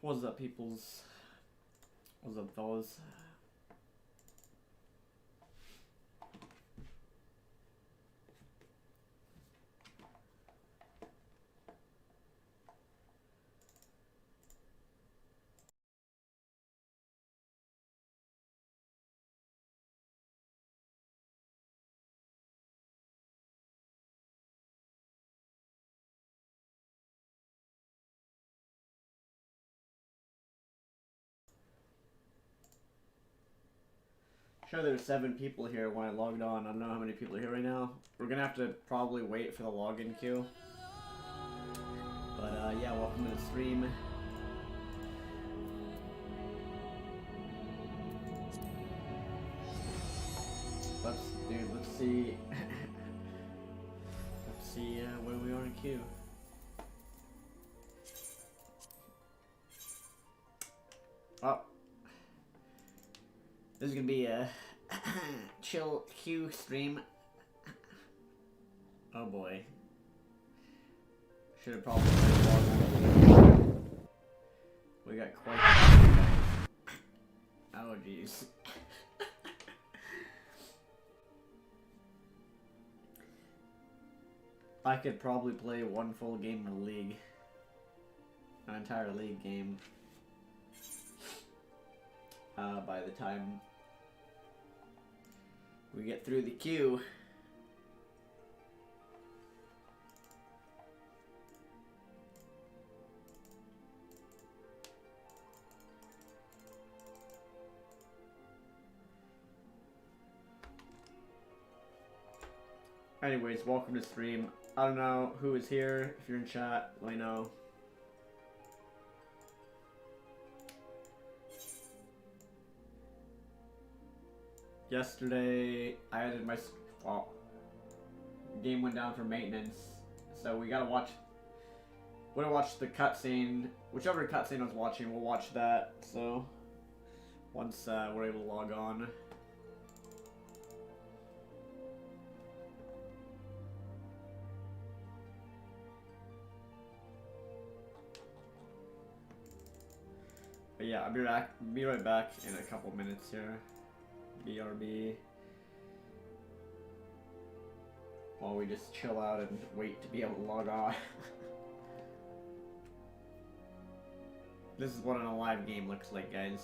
What's up, peoples? What's up, fellas? Sure, there's 7 people here when I logged on. I don't know how many people are here right now. We're gonna have to probably wait for the login queue. But yeah, welcome to the stream. Let's see. Let's see where we are in queue. Oh. This is gonna be a chill queue stream. Oh boy. Should have probably we got quite oh jeez. I could probably play one full game of League. An entire League game. By the time we get through the queue. Anyways, welcome to the stream. I don't know who is here. If you're in chat, let me know. Yesterday, I added my game went down for maintenance, so we gotta watch. We're gonna watch the cutscene, whichever cutscene I was watching. We'll watch that. So once we're able to log on. But yeah, I'll be right back in a couple minutes here. BRB. While we just chill out and wait to be able to log on. This is what a live game looks like, guys.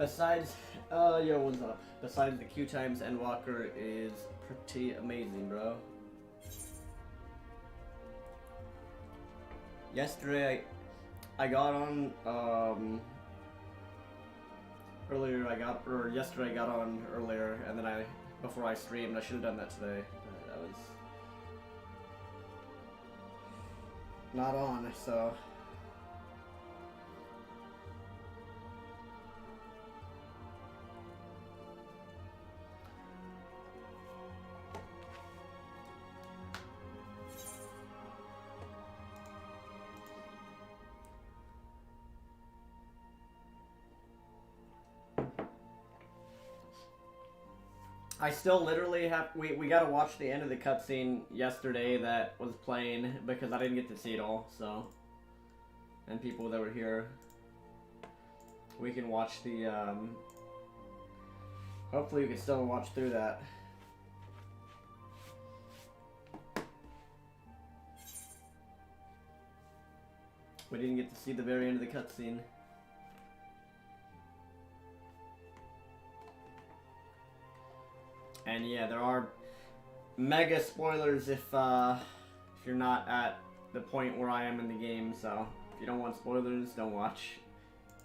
Besides, yo, what's up? Besides the Q times, Endwalker is pretty amazing, bro. Yesterday, I got on, yesterday I got on earlier, and then before I streamed, I should have done that today, but I was not on, so. I still literally have, we gotta watch the end of the cutscene yesterday that was playing because I didn't get to see it all, so. And people that were here, we can watch the, hopefully we can still watch through that. We didn't get to see the very end of the cutscene. And yeah, there are mega spoilers if you're not at the point where I am in the game, so if you don't want spoilers, don't watch.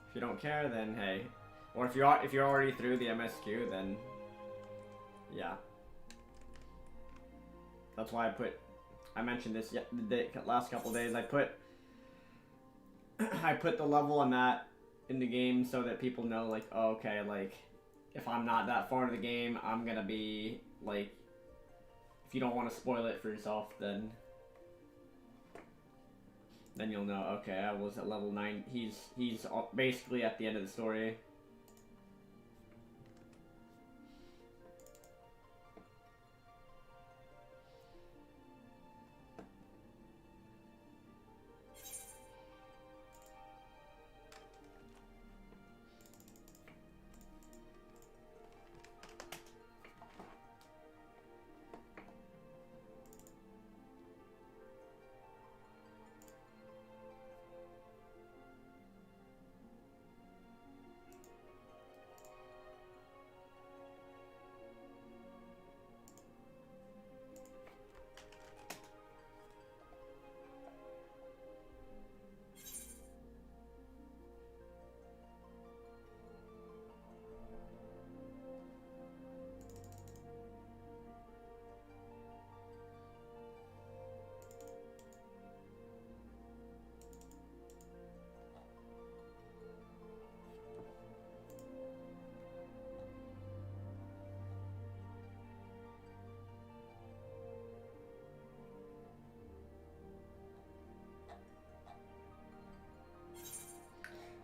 If you don't care, then hey. Or if you're already through the MSQ, then yeah. That's why I mentioned this the last couple days. I put the level I'm at in the game so that people know, like, oh, okay, like, if I'm not that far into the game, I'm gonna be, like, if you don't want to spoil it for yourself, then you'll know, okay, I was at level 9, he's basically at the end of the story.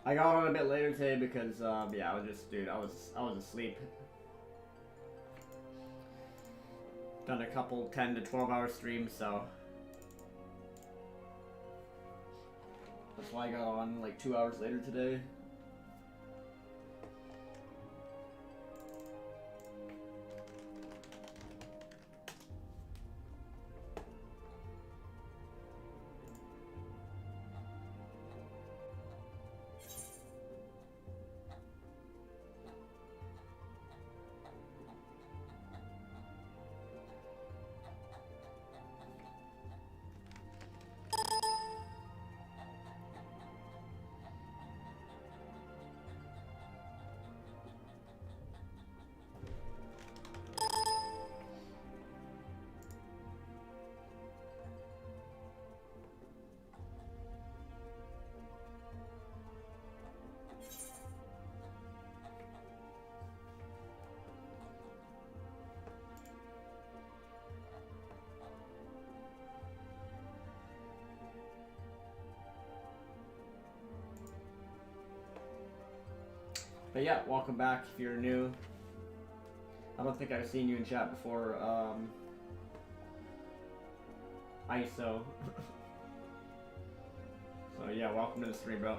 I got on a bit later today because, yeah, I was just, dude, I was asleep. Done a couple 10 to 12 hour streams, so that's why I got on like 2 hours later today. But yeah, welcome back if you're new. I don't think I've seen you in chat before, ISO. So yeah, welcome to the stream, bro.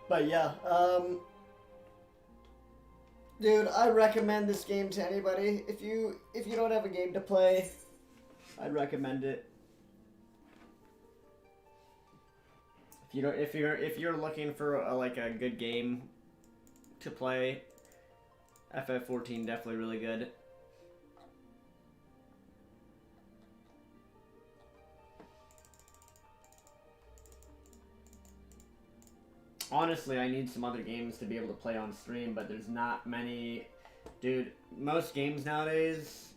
But yeah, dude, I recommend this game to anybody. If you don't have a game to play, I'd recommend it. If you're looking for like a good game to play, FF14 definitely really good. Honestly, I need some other games to be able to play on stream, but there's not many. Dude, most games nowadays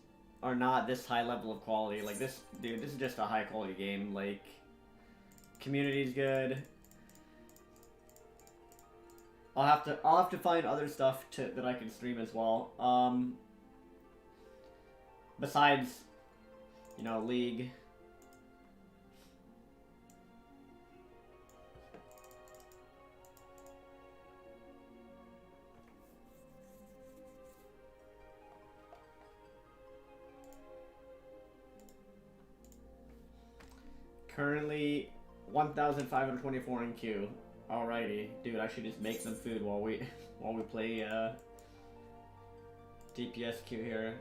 are not this high level of quality. Like this, dude, this is just a high quality game. Like, community's good. I'll have to find other stuff that I can stream as well. Besides, you know, League. Currently 1,524 in queue. Alrighty, dude, I should just make some food while we play DPS queue here.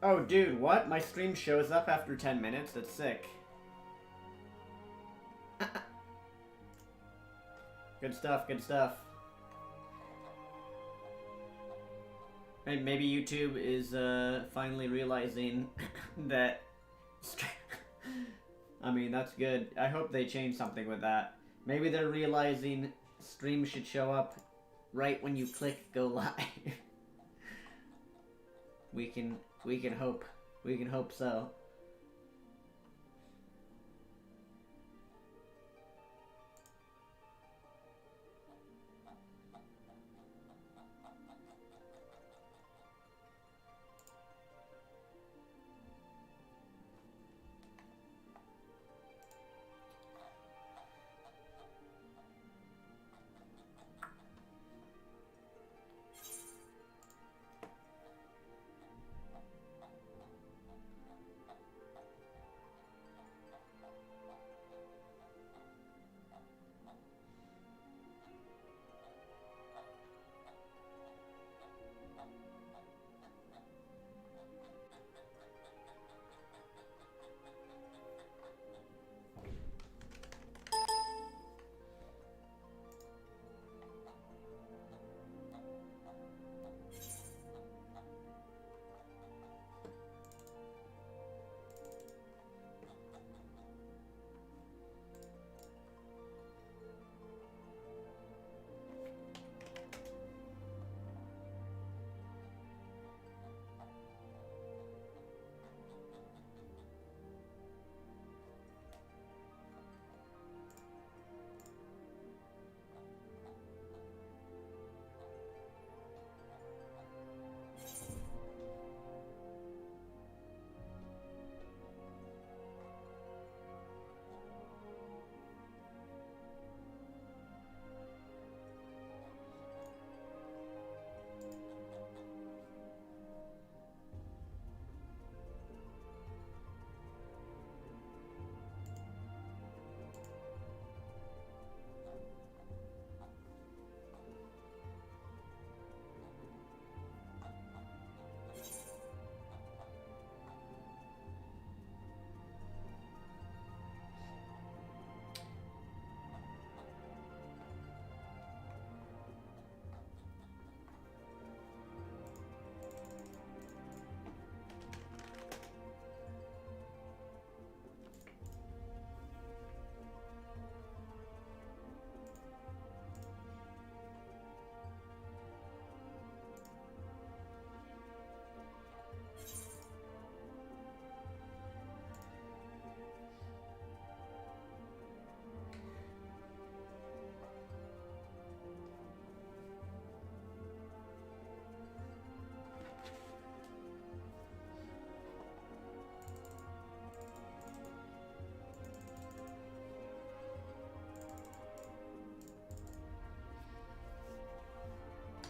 Oh, dude, what? My stream shows up after 10 minutes? That's sick. Good stuff, good stuff. Maybe YouTube is finally realizing that... I mean, that's good. I hope they change something with that. Maybe they're realizing stream should show up right when you click go live. We can hope. We can hope so.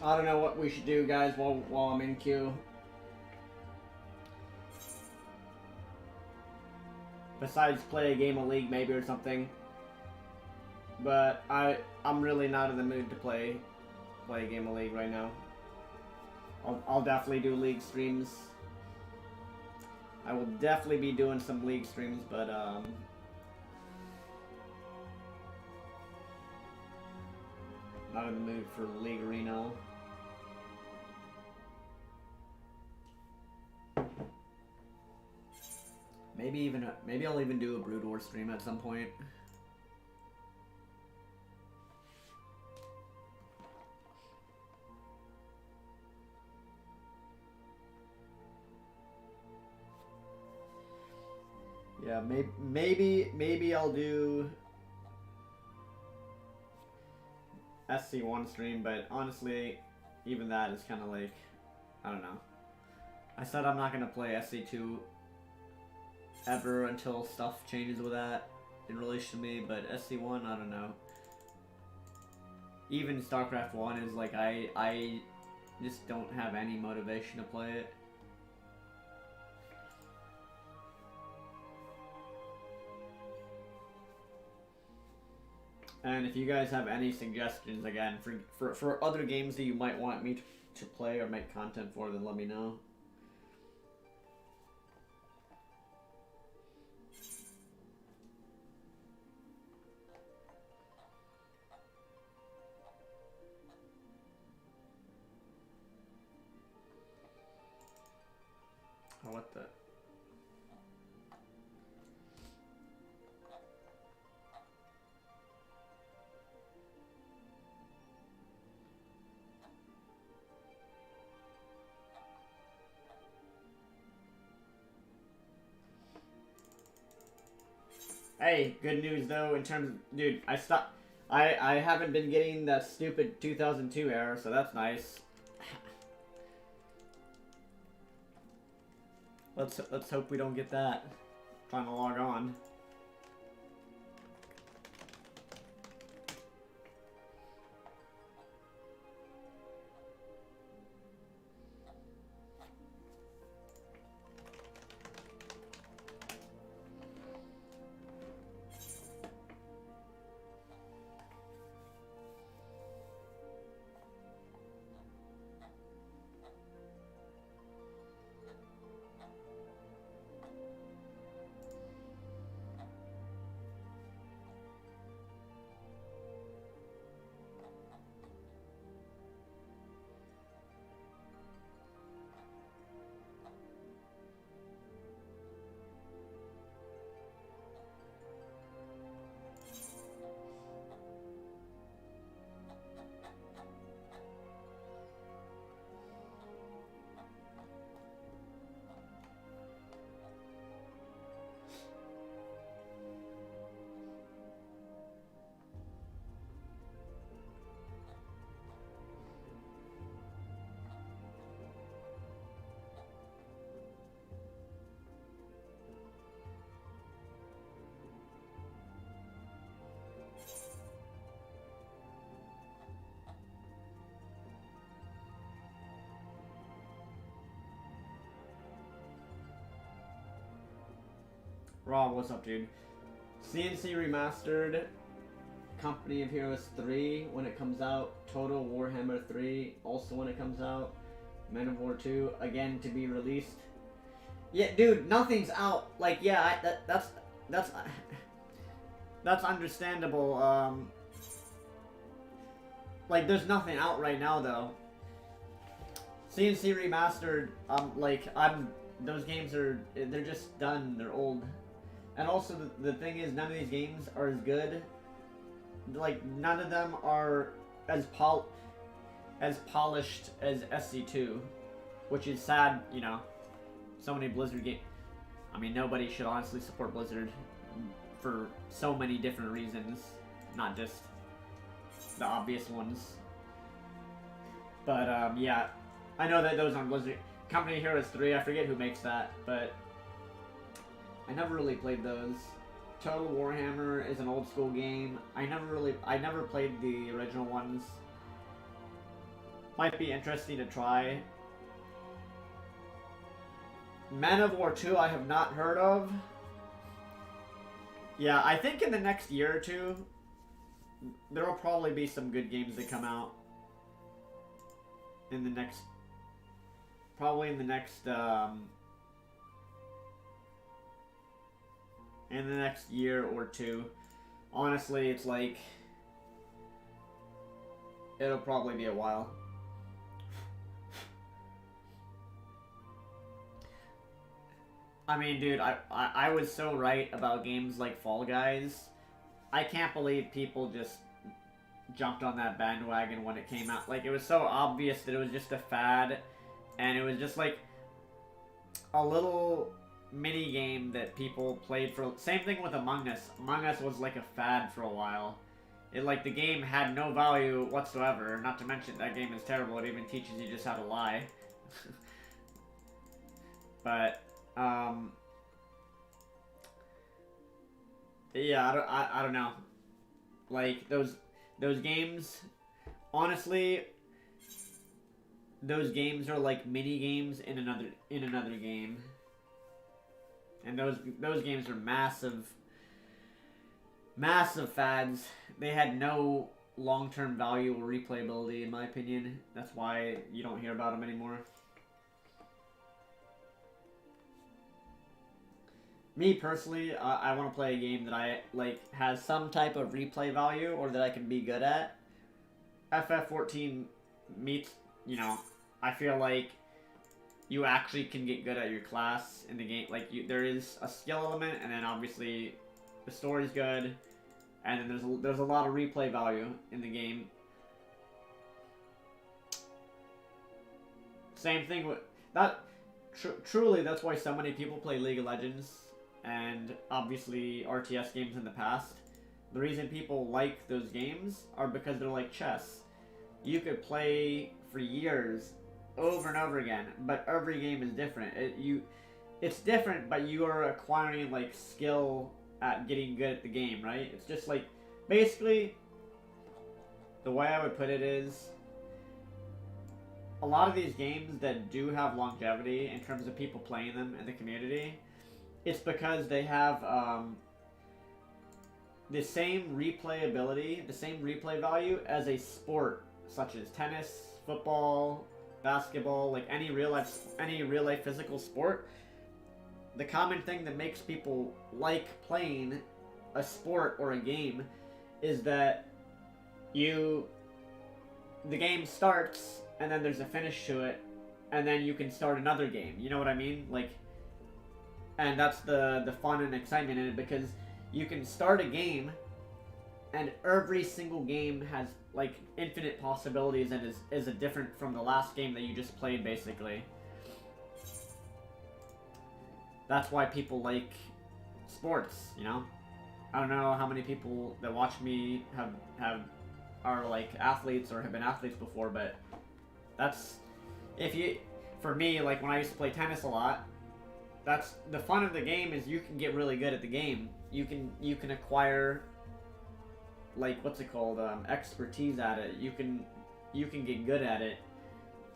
I don't know what we should do, guys, while I'm in queue. Besides play a game of League, maybe, or something. But I'm really not in the mood to play a game of League right now. I'll definitely do League streams. I will definitely be doing some League streams, but not in the mood for League Arena. Maybe I'll even do a Brood War stream at some point. Yeah, maybe I'll do SC1 stream, but honestly, even that is kind of like, I don't know. I said I'm not gonna play SC2 ever until stuff changes with that in relation to me, but SC1, I don't know. Even StarCraft 1 is like, I just don't have any motivation to play it. And if you guys have any suggestions, again, for other games that you might want me to play or make content for, then let me know. Oh, what the... Hey, good news though, in terms of, dude, I haven't been getting that stupid 2002 error, so that's nice. Let's hope we don't get that. Trying to log on. Rob, what's up, dude? CNC Remastered, Company of Heroes 3 when it comes out, Total Warhammer 3 also when it comes out, Men of War 2 again to be released. Yeah, dude, nothing's out. Like, yeah, that's understandable. Like, there's nothing out right now though. CNC Remastered, those games they're just done. They're old. And also, the thing is, none of these games are as good. Like, none of them are as polished as SC2, which is sad, you know. So many Blizzard games. I mean, nobody should honestly support Blizzard for so many different reasons, not just the obvious ones. But, yeah, I know that those aren't Blizzard. Company of Heroes 3, I forget who makes that, but I never really played those. Total Warhammer is an old school game. I never played the original ones. Might be interesting to try. Men of War 2 I have not heard of. Yeah, I think in the next year or two, there will probably be some good games that come out. In the next... Probably in the next year or two. Honestly, it's like... It'll probably be a while. I mean, dude, I was so right about games like Fall Guys. I can't believe people just jumped on that bandwagon when it came out. Like, it was so obvious that it was just a fad, and it was just like a little mini game that people played for. Same thing with Among Us. Among Us was like a fad for a while. It, like, the game had no value whatsoever. Not to mention that game is terrible. It even teaches you just how to lie. But yeah, I don't know. Like, those games, honestly, those games are like mini games in another game, and those games are massive fads. They had no long-term value or replayability, in my opinion. That's why you don't hear about them anymore. Me personally, I want to play a game that I like has some type of replay value or that I can be good at. FF14 meets, you know, I feel like you actually can get good at your class in the game. Like, there is a skill element, and then obviously the story's good, and then there's a lot of replay value in the game. Same thing with that. Truly, that's why so many people play League of Legends and obviously RTS games in the past. The reason people like those games are because they're like chess. You could play for years, over and over again, but every game is different. It's different, but you are acquiring like skill at getting good at the game, right? It's just like, basically, the way I would put it is, a lot of these games that do have longevity in terms of people playing them in the community, it's because they have the same replayability, the same replay value as a sport such as tennis, football, basketball, like any real life physical sport. The common thing that makes people like playing a sport or a game is that the game starts and then there's a finish to it, and then you can start another game. You know what I mean? Like, and that's the fun and excitement in it, because you can start a game, and every single game has like infinite possibilities and is a different from the last game that you just played, basically. That's why people like sports, you know? I don't know how many people that watch me are like athletes or have been athletes before, but that's, for me, like when I used to play tennis a lot, that's the fun of the game, is you can get really good at the game. You can acquire, like, what's it called, expertise at it. You can get good at it,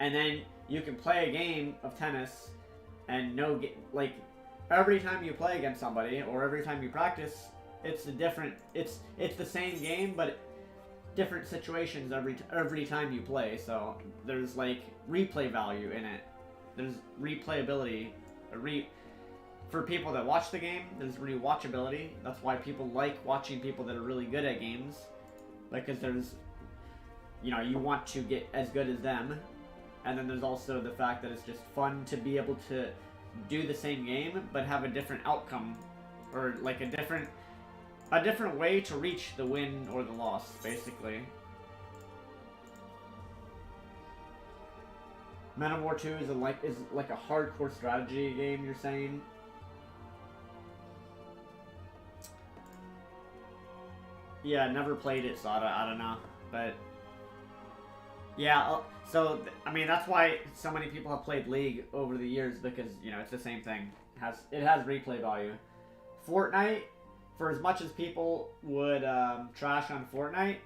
and then you can play a game of tennis and like, every time you play against somebody or every time you practice, it's the same game, but different situations every time you play. So there's like replay value in it. There's replayability. For people that watch the game, there's rewatchability. That's why people like watching people that are really good at games, because there's, you want to get as good as them. And then there's also the fact that it's just fun to be able to do the same game but have a different outcome, or like a different way to reach the win or the loss, basically. Men of War 2 is like a hardcore strategy game, you're saying? Yeah, never played it, so I don't know. But yeah, so I mean, that's why so many people have played League over the years, because it's the same thing. It has replay value. Fortnite, for as much as people would trash on Fortnite,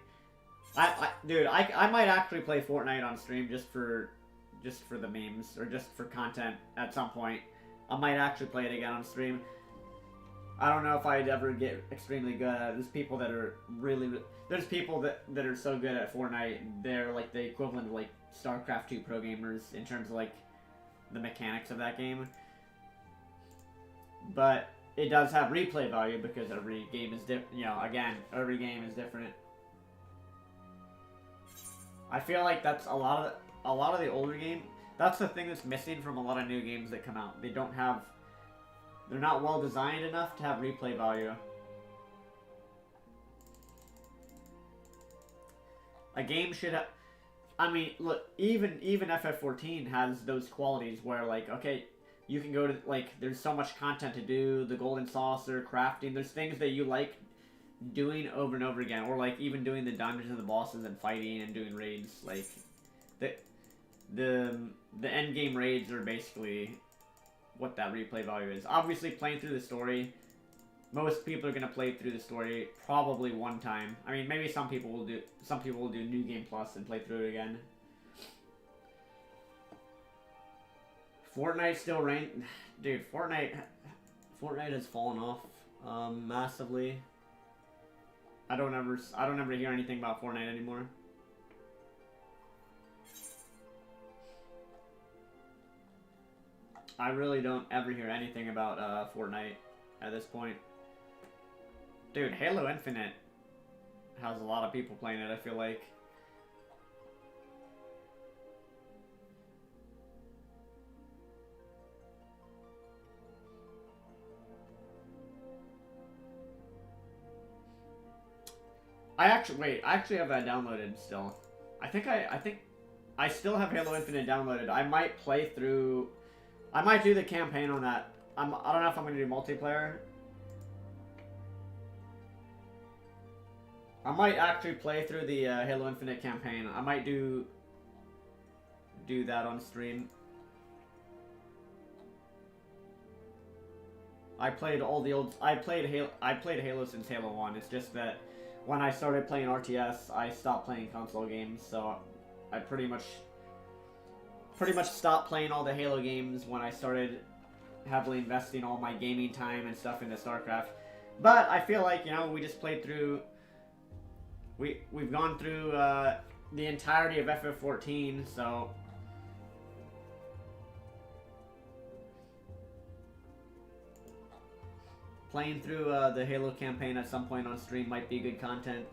Dude, I might actually play Fortnite on stream just for the memes or just for content at some point. I might actually play it again on stream. I don't know if I'd ever get extremely good at it. There's people that are there's people that are so good at Fortnite, they're like the equivalent of like StarCraft 2 pro gamers in terms of like the mechanics of that game. But it does have replay value because every game is different. You know, again, every game is different. I feel like that's a lot of the older game. That's the thing that's missing from a lot of new games that come out. They're not well designed enough to have replay value. A game should have. I mean, look, even FF14 has those qualities where, like, okay, you can go to, like, there's so much content to do, the golden saucer, crafting, there's things that you like doing over and over again, or, like, even doing the dungeons and the bosses and fighting and doing raids, like, the end game raids are basically what that replay value is. Obviously, playing through the story, most people are gonna play through the story probably one time. I mean, maybe some people will do New Game Plus and play through it again. Fortnite still ranked, dude. Fortnite has fallen off massively. I don't ever hear anything about Fortnite anymore. I really don't ever hear anything about Fortnite at this point. Dude, Halo Infinite has a lot of people playing it, I feel like. I actually have that downloaded still. I think I still have Halo Infinite downloaded. I might do the campaign on that. I don't know if I'm gonna do multiplayer. I might actually play through the Halo Infinite campaign. I might do that on stream. I played Halo since Halo 1. It's just that when I started playing RTS, I stopped playing console games, so I pretty much stopped playing all the Halo games when I started heavily investing all my gaming time and stuff into StarCraft. But I feel like, you know, we just played through. We've gone through the entirety of FF14, so playing through the Halo campaign at some point on stream might be good content.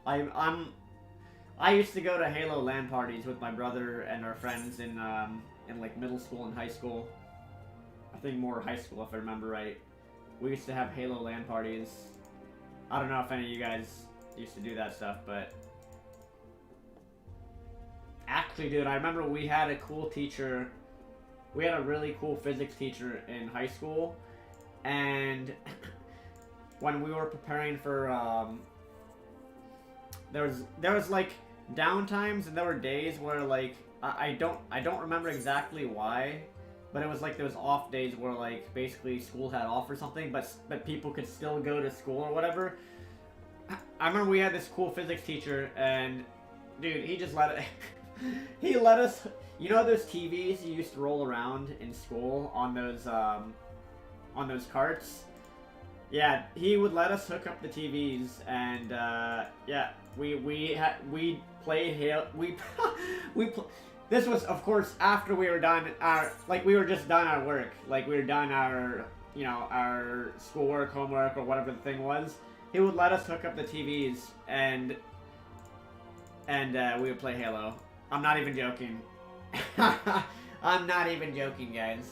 I used to go to Halo LAN parties with my brother and our friends in like middle school and high school. I think more high school if I remember right. We used to have Halo LAN parties. I don't know if any of you guys used to do that stuff, but actually, dude, I remember we had a cool teacher. We had a really cool physics teacher in high school, and when we were preparing for there was like downtimes and there were days where like I don't remember exactly why, but it was like those off days where like basically school had off or something, but people could still go to school or whatever. I remember we had this cool physics teacher, and dude, he just let it. He let us. You know those TVs you used to roll around in school on those carts? Yeah, he would let us hook up the TVs, and yeah, we played Halo. This was, of course, after we were done we were just done our work, like we were done our our schoolwork, homework, or whatever the thing was. He would let us hook up the TVs, and we would play Halo. I'm not even joking. I'm not even joking, guys.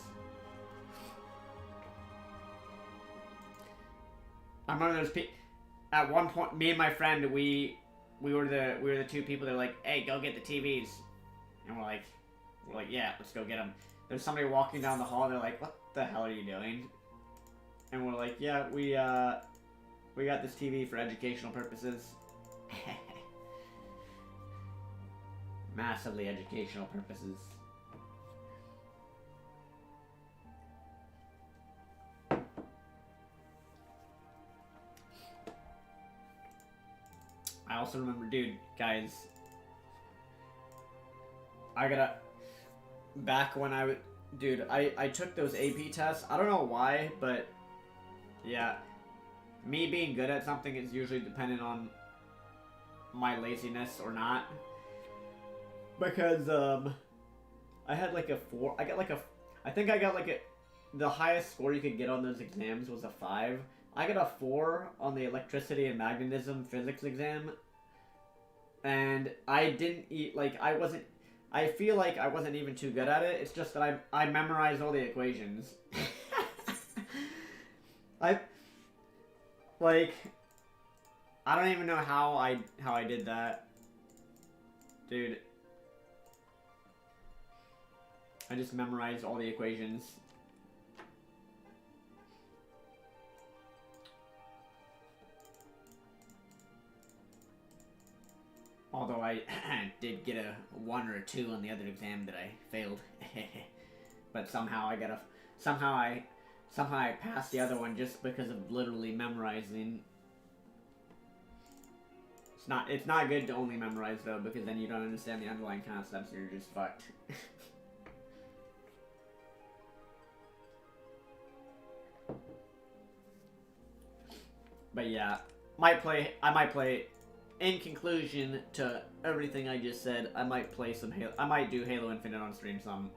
I remember at one point, me and my friend, we were the two people that were like, "Hey, go get the TVs," and we're like, "Yeah, let's go get them." There's somebody walking down the hall. They're like, "What the hell are you doing?" And we're like, "Yeah, we got this TV for educational purposes." Massively educational purposes. also remember, dude, guys, back when I took those AP tests. I don't know why, but yeah, me being good at something is usually dependent on my laziness or not. Because, I had like a 4, I think I got like the highest score you could get on those exams was a 5. I got a 4 on the electricity and magnetism physics exam. And I didn't I feel like I wasn't even too good at it. It's just that I memorized all the equations. I don't even know how I did that. Dude. I just memorized all the equations. Although I did get a 1 or a 2 on the other exam that I failed. But somehow I passed the other one just because of literally memorizing. It's not good to only memorize though, because then you don't understand the underlying concepts and you're just fucked. But yeah, I might play. In conclusion to everything I just said, I might play some Halo. I might do Halo Infinite on stream some.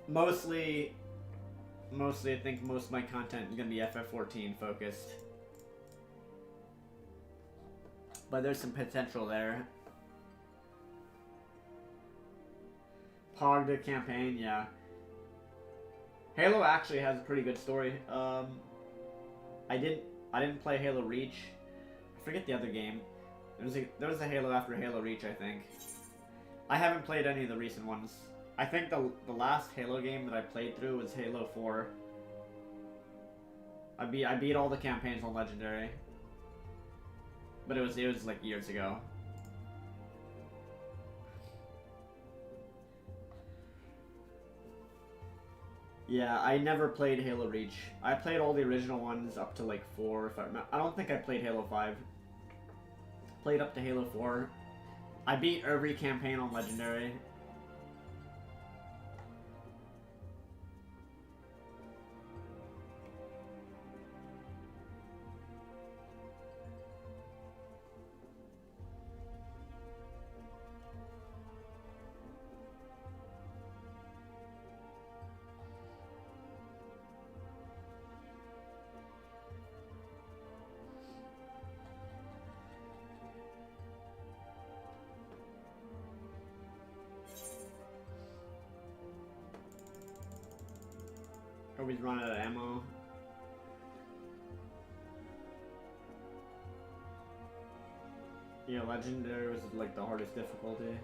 Mostly I think most of my content is gonna be FF14 focused. But there's some potential there. Pog the campaign, yeah. Halo actually has a pretty good story. I didn't play Halo Reach. I forget the other game. There was a Halo after Halo Reach, I think. I haven't played any of the recent ones. I think the last Halo game that I played through was Halo 4. I beat all the campaigns on Legendary. But it was like years ago. Yeah, I never played Halo Reach. I played all the original ones up to like 4, if I remember. I don't think I played Halo 5. Played up to Halo 4. I beat every campaign on Legendary. Always run out of ammo. Yeah, Legendary was like the hardest difficulty.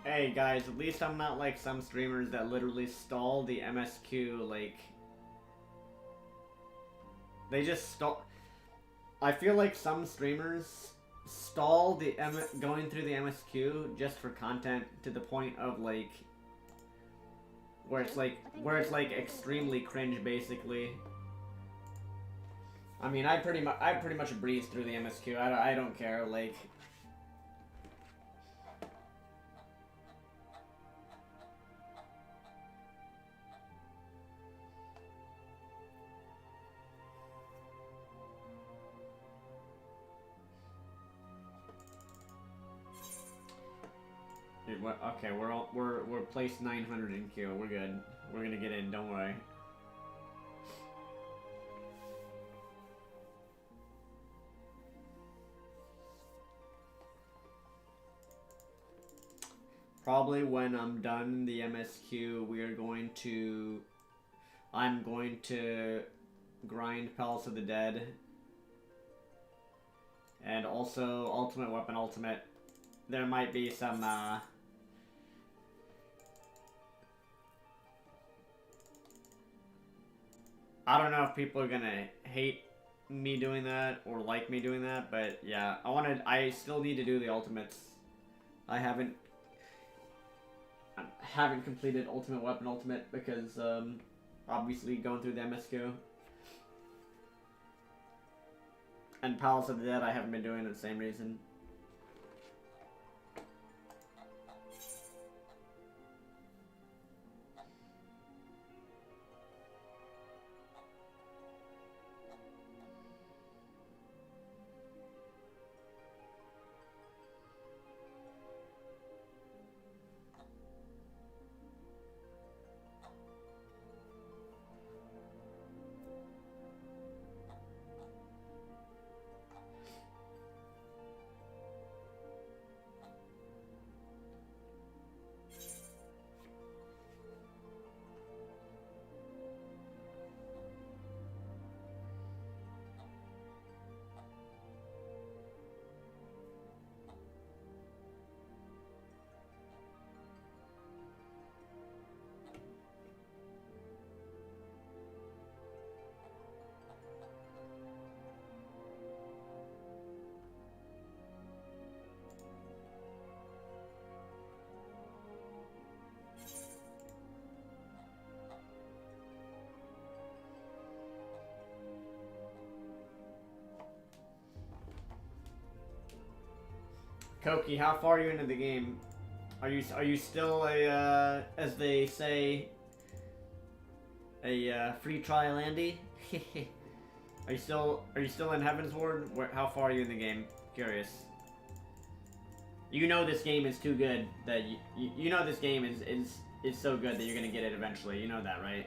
Hey guys, at least I'm not like some streamers that literally stall the MSQ, like... They just stall... I feel like some streamers stall the going through the MSQ just for content to the point of like... Where it's like extremely cringe, basically. I mean, I pretty much breeze through the MSQ. I don't care, like... Dude, what? Okay, we're placed 900 in queue. We're good. We're gonna get in. Don't worry. probably when I'm done the MSQ, I'm going to grind Palace of the Dead. And also Ultimate Weapon Ultimate. There might be some, I don't know if people are gonna hate me doing that or like me doing that, but yeah, I still need to do the Ultimates. I haven't completed Ultimate Weapon Ultimate because, obviously going through the MSQ. And Palace of the Dead I haven't been doing for the same reason. Koki, how far are you into the game? Are you still a as they say, a free trial Andy? Are you still in Heaven's Ward? How far are you in the game? Curious. You know this game is too good that you know this game is so good that you're gonna get it eventually. You know that, right?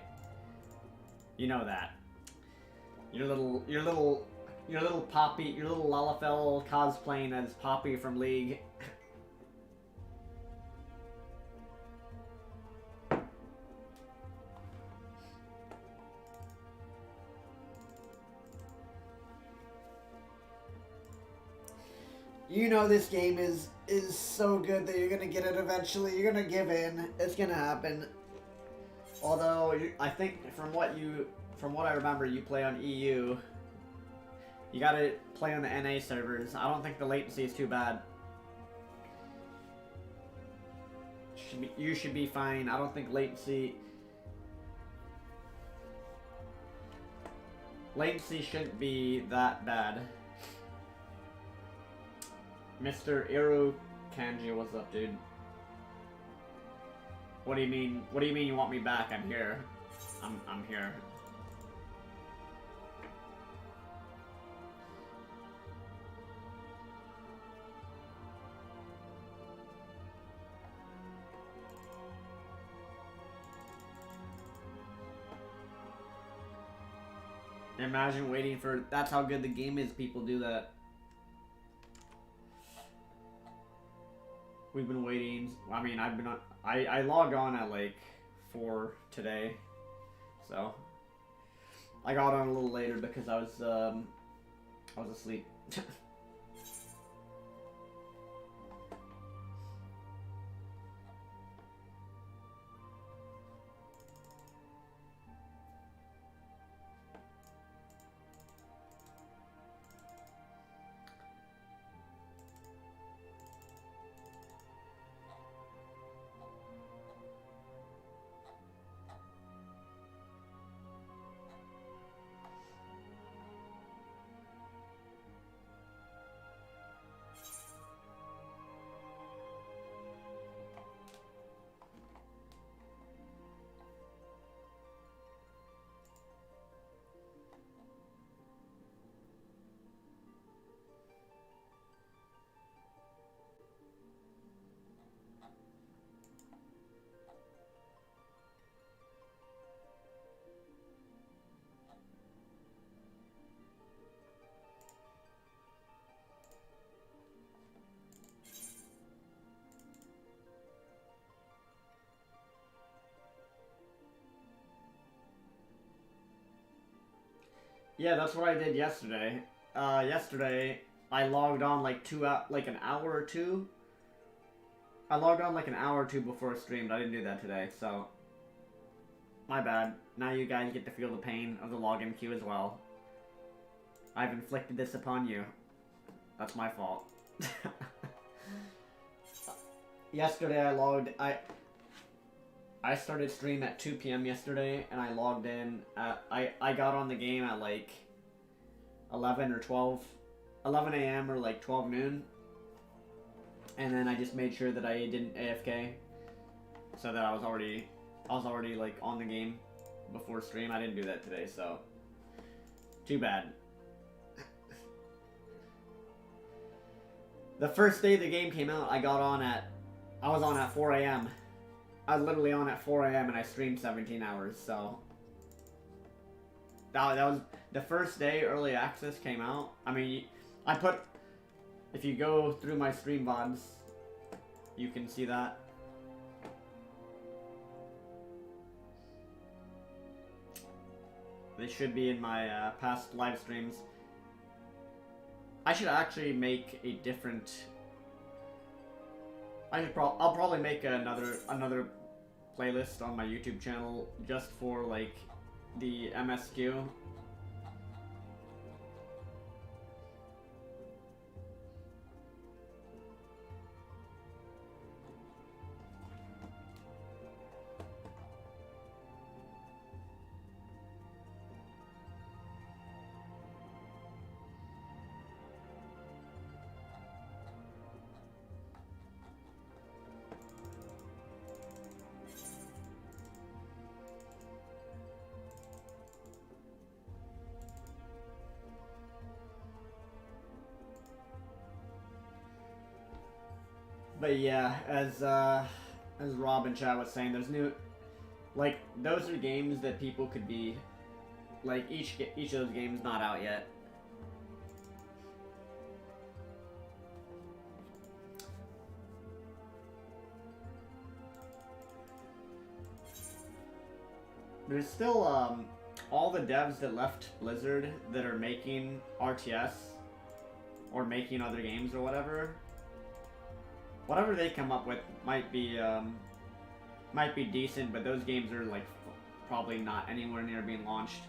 You know that. Your little Poppy, your little Lalafell cosplaying as Poppy from League. You know this game is so good that you're gonna get it eventually. You're gonna give in. It's gonna happen. Although I think from what I remember, you play on EU. You gotta play on the NA servers. I don't think the latency is too bad. You should be fine. I don't think latency shouldn't be that bad. Mr. Iru Kanji, what's up, dude? What do you mean? What do you mean you want me back? I'm here. I'm here. Imagine waiting for... That's how good the game is. People do that. We've been waiting. I mean, I've been on... I logged on at like 4 today. So... I got on a little later because I was asleep. Yeah, that's what I did yesterday. Yesterday I logged on like like an hour or two. I logged on like an hour or two before I streamed. I didn't do that today, so my bad. Now you guys get to feel the pain of the login queue as well. I've inflicted this upon you. That's my fault. Yesterday I started stream at 2 p.m. yesterday, and I logged in at, I got on the game at like 11 or 11 a.m. or like 12 noon. And then I just made sure that I didn't AFK, so that I was already like on the game before stream. I didn't do that today, so too bad. The first day the game came out, I was on at 4 a.m. I was literally on at 4 a.m. and I streamed 17 hours, so that was the first day early access came out. I mean, if you go through my stream VODs, you can see that. They should be in my past live streams. I should actually make a different. I'll probably make another playlist on my YouTube channel just for like the MSQ. But yeah, as Rob and Chad was saying, there's new, like, those are games that people could be, like, each of those games not out yet. There's still all the devs that left Blizzard that are making RTS or making other games or whatever. Whatever they come up with might be decent, but those games are like probably not anywhere near being launched.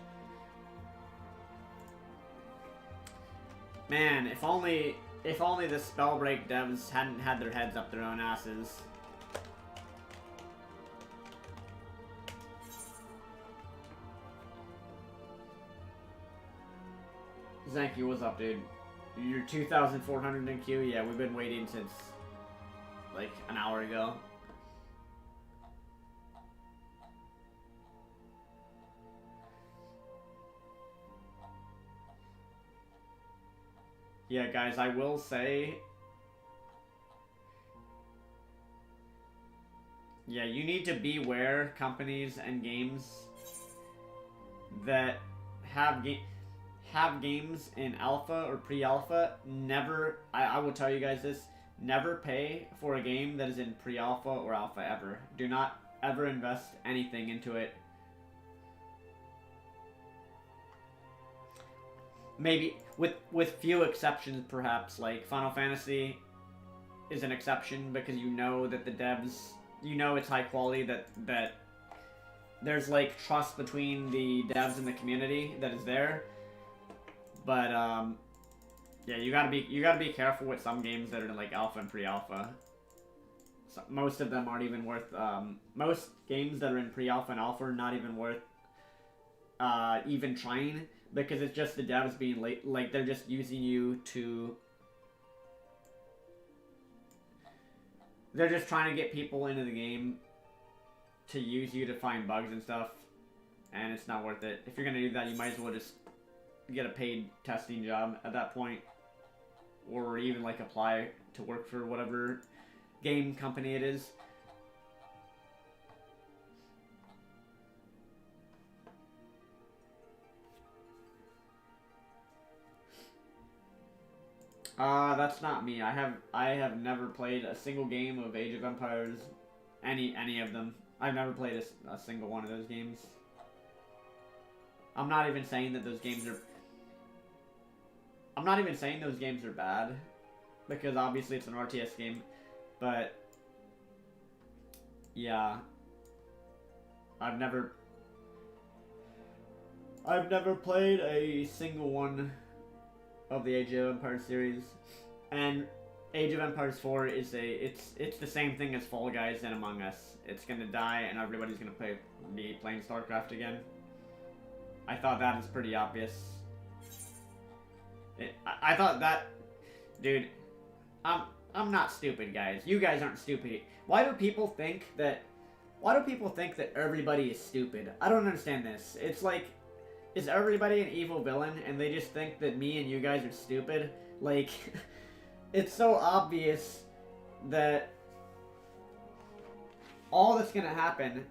Man, if only the Spellbreak devs hadn't had their heads up their own asses. Zanky, what's up, dude? You're 2,400 in queue? Yeah, we've been waiting since like an hour ago. Yeah, guys, I will say, yeah, you need to beware companies and games that have games in alpha or pre-alpha. Never, I will tell you guys this, never pay for a game that is in pre-alpha or alpha ever. Do not ever invest anything into it. Maybe with few exceptions, perhaps, like Final Fantasy is an exception because you know that the devs, you know it's high quality, that there's like trust between the devs and the community that is there. But yeah, you gotta be careful with some games that are like alpha and pre-alpha. So most of them aren't even worth. Most games that are in pre-alpha and alpha are not even worth even trying, because it's just the devs being late. Like they're just using you to. They're just trying to get people into the game to use you to find bugs and stuff, and it's not worth it. If you're gonna do that, you might as well just get a paid testing job at that point, or even like apply to work for whatever game company it is. That's not me. I have never played a single game of Age of Empires, any of them. I've never played a single one of those games. I'm not even saying that those games are. I'm not even saying those games are bad, because obviously it's an RTS game, but yeah, I've never played a single one of the Age of Empires series, and Age of Empires 4 is it's the same thing as Fall Guys and Among Us. It's gonna die, and everybody's gonna be playing StarCraft again. I thought that was pretty obvious. I thought that, dude. I'm not stupid, guys. You guys aren't stupid. Why do people think that everybody is stupid? I don't understand this. It's like, is everybody an evil villain and they just think that me and you guys are stupid? Like, it's so obvious that all that's gonna happen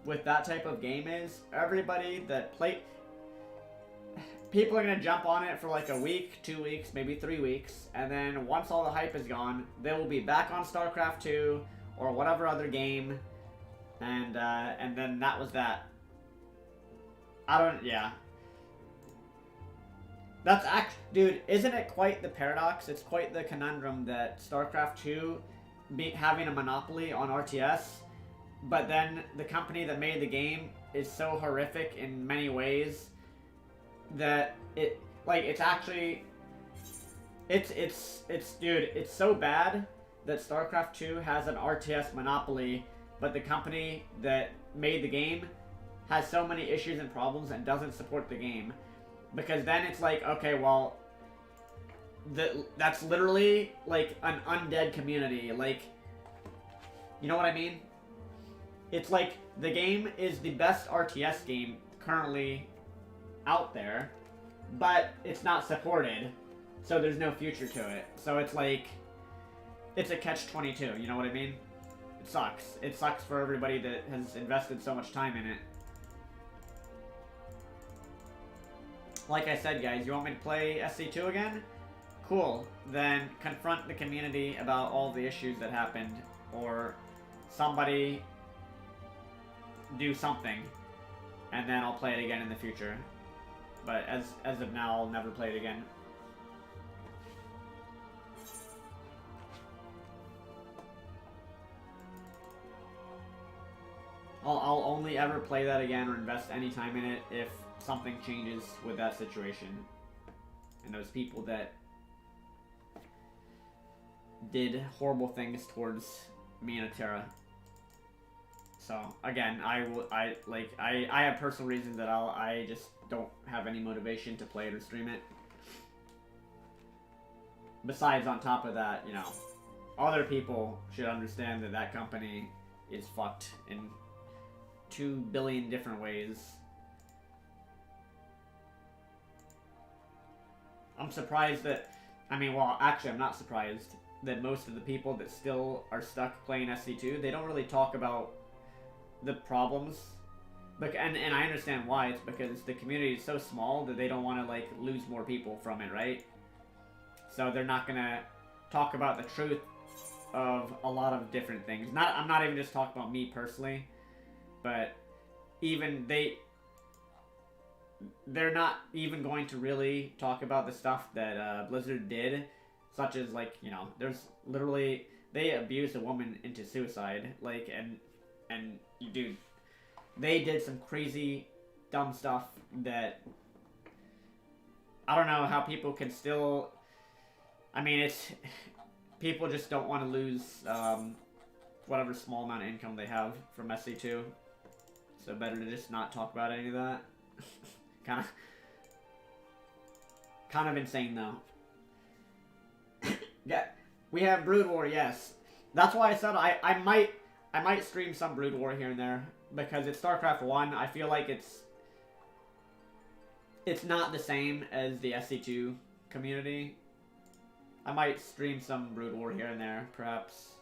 with that type of game is everybody that people are gonna jump on it for like a week, 2 weeks, maybe 3 weeks, and then once all the hype is gone, they will be back on StarCraft 2 or whatever other game, and then that was that. Yeah. That's dude, isn't it quite the paradox? It's quite the conundrum that StarCraft 2 having a monopoly on RTS, but then the company that made the game is so horrific in many ways that dude, it's so bad that StarCraft 2 has an RTS monopoly, but the company that made the game has so many issues and problems and doesn't support the game. Because then it's like, okay, well, that's literally like an undead community. Like, you know what I mean? It's like the game is the best RTS game currently out there, but it's not supported, so there's no future to it. So it's like, it's a catch-22, you know what I mean? It sucks. It sucks for everybody that has invested so much time in it. Like I said, guys, you want me to play SC2 again? Cool. Then confront the community about all the issues that happened, or somebody do something, and then I'll play it again in the future. But as of now, I'll never play it again. I'll only ever play that again or invest any time in it if something changes with that situation. And those people that did horrible things towards me and Atera. So again, I have personal reasons that I just don't have any motivation to play it or stream it. Besides, on top of that, you know, other people should understand that that company is fucked in 2 billion different ways. I'm surprised that, well, actually, I'm not surprised that most of the people that still are stuck playing SC2, they don't really talk about the problems. And I understand why. It's because the community is so small that they don't want to, like, lose more people from it, right? So they're not going to talk about the truth of a lot of different things. I'm not even just talking about me personally, but even they're not even going to really talk about the stuff that Blizzard did, such as, like, you know, there's literally, they abused a woman into suicide, like, and dude, they did some crazy, dumb stuff that, I don't know how people can still, it's, people just don't want to lose, whatever small amount of income they have from SC2, so better to just not talk about any of that. Kind of insane, though. Yeah, we have Brood War, yes. That's why I said I might stream some Brood War here and there, because it's StarCraft 1. I feel like it's not the same as the SC2 community. I might stream some Brood War here and there, perhaps.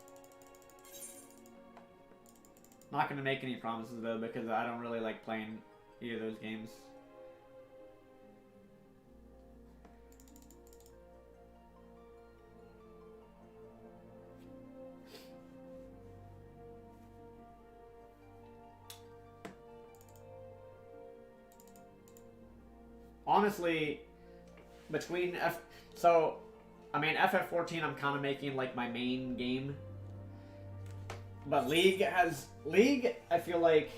Not gonna make any promises, though, because I don't really like playing either of those games. Honestly, between so I mean FF14 I'm kind of making like my main game, but League I feel like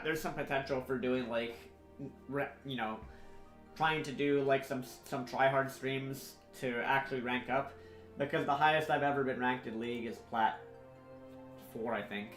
there's some potential for doing like you know, trying to do like some try hard streams to actually rank up, because the highest I've ever been ranked in League is Plat 4, I think.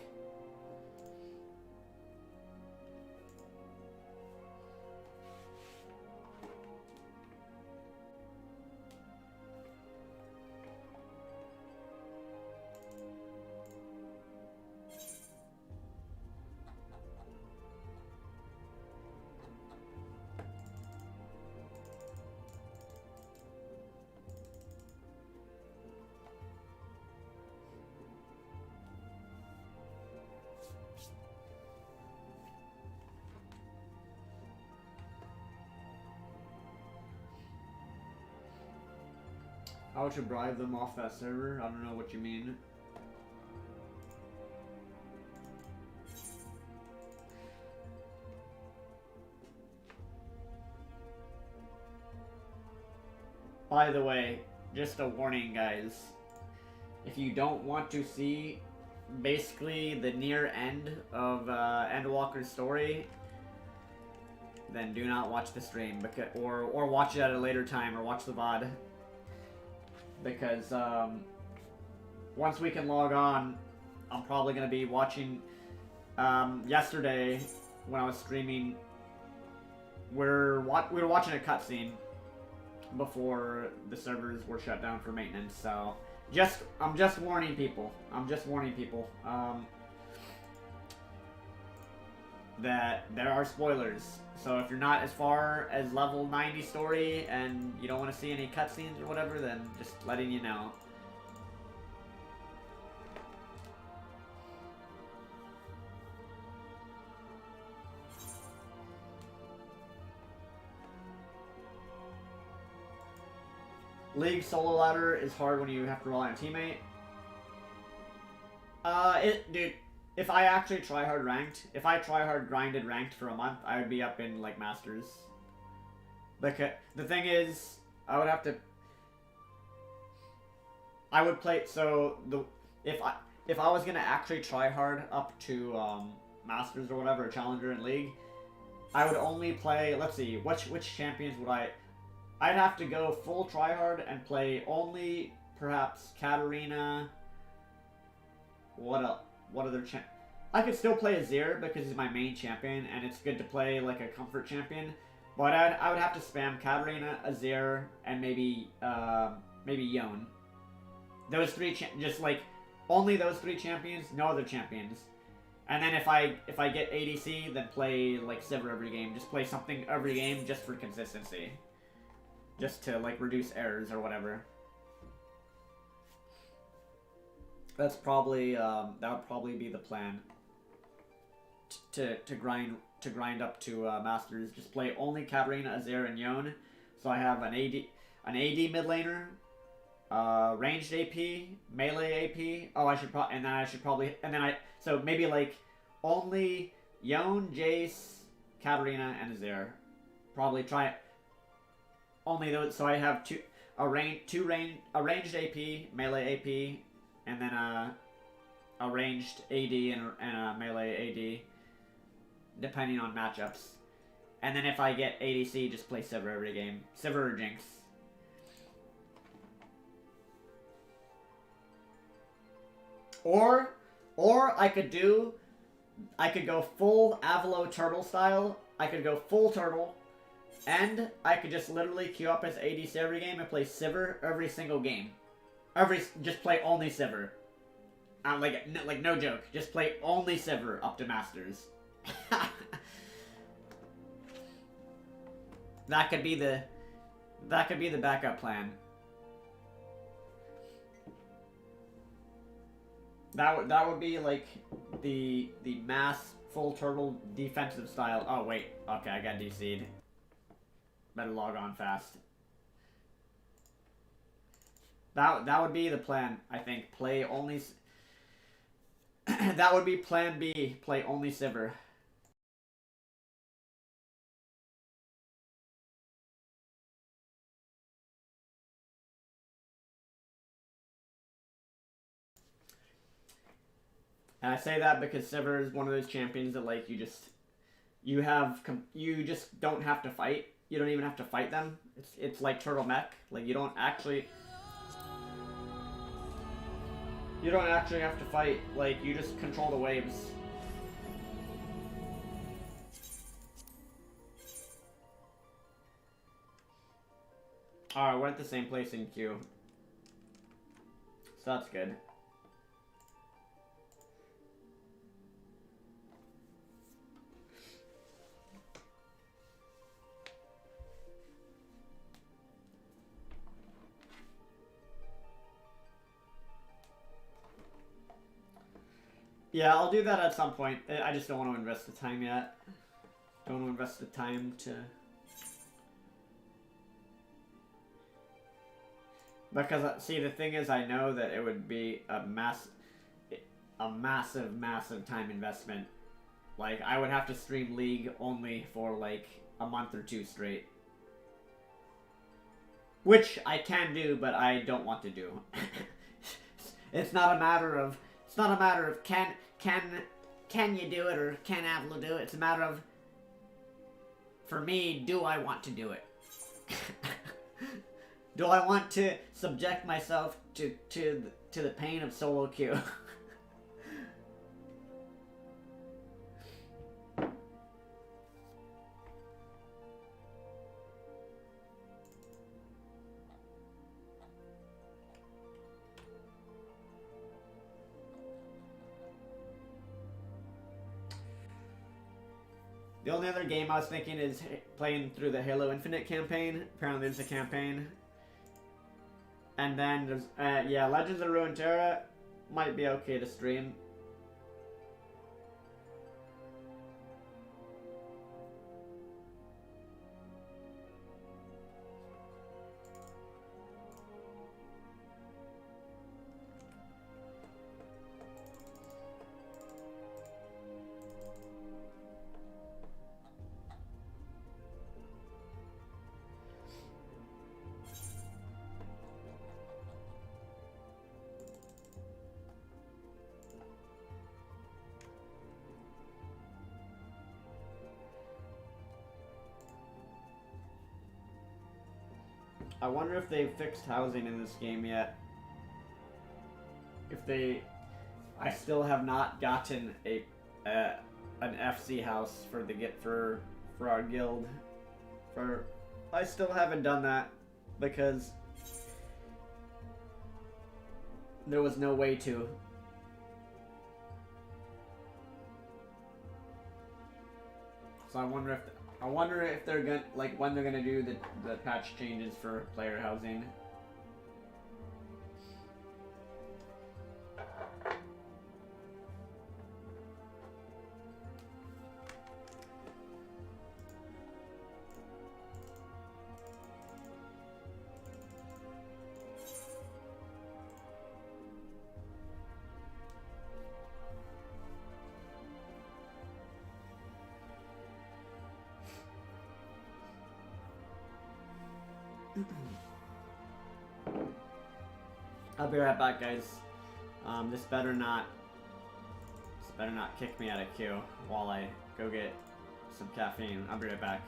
How to bribe them off that server? I don't know what you mean. By the way, just a warning, guys. If you don't want to see basically the near end of Endwalker's story, then do not watch the stream, because, or watch it at a later time, or watch the VOD. Because once we can log on, I'm probably going to be watching. Yesterday, when I was streaming, we were watching a cutscene before the servers were shut down for maintenance. So I'm just warning people. That there are spoilers. So if you're not as far as level 90 story and you don't want to see any cutscenes or whatever, then just letting you know. League solo ladder is hard when you have to rely on a teammate. Dude, if I actually try hard ranked, if I try hard grinded ranked for a month, I would be up in like Masters. Because the thing is, I would have to. I would play if I was gonna actually try hard up to Masters or whatever, Challenger in League, I would only play. Let's see, which champions would I? I'd have to go full tryhard and play only perhaps Katarina. What other I could still play Azir because he's my main champion, and it's good to play like a comfort champion. But I would have to spam Katarina, Azir, and maybe Yone. Those three, just like only those three champions, no other champions. And then if I get ADC, then play like Sivir every game. Just play something every game just for consistency. Just to like reduce errors or whatever. That's probably that would probably be the plan. To grind up to Masters. Just play only Katarina, Azir, and Yone. So I have an AD mid laner, ranged AP, melee AP. Oh, so maybe like only Yone, Jace, Katarina, and Azir. Probably try only those. So I have a ranged AP, melee AP, and then a ranged AD and a melee AD, depending on matchups. And then if I get ADC, just play Sivir every game. Sivir or Jinx. Or I could go full Avilo turtle style. I could go full turtle, and I could just literally queue up as ADC every game and play Sivir every single game. Just play only Sivir. Like no joke. Just play only Sivir up to Masters. That could be the backup plan. That would be like the mass full turtle defensive style. Oh wait, okay, I got DC'd. Better log on fast. That would be the plan, I think. Play only. That would be plan B. Play only Sivir. And I say that because Sivir is one of those champions that like you just don't have to fight. You don't even have to fight them. It's like Turtle Mech. Like you don't actually have to fight. Like you just control the waves. Alright, we're at the same place in queue. So that's good. Yeah, I'll do that at some point. I just don't want to invest the time yet. Don't want to invest the time to... Because, see, the thing is, I know that it would be a massive, massive time investment. Like, I would have to stream League only for, like, a month or two straight. Which I can do, but I don't want to do. It's not a matter of can you do it or can Avilo do it. It's a matter of, for me, do I want to do it? Do I want to subject myself to the pain of solo queue? The only other game I was thinking is playing through the Halo Infinite campaign. Apparently there's a campaign. And then there's, yeah, Legends of Runeterra might be okay to stream. I wonder if they've fixed housing in this game yet. If they... I still have not gotten an FC house for our guild. I still haven't done that because there was no way to. So I wonder if they're gonna, like, when they're gonna do the patch changes for player housing. I'll be right back, guys. This better not kick me out of queue while I go get some caffeine. I'll be right back.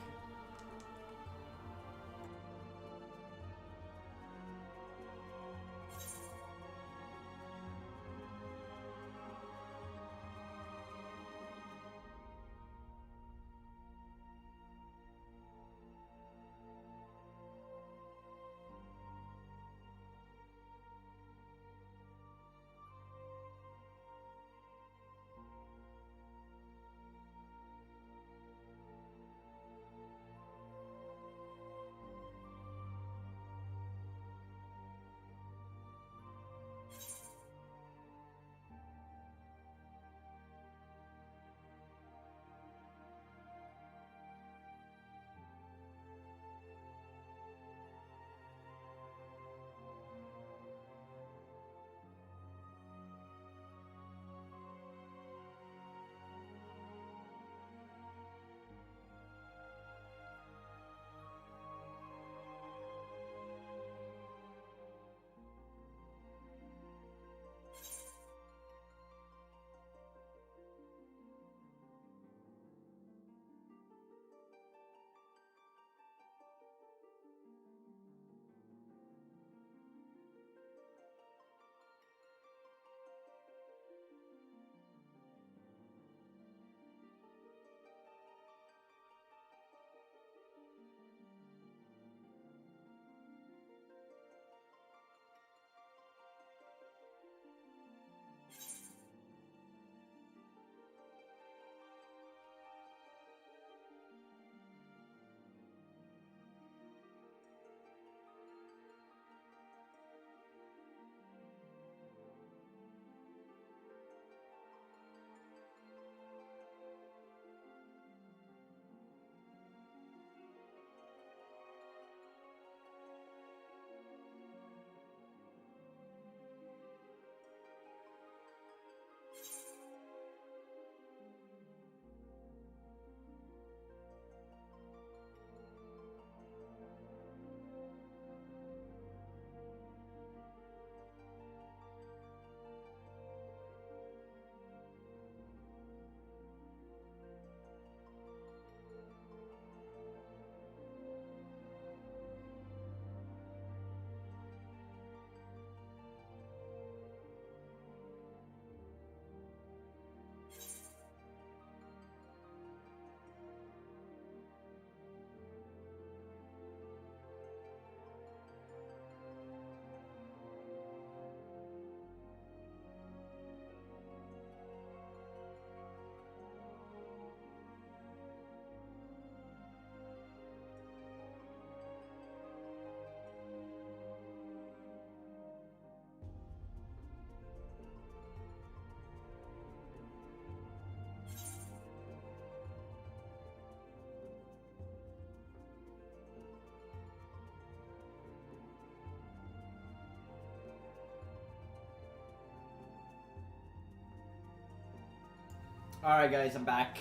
Alright guys, I'm back.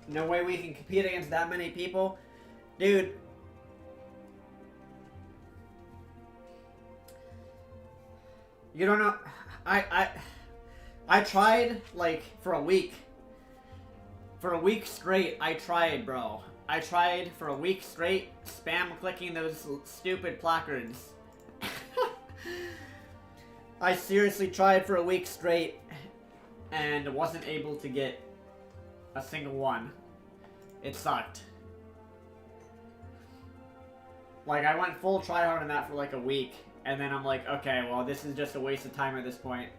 No way we can compete against that many people. Dude. You don't know. I tried, like, for a week. For a week straight, I tried, bro. I tried for a week straight, spam clicking those stupid placards. I seriously tried for a week straight, and wasn't able to get a single one. It sucked. Like, I went full tryhard on that for like a week, and then I'm like, okay, well, this is just a waste of time at this point.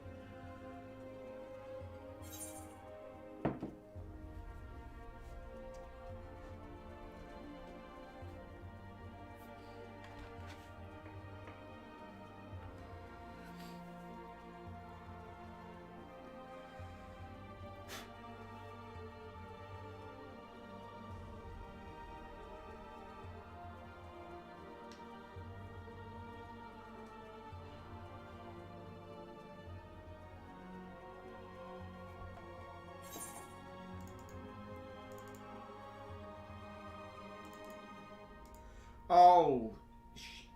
Oh,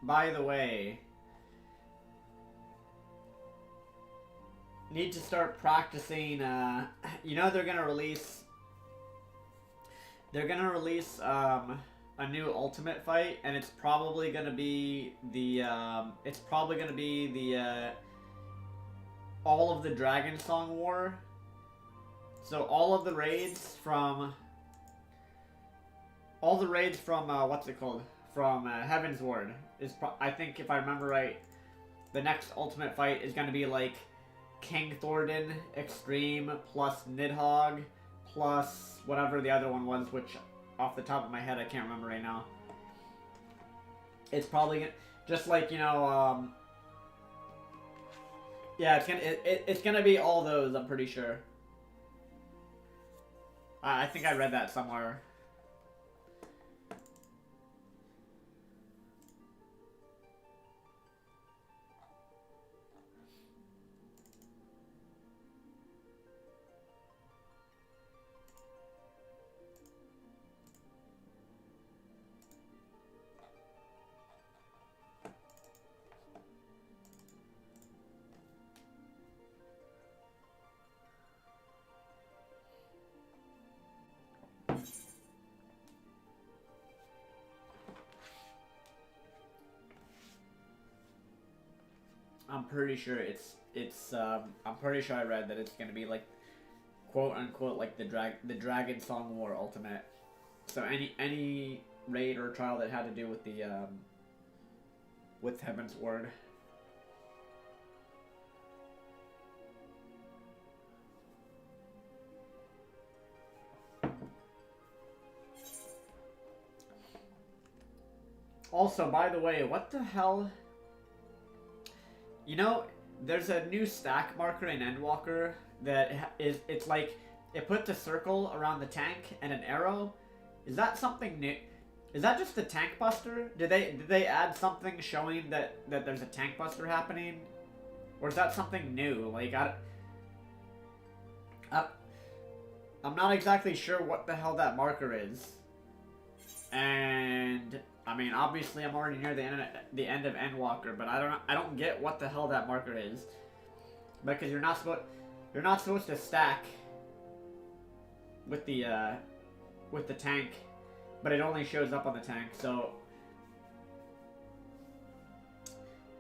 by the way, need to start practicing, you know they're gonna release a new ultimate fight, and it's probably gonna be the, all of the Dragon Song War. So all of the raids from, what's it called? From Heaven's Ward is, I think if I remember right, the next ultimate fight is going to be like King Thornton Extreme plus Nidhogg plus whatever the other one was, which off the top of my head I can't remember right now. It's probably just like, you know, yeah, it's gonna be all those, I'm pretty sure. I think I read that somewhere. I'm pretty sure I'm pretty sure I read that it's gonna be like, quote unquote, like the Dragon Song War Ultimate. So any raid or trial that had to do with the with Heaven's Ward. Also, by the way, what the hell? You know, there's a new stack marker in Endwalker that it's like, it puts a circle around the tank and an arrow. Is that something new? Is that just the tank buster? Did they add something showing that there's a tank buster happening? Or is that something new? Like, I'm not exactly sure what the hell that marker is. And I mean, obviously, I'm already near the end of Endwalker, but I don't get what the hell that marker is, because you're not supposed to stack with the tank, but it only shows up on the tank. So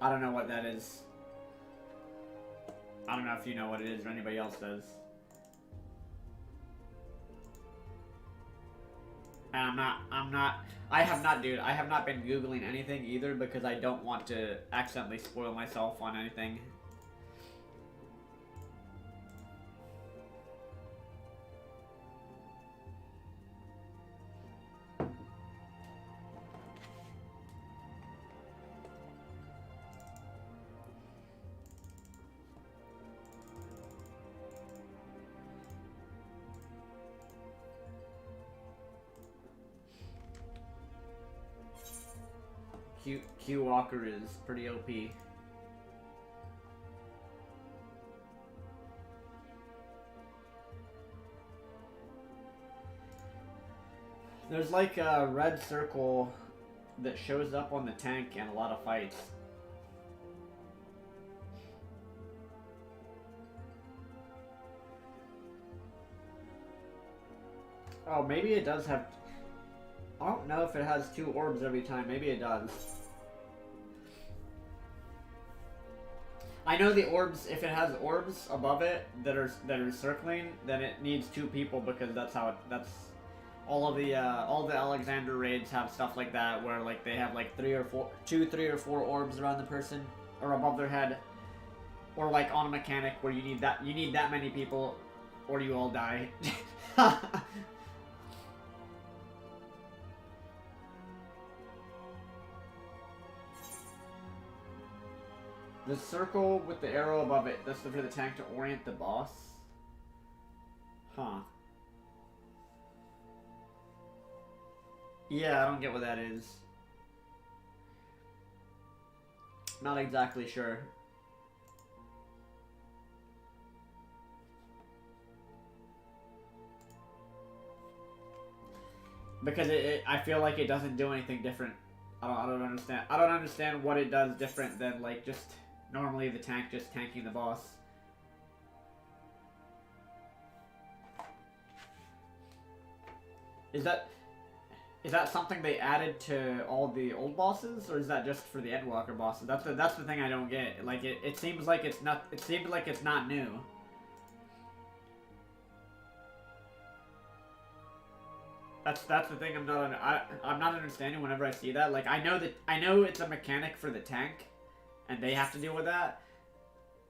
I don't know what that is. I don't know if you know what it is or anybody else does. And I have not been Googling anything either, because I don't want to accidentally spoil myself on anything. Q Walker is pretty OP. There's like a red circle that shows up on the tank in a lot of fights. Oh, maybe it does have... I don't know if it has 2 orbs every time. Maybe it does. I know the orbs, if it has orbs above it that are circling, then it needs 2 people because that's how it... That's... all the Alexander raids have stuff like that where like they have like 3 or 4 orbs around the person or above their head, or like on a mechanic where you need that many people or you all die. The circle with the arrow above it, that's for the tank to orient the boss. Huh. Yeah, I don't get what that is. Not exactly sure. Because I feel like it doesn't do anything different. I don't understand. I don't understand what it does different than like just normally the tank just tanking the boss. Is that something they added to all the old bosses, or is that just for the Endwalker bosses? That's the thing I don't get. Like it seems like it's not. It seems like it's not new. That's the thing I'm not understanding whenever I see that. Like I know it's a mechanic for the tank, and they have to deal with that,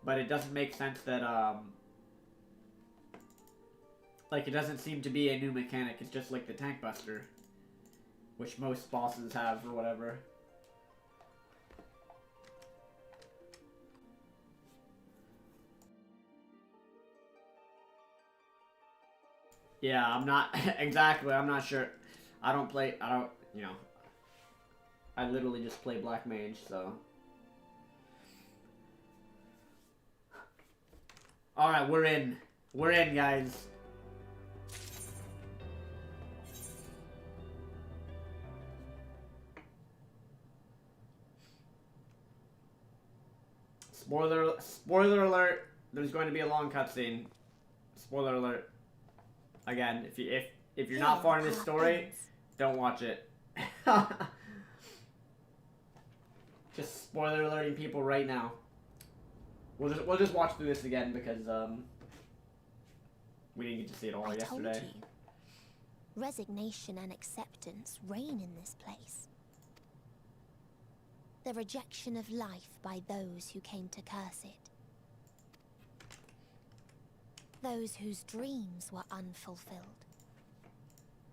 but it doesn't make sense that like it doesn't seem to be a new mechanic. It's just like the tank buster, which most bosses have or whatever. Yeah, I'm not exactly. I'm not sure. I don't, you know, I literally just play Black Mage, so. Alright, we're in. We're in, guys. Spoiler alert, there's going to be a long cutscene. Spoiler alert. Again, if you're not far in this story, don't watch it. Just spoiler alerting people right now. We'll just watch through this again because we didn't get to see it all yesterday. Told you. Resignation and acceptance reign in this place. The rejection of life by those who came to curse it. Those whose dreams were unfulfilled.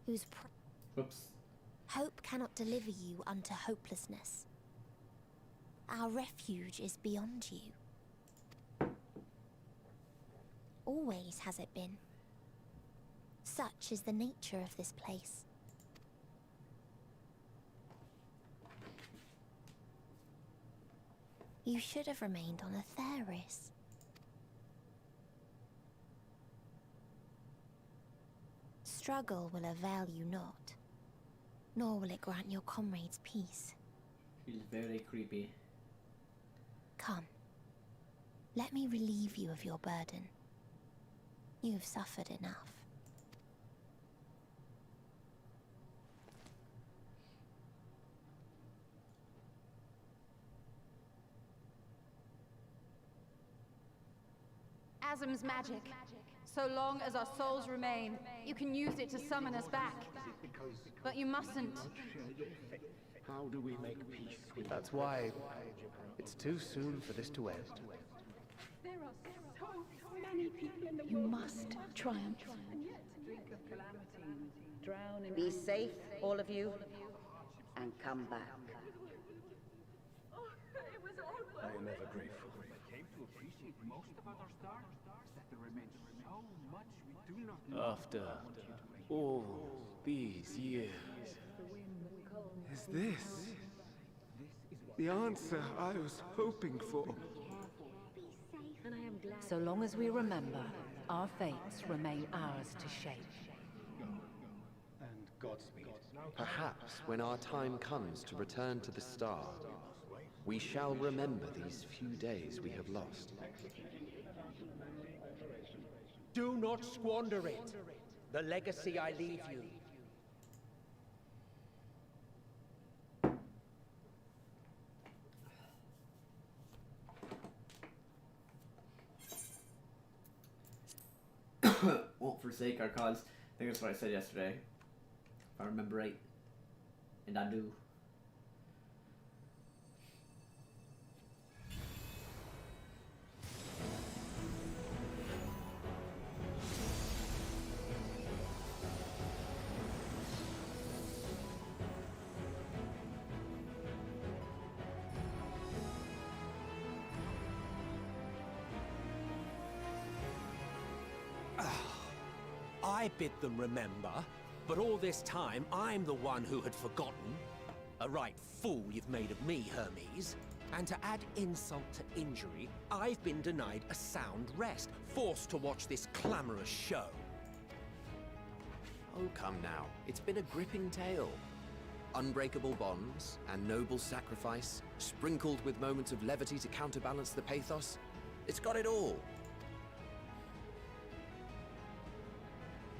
Whose hope cannot deliver you unto hopelessness. Our refuge is beyond you. Always has it been. Such is the nature of this place. You should have remained on Aetheris. Struggle will avail you not, nor will it grant your comrades peace. He's very creepy. Come, let me relieve you of your burden. You've suffered enough. Asm's magic. So long as our souls remain, you can use it to summon us back. But you mustn't. How do we make peace? That's why it's too soon for this to end. There are so many people in the world. You must triumph. Be safe, all of you, and come back. I am ever grateful. After all these years, is this the answer I was hoping for? So long as we remember, our fates remain ours to shape. And Godspeed. Perhaps when our time comes to return to the star, we shall remember these few days we have lost. Do not squander it. The legacy I leave you. Won't forsake our cause. I think that's what I said yesterday. If I remember right. And I do. I bid them remember, but all this time I'm the one who had forgotten. A right fool you've made of me, Hermes. And to add insult to injury, I've been denied a sound rest, forced to watch this clamorous show. Oh, come now. It's been a gripping tale. Unbreakable bonds and noble sacrifice, sprinkled with moments of levity to counterbalance the pathos. It's got it all.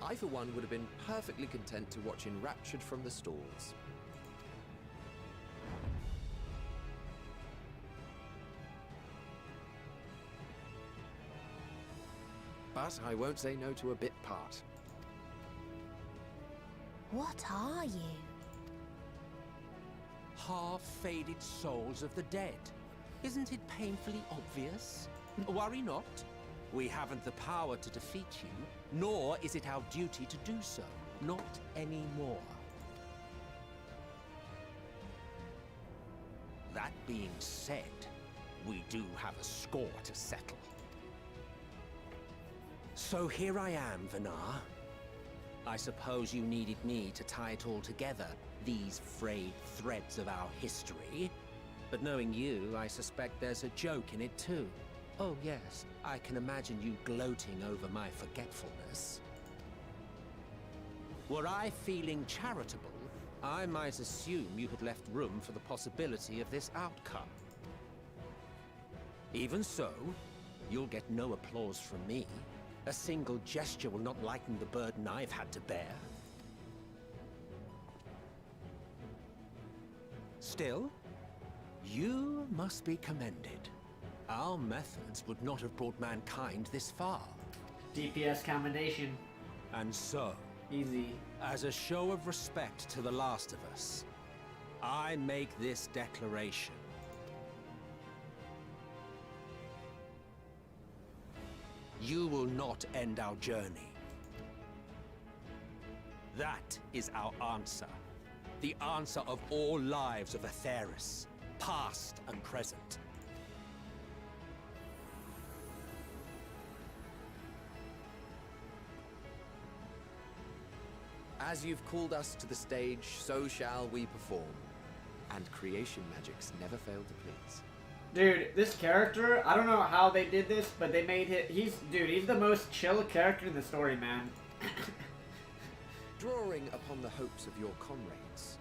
I, for one, would have been perfectly content to watch enraptured from the stalls. But I won't say no to a bit part. What are you? Half-faded souls of the dead. Isn't it painfully obvious? Worry not. We haven't the power to defeat you, nor is it our duty to do so. Not anymore. That being said, we do have a score to settle. So here I am, Vinar. I suppose you needed me to tie it all together, these frayed threads of our history. But knowing you, I suspect there's a joke in it too. Oh yes, I can imagine you gloating over my forgetfulness. Were I feeling charitable, I might assume you had left room for the possibility of this outcome. Even so, you'll get no applause from me. A single gesture will not lighten the burden I've had to bear. Still, you must be commended. Our methods would not have brought mankind this far. DPS commendation. And so, Easy. as a show of respect to the last of us, I make this declaration. You will not end our journey. That is our answer. The answer of all lives of Aetheris, past and present. As you've called us to the stage, so shall we perform. And creation magics never fail to please. Dude, this character, I don't know how they did this, but they made it, he's the most chill character in the story, man. Drawing upon the hopes of your comrades,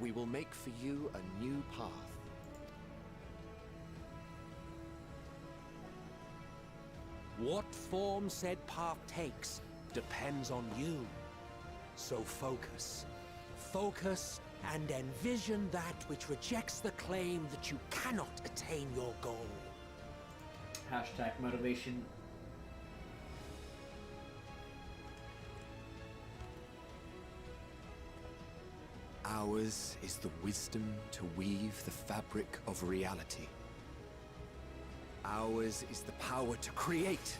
we will make for you a new path. What form said path takes depends on you. So focus. Focus and envision that which rejects the claim that you cannot attain your goal. Hashtag motivation. Ours is the wisdom to weave the fabric of reality. Ours is the power to create.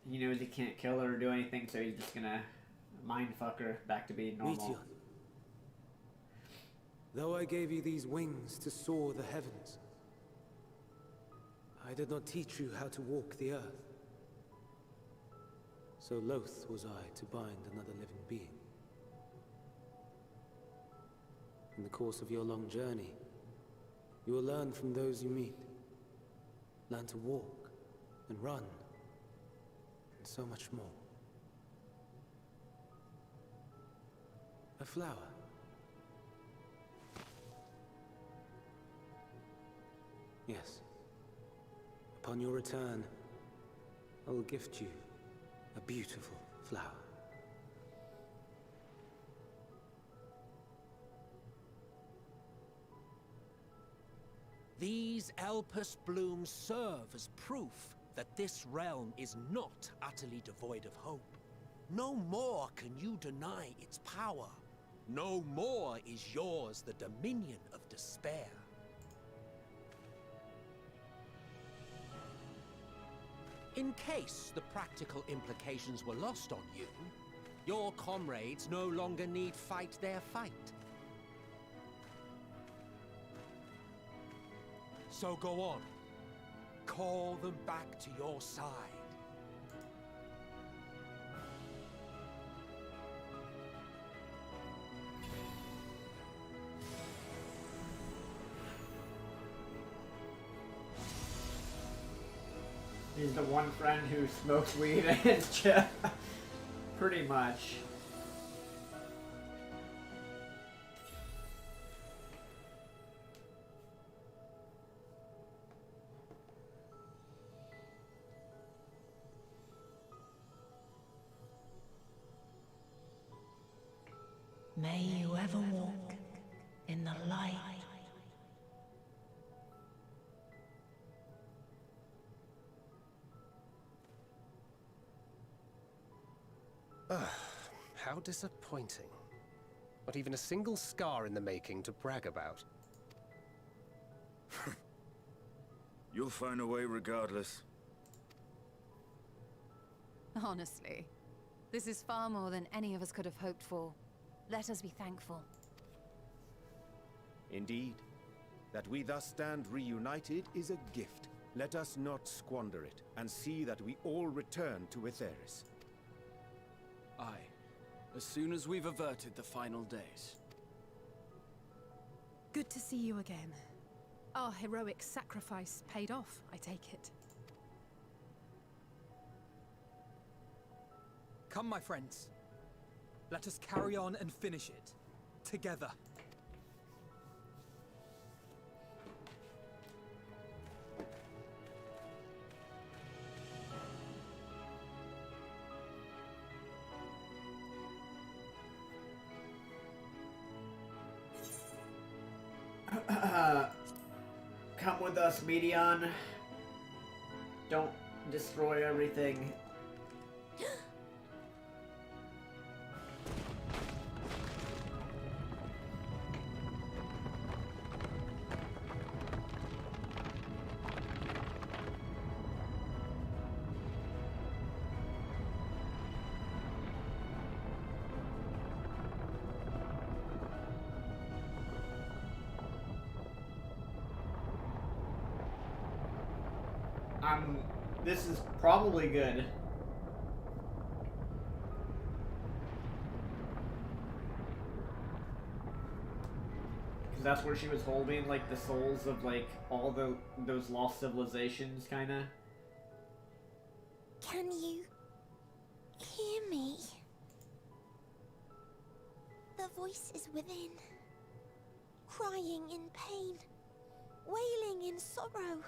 He knows he can't kill her or do anything, so he's just gonna mindfuck her back to being normal. Meteor. Though I gave you these wings to soar the heavens, I did not teach you how to walk the earth. So loath was I to bind another living being. In the course of your long journey, you will learn from those you meet. Learn to walk and run, and so much more. A flower. Yes. Upon your return, I will gift you a beautiful flower. These Elpis blooms serve as proof that this realm is not utterly devoid of hope. No more can you deny its power. No more is yours the dominion of despair. In case the practical implications were lost on you, your comrades no longer need fight their fight. So go on. Call them back to your side. He's the one friend who smokes weed and chill. Pretty much. May you ever walk in the light. How disappointing. Not even a single scar in the making to brag about. You'll find a way regardless. Honestly, this is far more than any of us could have hoped for. Let us be thankful. Indeed. That we thus stand reunited is a gift. Let us not squander it, and see that we all return to Etheris. Aye. As soon as we've averted the final days. Good to see you again. Our heroic sacrifice paid off, I take it. Come, my friends. Let us carry on and finish it. Together. Come with us, Medion. Don't destroy everything. This is probably good. Because that's where she was holding, like, the souls of, like, all those lost civilizations, kinda. Can you hear me? The voice is within, crying in pain, wailing in sorrow,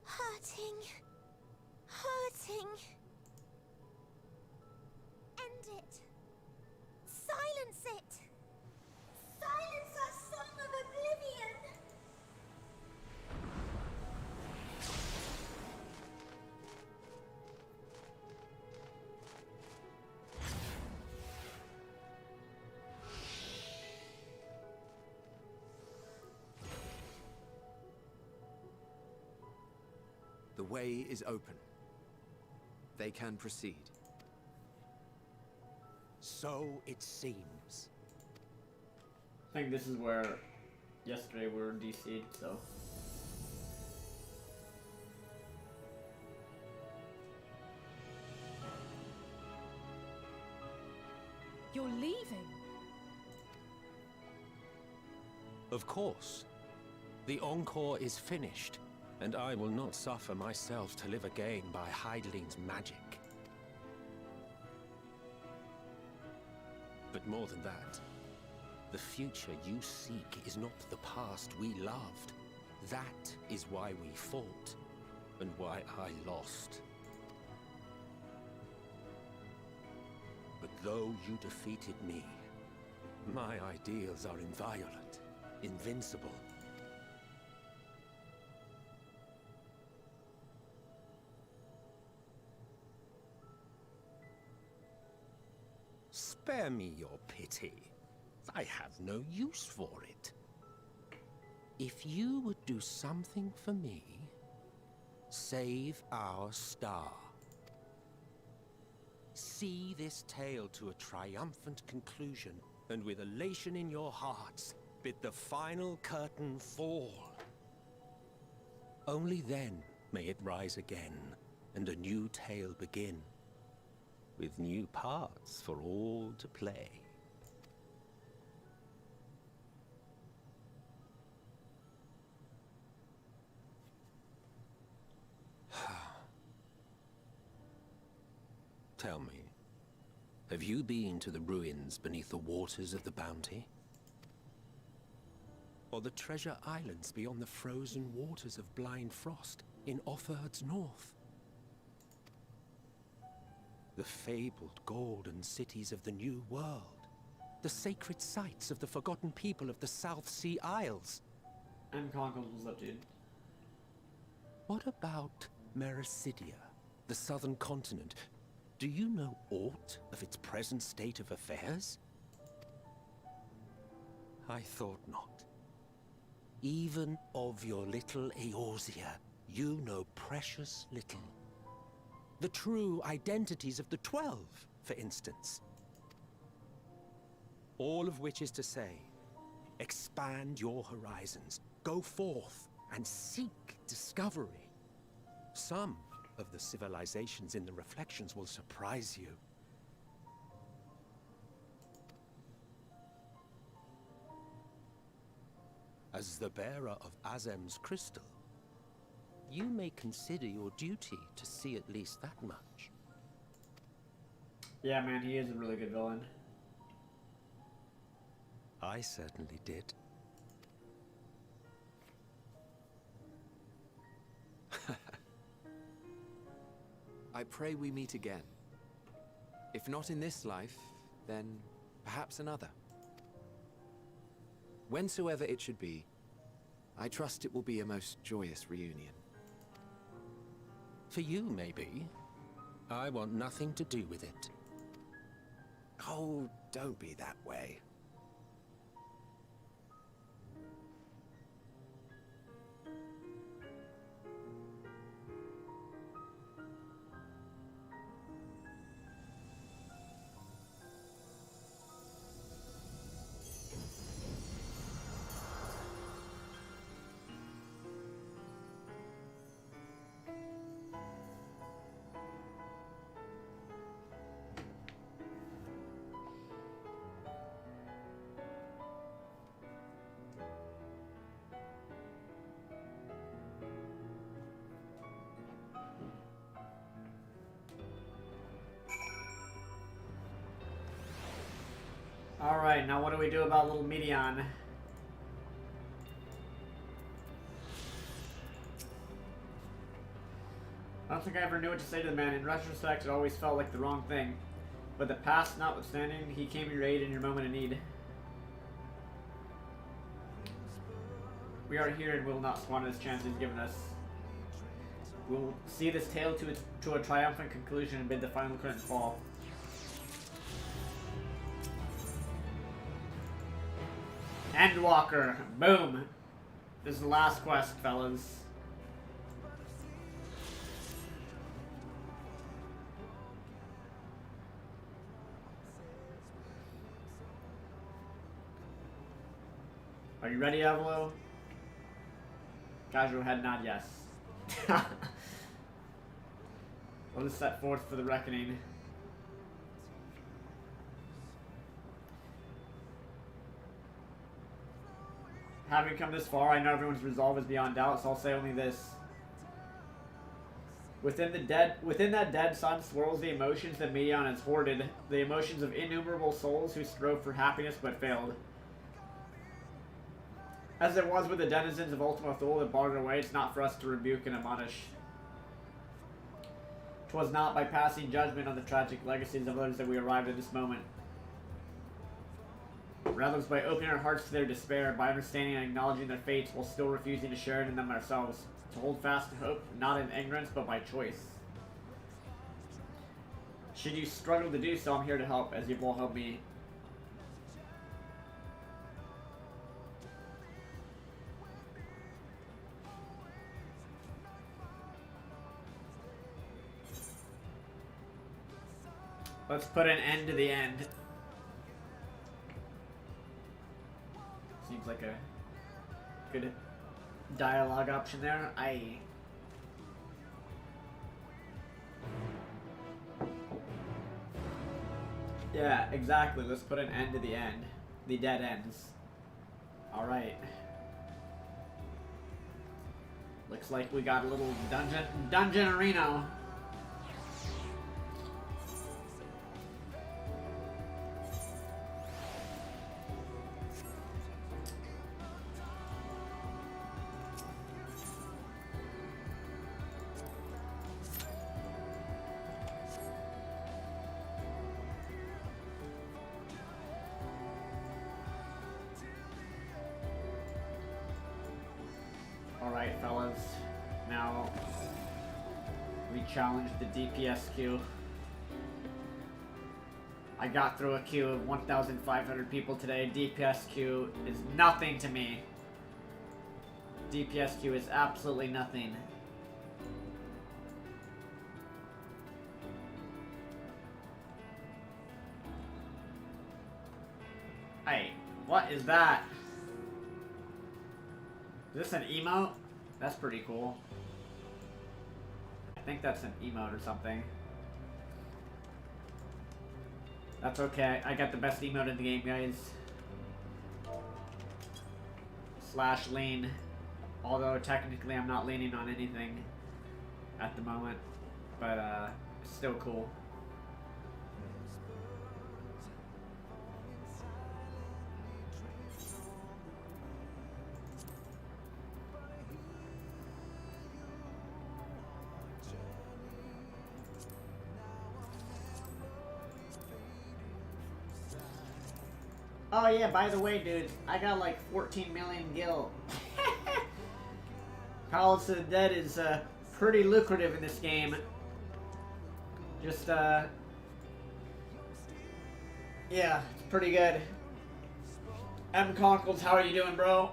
hurting. End it. Silence it. Silence our song of oblivion. The way is open. They can proceed. So it seems. I think this is where yesterday we were DC'd, so. You're leaving? Of course. The encore is finished, and I will not suffer myself to live again by Heideling's magic. But more than that, the future you seek is not the past we loved. That is why we fought, and why I lost. But though you defeated me, my ideals are inviolate, invincible. Spare me your pity. I have no use for it. If you would do something for me, save our star. See this tale to a triumphant conclusion, and with elation in your hearts, bid the final curtain fall. Only then may it rise again, and a new tale begin, with new parts for all to play. Tell me, have you been to the ruins beneath the waters of the Bounty? Or the treasure islands beyond the frozen waters of Blind Frost in Offerd's north? The fabled golden cities of the New World, the sacred sites of the forgotten people of the South Sea Isles. And Conquest was up, dude. What about Mericidia, the southern continent? Do you know aught of its present state of affairs? I thought not. Even of your little Eorzea, you know precious little. The true identities of the 12, for instance. All of which is to say, expand your horizons, go forth and seek discovery. Some of the civilizations in the reflections will surprise you. As the bearer of Azem's crystal, you may consider your duty to see at least that much. Yeah, man, he is a really good villain. I certainly did. I pray we meet again. If not in this life, then perhaps another. Whensoever it should be, I trust it will be a most joyous reunion. For you, maybe. I want nothing to do with it. Oh, don't be that way. Alright, now what do we do about little Medion? I don't think I ever knew what to say to the man. In retrospect, it always felt like the wrong thing. But the past notwithstanding, he came to your aid in your moment of need. We are here and will not squander this chance he's given us. We'll see this tale to a triumphant conclusion and bid the final curtain fall. Endwalker. Boom. This is the last quest, fellas. Are you ready, Avilo? Casual head nod, yes. Let us set forth for the reckoning. having come this far, I know everyone's resolve is beyond doubt, so I'll say only this. Within that dead sun swirls the emotions that Medion has hoarded, the emotions of innumerable souls who strove for happiness but failed. As it was with the denizens of Ultima Thule that bartered away, it's not for us to rebuke and admonish. 'Twas not by passing judgment on the tragic legacies of others that we arrived at this moment. Rather, it's by opening our hearts to their despair, by understanding and acknowledging their fates while still refusing to share in them ourselves. To hold fast to hope, not in ignorance, but by choice. Should you struggle to do so, I'm here to help, as you've all helped me. Let's put an end to the end. Seems like a good dialogue option there. Yeah, exactly. Let's put an end to the end. The dead ends. Alright. Looks like we got a little dungeon arena. Alright, fellas. Now, we challenge the DPS queue. I got through a queue of 1,500 people today. DPS queue is nothing to me. DPS queue is absolutely nothing. Hey, what is that? Is this an emote? That's pretty cool. I think that's an emote or something. That's okay. I got the best emote in the game, guys. Slash lean. Although technically I'm not leaning on anything at the moment. But it's still cool. Oh yeah, by the way, dudes, I got like 14 million gil. Palace of the Dead is pretty lucrative in this game. Just, yeah, it's pretty good. M. Conkles, how are you doing, bro?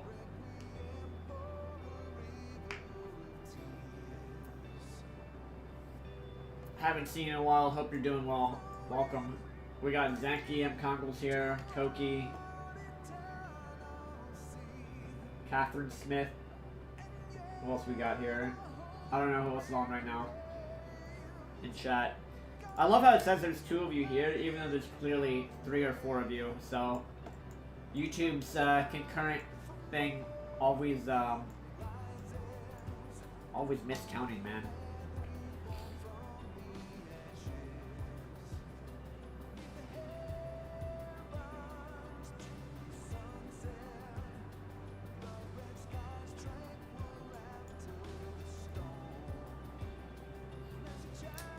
Haven't seen you in a while, hope you're doing well. Welcome. We got Zenki, M. Conkles here, Koki, Catherine Smith. Who else we got here? I don't know who else is on right now in chat. I love how it says there's 2 of you here, even though there's clearly 3 or 4 of you. So YouTube's concurrent thing always miscounting, man.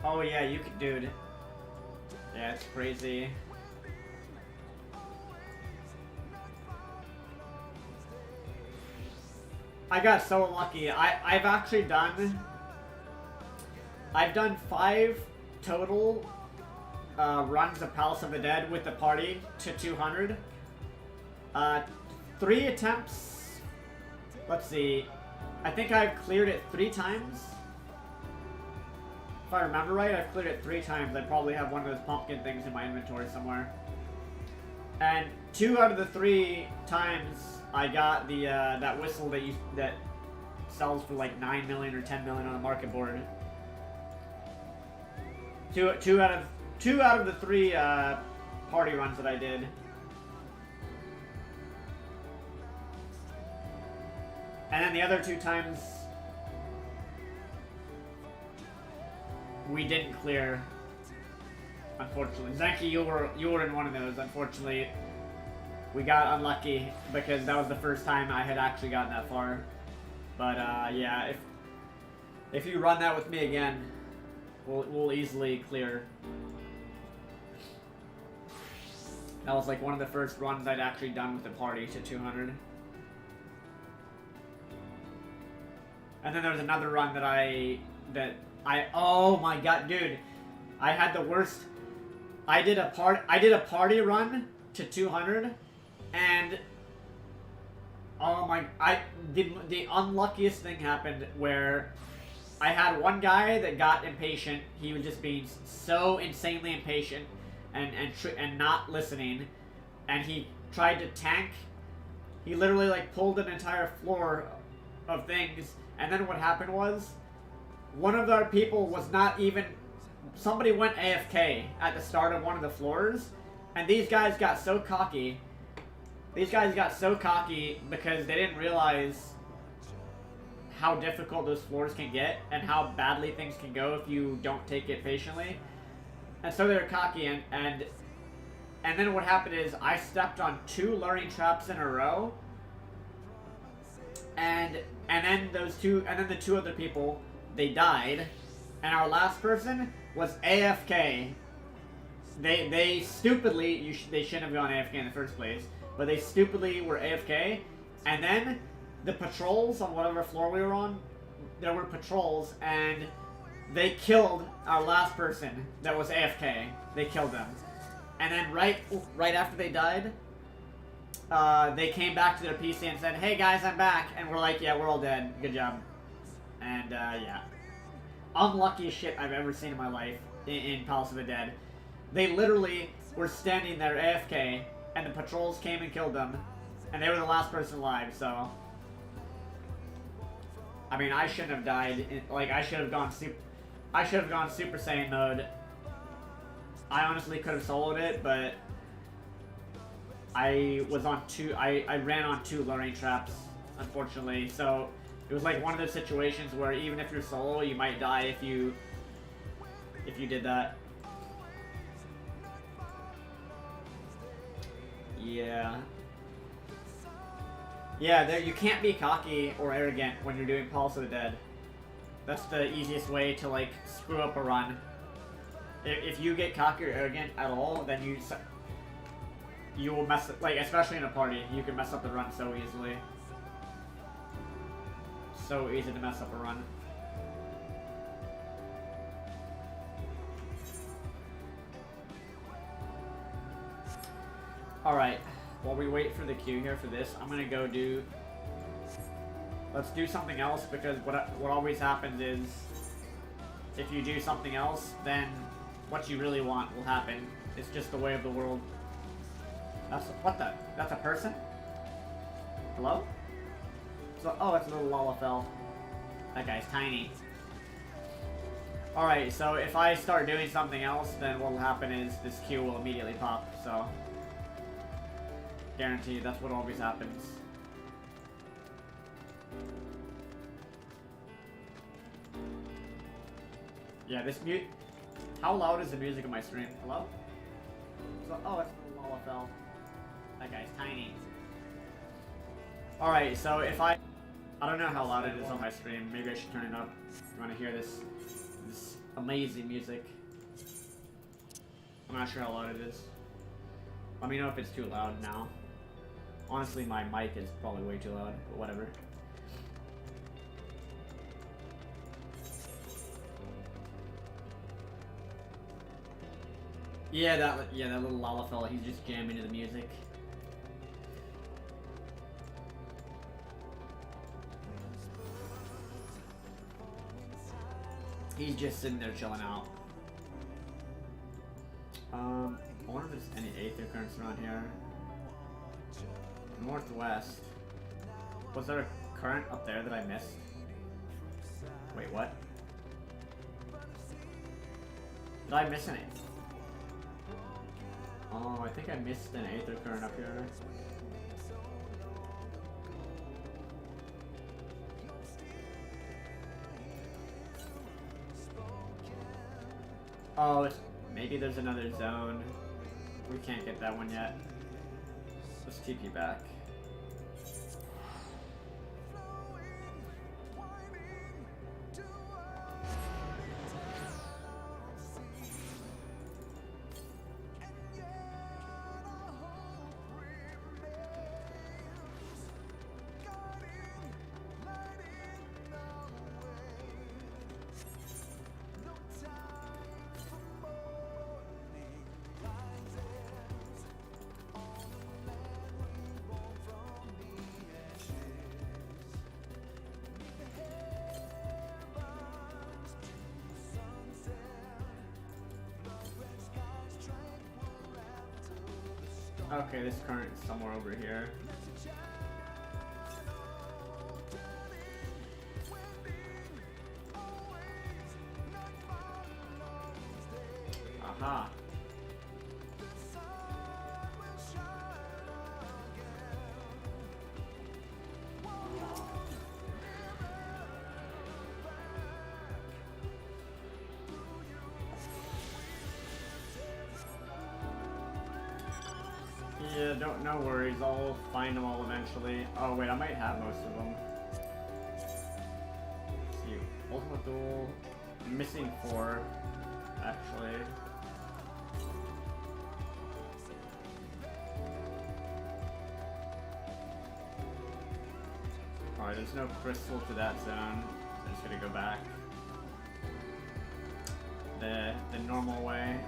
Oh yeah, you could, dude. Yeah, it's crazy. I got so lucky. I've actually done 5 total runs of Palace of the Dead with the party to 200. 3 attempts. Let's see. I think I've cleared it 3 times. If I remember right, I've cleared it 3 times. I probably have one of those pumpkin things in my inventory somewhere. And 2 out of the 3 times, I got the that whistle that sells for like 9 million or 10 million on the market board. Two out of the 3 party runs that I did. And then the other 2 times we didn't clear, unfortunately. Zenki, you were in one of those. Unfortunately, we got unlucky because that was the first time I had actually gotten that far. But yeah, if you run that with me again, we'll easily clear. That was like one of the first runs I'd actually done with the party to 200. And then there was another run that I oh my god, dude, I had the worst. I did a party run to 200, and oh my, the unluckiest thing happened where I had one guy that got impatient. He was just being so insanely impatient and not listening, and he tried to tank. He literally like pulled an entire floor of things, and then what happened was one of our people was not even. Somebody went AFK at the start of one of the floors, and these guys got so cocky. These guys got so cocky because they didn't realize how difficult those floors can get and how badly things can go if you don't take it patiently. And so they were cocky, and then what happened is I stepped on 2 luring traps in a row, and then the 2 other people, they died, and our last person was AFK. They stupidly, they shouldn't have gone AFK in the first place, but they stupidly were AFK, and then the patrols on whatever floor we were on, there were patrols, and they killed our last person that was AFK. They killed them. And then right after they died, they came back to their PC and said, "Hey guys, I'm back." And we're like, "Yeah, we're all dead. Good job." And yeah. Unluckiest shit I've ever seen in my life in Palace of the Dead. They literally were standing there AFK, and the patrols came and killed them, and they were the last person alive, so... I mean, I shouldn't have died. Like, I should have gone Super Saiyan mode. I honestly could have soloed it, but I ran on 2 luring traps, unfortunately, so it was like one of those situations where even if you're solo, you might die if you did that. Yeah. Yeah, you can't be cocky or arrogant when you're doing Pulse of the Dead. That's the easiest way to, like, screw up a run. If you get cocky or arrogant at all, then you will mess up, like, especially in a party, you can mess up the run so easily. So easy to mess up a run. Alright, while we wait for the queue here for this, I'm gonna go do... Let's do something else, because what always happens is if you do something else, then what you really want will happen. It's just the way of the world. What the? That's a person? Hello? So, oh, it's a little Lalafell. That guy's tiny. Alright, so if I start doing something else, then what will happen is this queue will immediately pop, so... Guaranteed, that's what always happens. Yeah, this how loud is the music in my stream? Hello? So, oh, it's a little Lalafell. That guy's tiny. Alright, so if I don't know how loud it is on my stream. Maybe I should turn it up. You want to hear this amazing music. I'm not sure how loud it is. Let me know if it's too loud now. Honestly, my mic is probably way too loud, but whatever. Yeah, that little Lalafell, he's just jamming to the music. He's just sitting there chilling out. I wonder if there's any aether currents around here. Northwest. Was there a current up there that I missed? Wait, what? Did I miss an aether? Oh, I think I missed an aether current up here. Oh, maybe there's another zone. We can't get that one yet. Let's TP back. Okay, this current is somewhere over here. Aha. Yeah, no worries, I'll find them all eventually. Oh wait, I might have most of them. Let's see, Ultimate Duel, I'm missing 4, actually. Alright, there's no crystal to that zone, so I'm just gonna go back the normal way.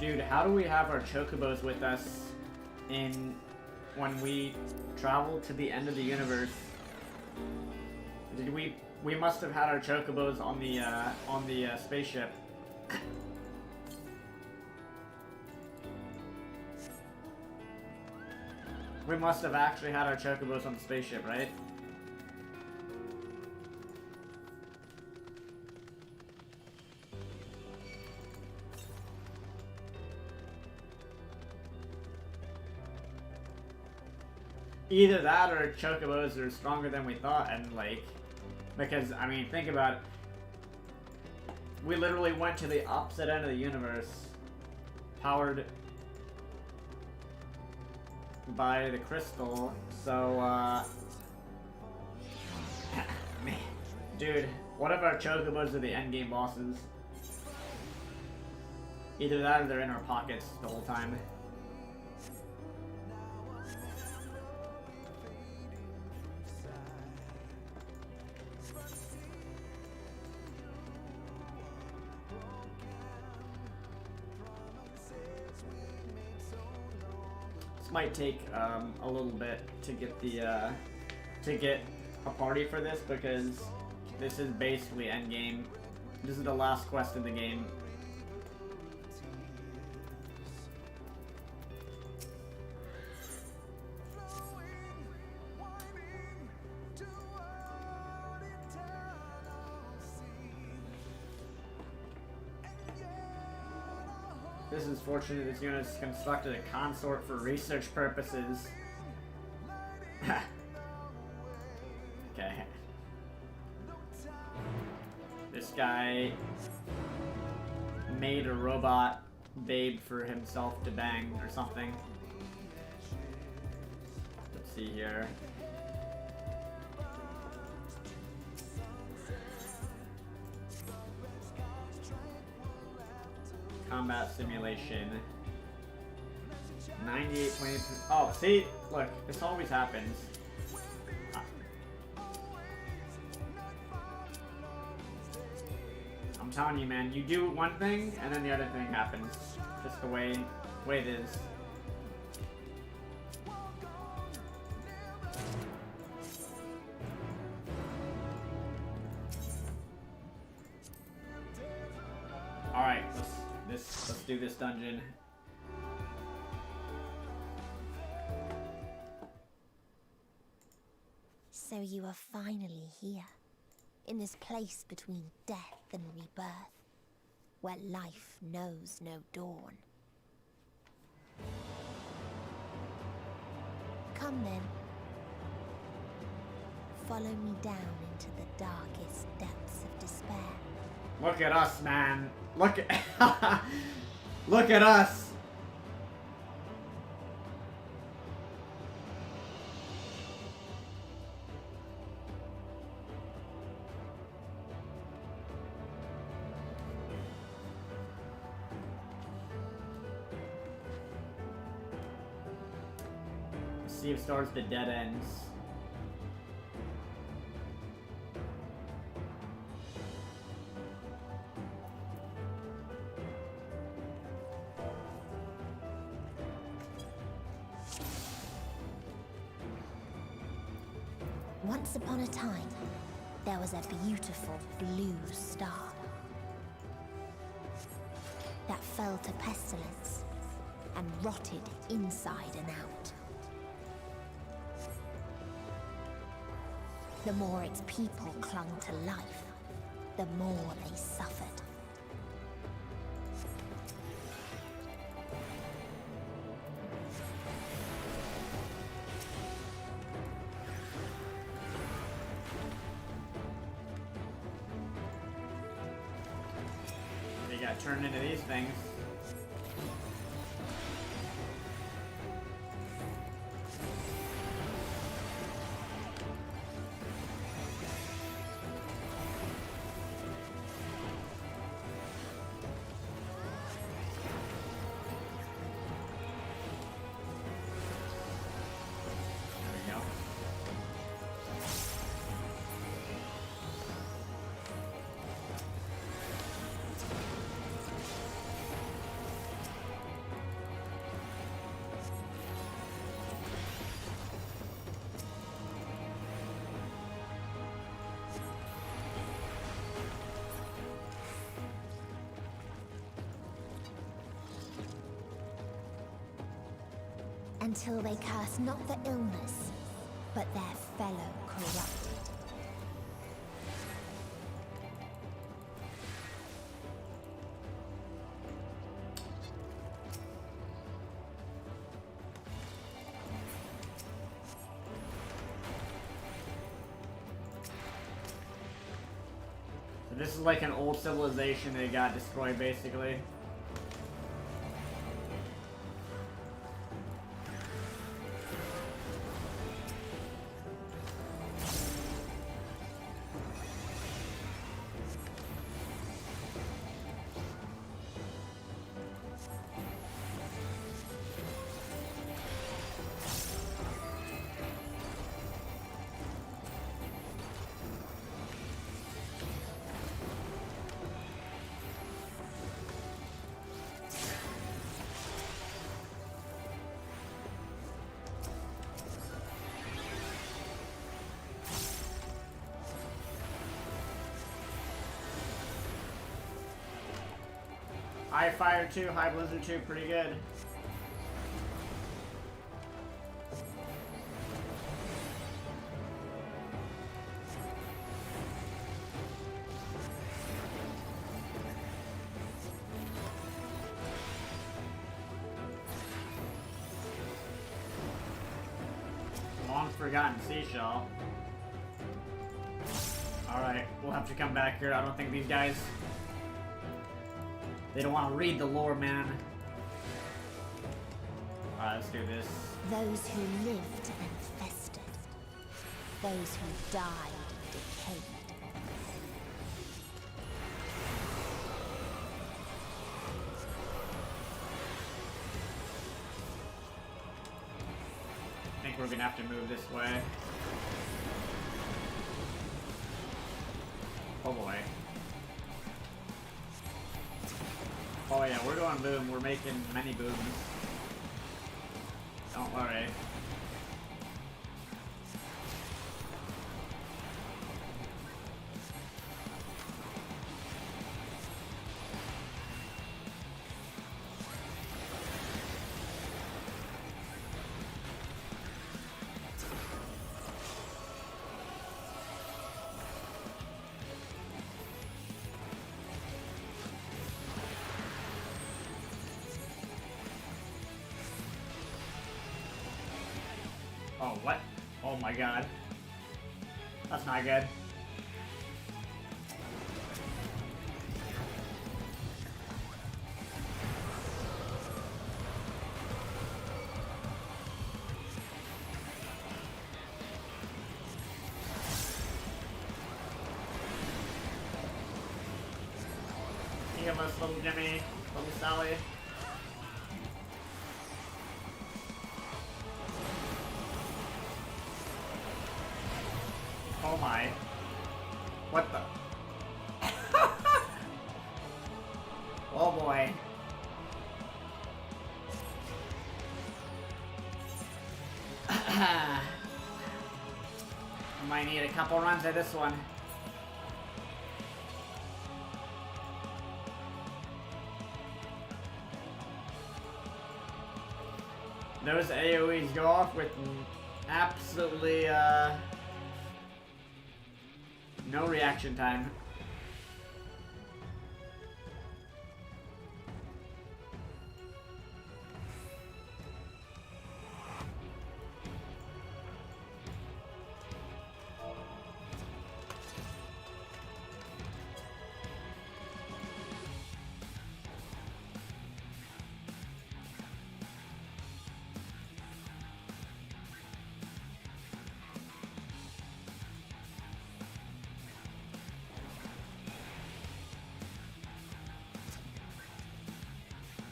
Dude, how do we have our chocobos with us when we travel to the end of the universe? Did we must have had our chocobos on the spaceship. We must have actually had our chocobos on the spaceship, right? Either that or chocobos are stronger than we thought, and like, because, I mean, think about it. We literally went to the opposite end of the universe, powered by the crystal, so, man, dude, what if our chocobos are the endgame bosses? Either that or they're in our pockets the whole time. Might take a little bit to get the to get a party for this, because this is basically endgame. This is the last quest in the game. This is fortunate this unit is constructed a consort for research purposes. Okay. This guy made a robot babe for himself to bang or something. Let's see here. Combat simulation. 98.8. Oh, see? Look, this always happens. I'm telling you, man, you do one thing and then the other thing happens. Just the way it is. Alright, let's do this dungeon. So you are finally here, in this place between death and rebirth. where life knows no dawn. Come then. Follow me down into the darkest depths of despair. Look at us, man. Look at look at us. See if starts the dead ends. Once upon a time, there was a beautiful blue star that fell to pestilence and rotted inside and out. The more its people clung to life, the more they suffered. They got turned into these things. Until they curse not the illness, but their fellow corrupted. So this is like an old civilization that got destroyed, basically. High Fire 2, High Blizzard 2, pretty good. Long forgotten seashell. Alright, we'll have to come back here. I don't think these guys... They don't want to read the lore, man. Alright, let's do this. Those who lived and festered. Those who died and decayed. I think we're gonna have to move this way. Oh boy. Oh yeah, we're going boom. We're making many booms. Don't worry. Oh, what? Oh my god. That's not good. Give us little Jimmy, little Sally. Oh my. What the? Oh boy. Might need a couple runs at this one. Those AoEs go off with absolutely no reaction time.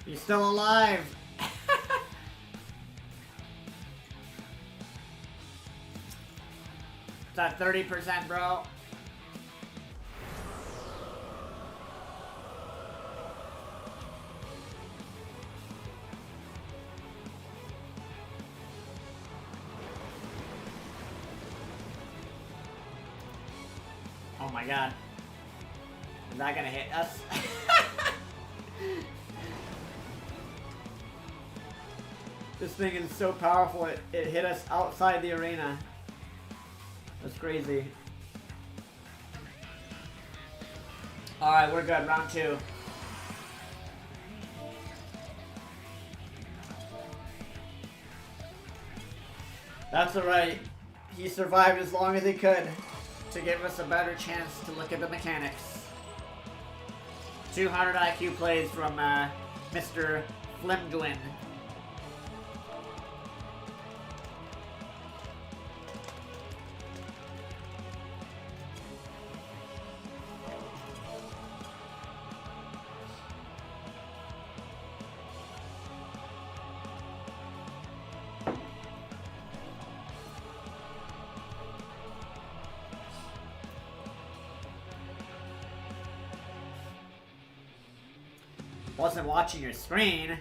He's still alive! It's at 30%, bro. Oh my god. Is that gonna hit us? This thing is so powerful, it hit us outside the arena. That's crazy. Alright, we're good. Round 2. That's alright. He survived as long as he could to give us a better chance to look at the mechanics. 200 IQ plays from Mr. Flimdwin. Wasn't watching your screen.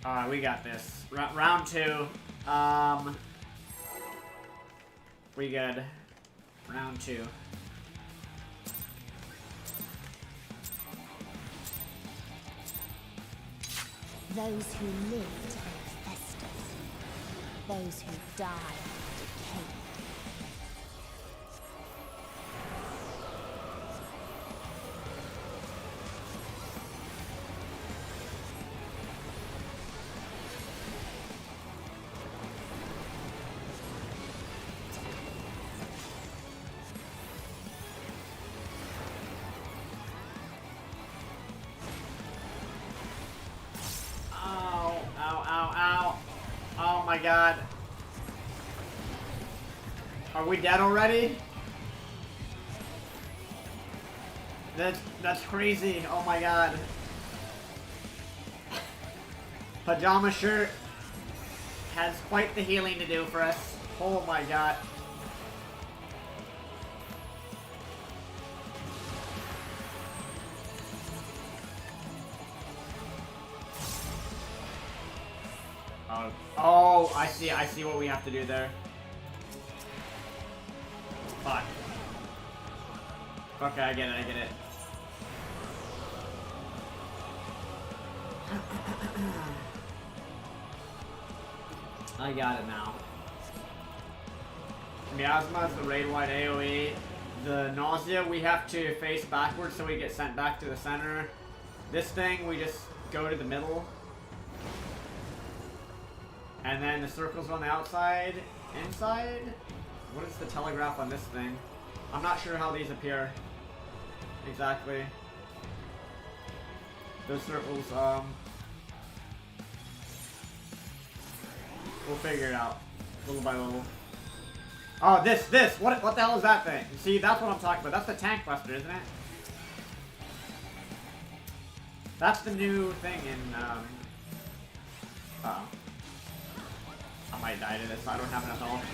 Alright, we got this. Round 2. We good. Round 2. Those who lived fester. Those who died decay. Oh my god. Are we dead already? That's crazy. Oh my god. Pajama shirt has quite the healing to do for us. Oh my god. Oh, I see what we have to do there. Fuck. Okay, I get it. I got it now. Miasma is the raid-wide AoE. The nausea we have to face backwards so we get sent back to the center. This thing we just go to the middle. And then the circles on the outside, inside. What is the telegraph on this thing? I'm not sure how these appear exactly. Those circles, we'll figure it out little by little. Oh, this! What the hell is that thing? See, that's what I'm talking about. That's the tank buster, isn't it? That's the new thing in, uh-oh. I might die to this. I don't have enough health.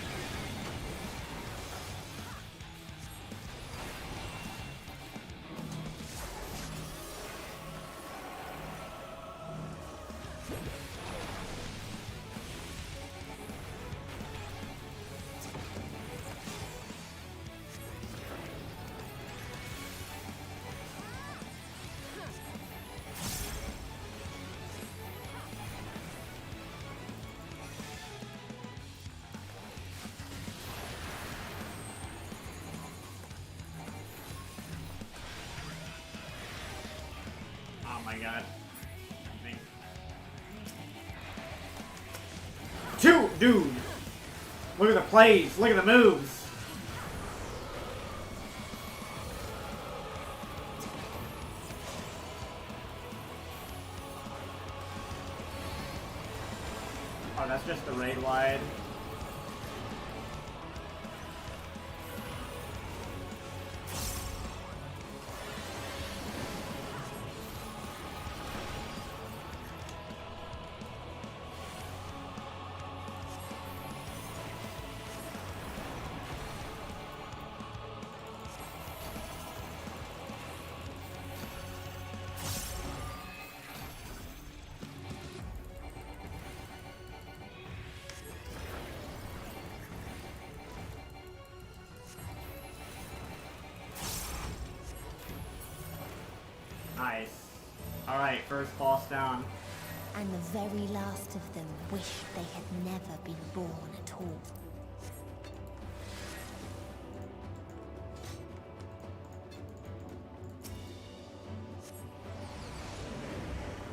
Oh my god. Dude! Look at the plays! Look at the moves! Oh, that's just the raid wide. Nice. Alright, first boss down. And the very last of them wished they had never been born at all.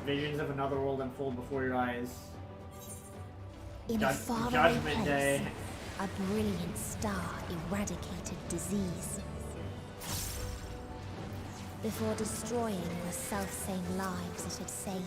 Visions of another world unfold before your eyes. In a faraway Judgment place, Day. a brilliant star eradicated disease. Before destroying the self-same lives it had saved.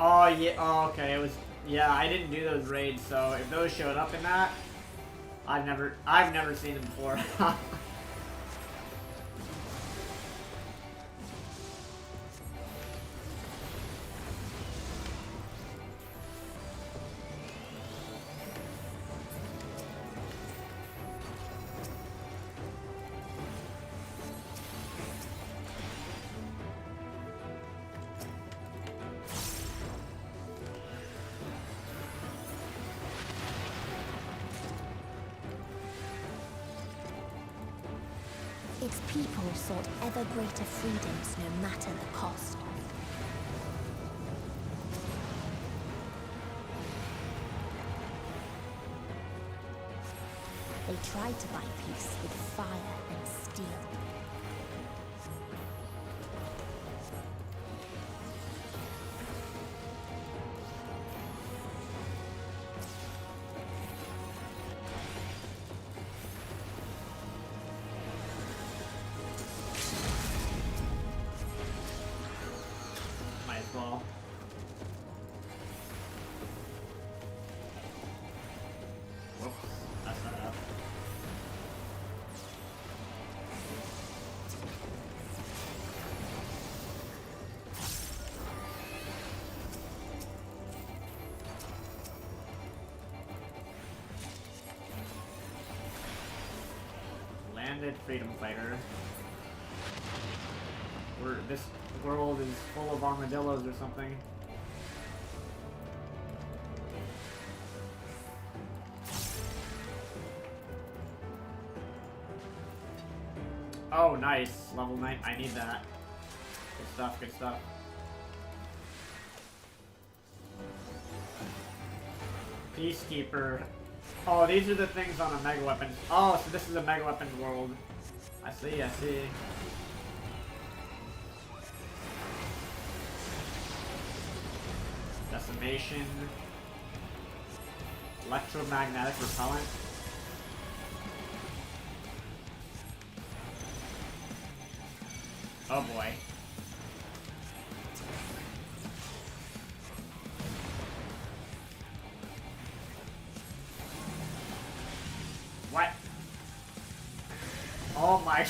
Oh yeah, oh, okay, it was, yeah, I didn't do those raids, so if those showed up in that, I've never seen them before. Its people sought ever greater freedoms no matter the cost. They tried to buy peace with fire and steel. Well. Whoops, that's not up. Suspended freedom fighter. This world is full of armadillos or something. Oh, nice. Level 9. I need that. Good stuff, good stuff. Peacekeeper. Oh, these are the things on a mega weapon. Oh, so this is a mega weapons world. I see, I see. Decimation. Electromagnetic repellent. Oh boy. What? Oh my.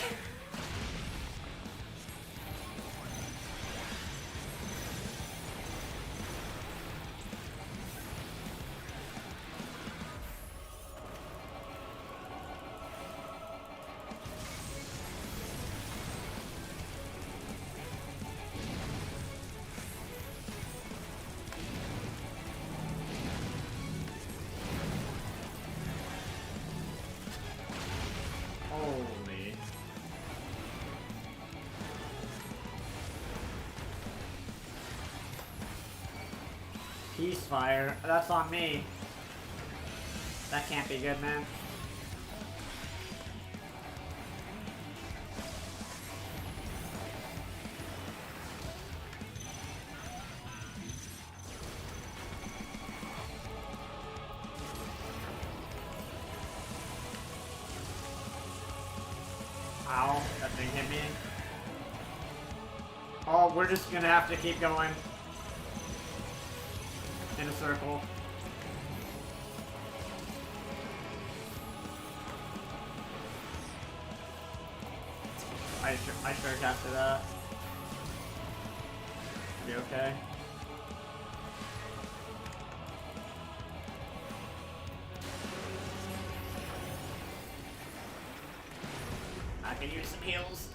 Holy. Peacefire. That's on me. That can't be good, man. Ow, that thing hit me. Oh, we're just gonna have to keep going. In a circle. I sure casted that. Be okay. I can use some heals.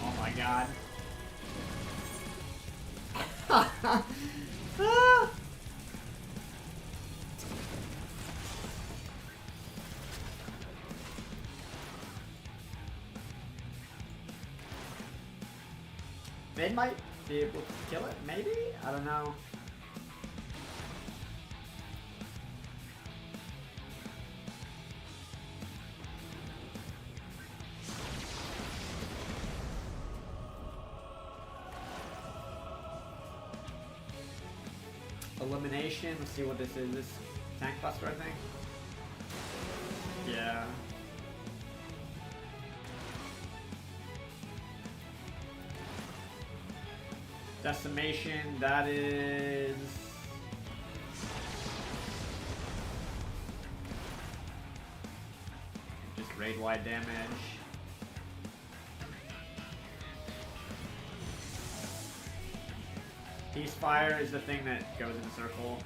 Oh my god. Ah! They might be able to kill it, maybe? I don't know. Elimination, let's see what this is. This tank buster, I think? Yeah. Decimation, that is... just raid-wide damage. Peacefire is the thing that goes in a circle.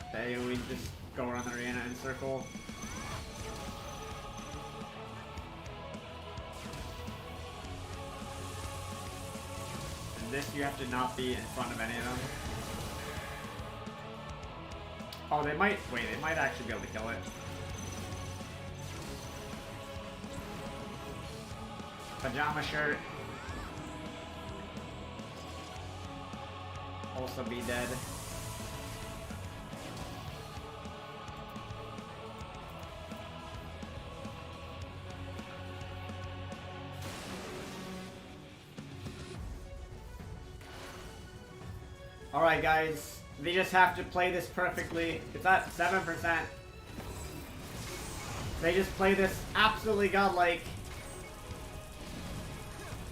Okay, we just go around the arena in a circle. And this you have to not be in front of any of them. Oh, they might, wait, they might actually be able to kill it. Pajama shirt. Also be dead. Alright guys, they just have to play this perfectly. It's at 7%. They just play this absolutely godlike.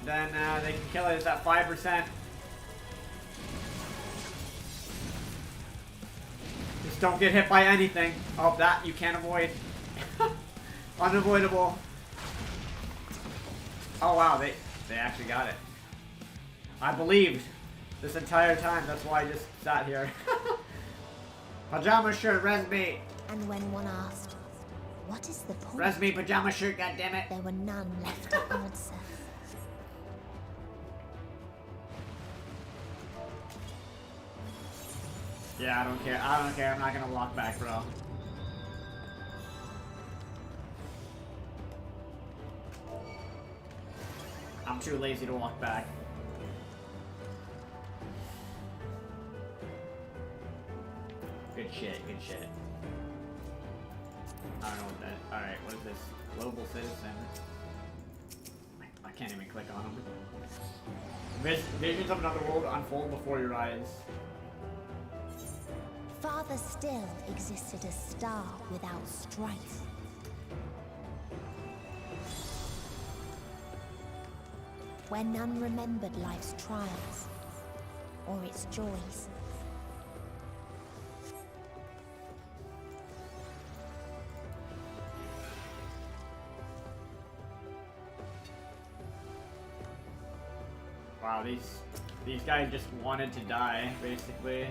Then they can kill it. It's at 5%. Just don't get hit by anything. Oh, that you can't avoid. Unavoidable. Oh wow, they actually got it. I believed this entire time, that's why I just sat here. Pajama shirt, Resme! And when one asked, what is the point? Resme, pajama shirt, goddammit! There were none left to answer. Yeah, I don't care. I don't care. I'm not gonna walk back, bro. I'm too lazy to walk back. Good shit, good shit. I don't know what that... Alright, what is this? Global citizen. I can't even click on them. Visions of another world unfold before your eyes. Farther still existed a star without strife. Where none remembered life's trials or its joys. Wow, these guys just wanted to die, basically.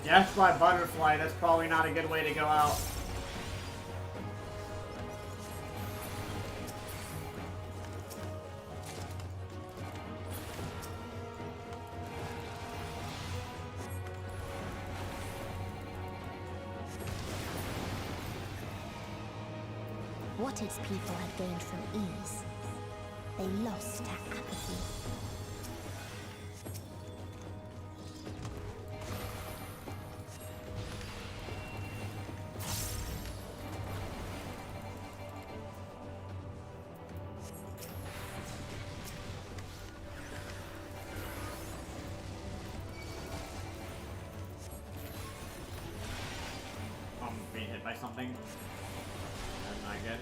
Death by butterfly, that's probably not a good way to go out. What its people had gained from ease, they lost to apathy. I'm being hit by something. That's not good.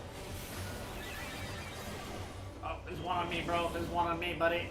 Oh, there's one on me, bro. There's one on me, buddy.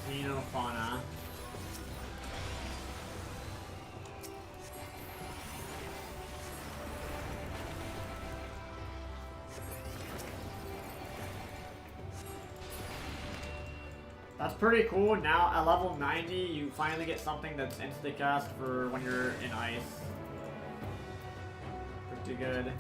Xenofauna. That's pretty cool. Now at level 90, you finally get something that's insta-cast for when you're in ice. Pretty good.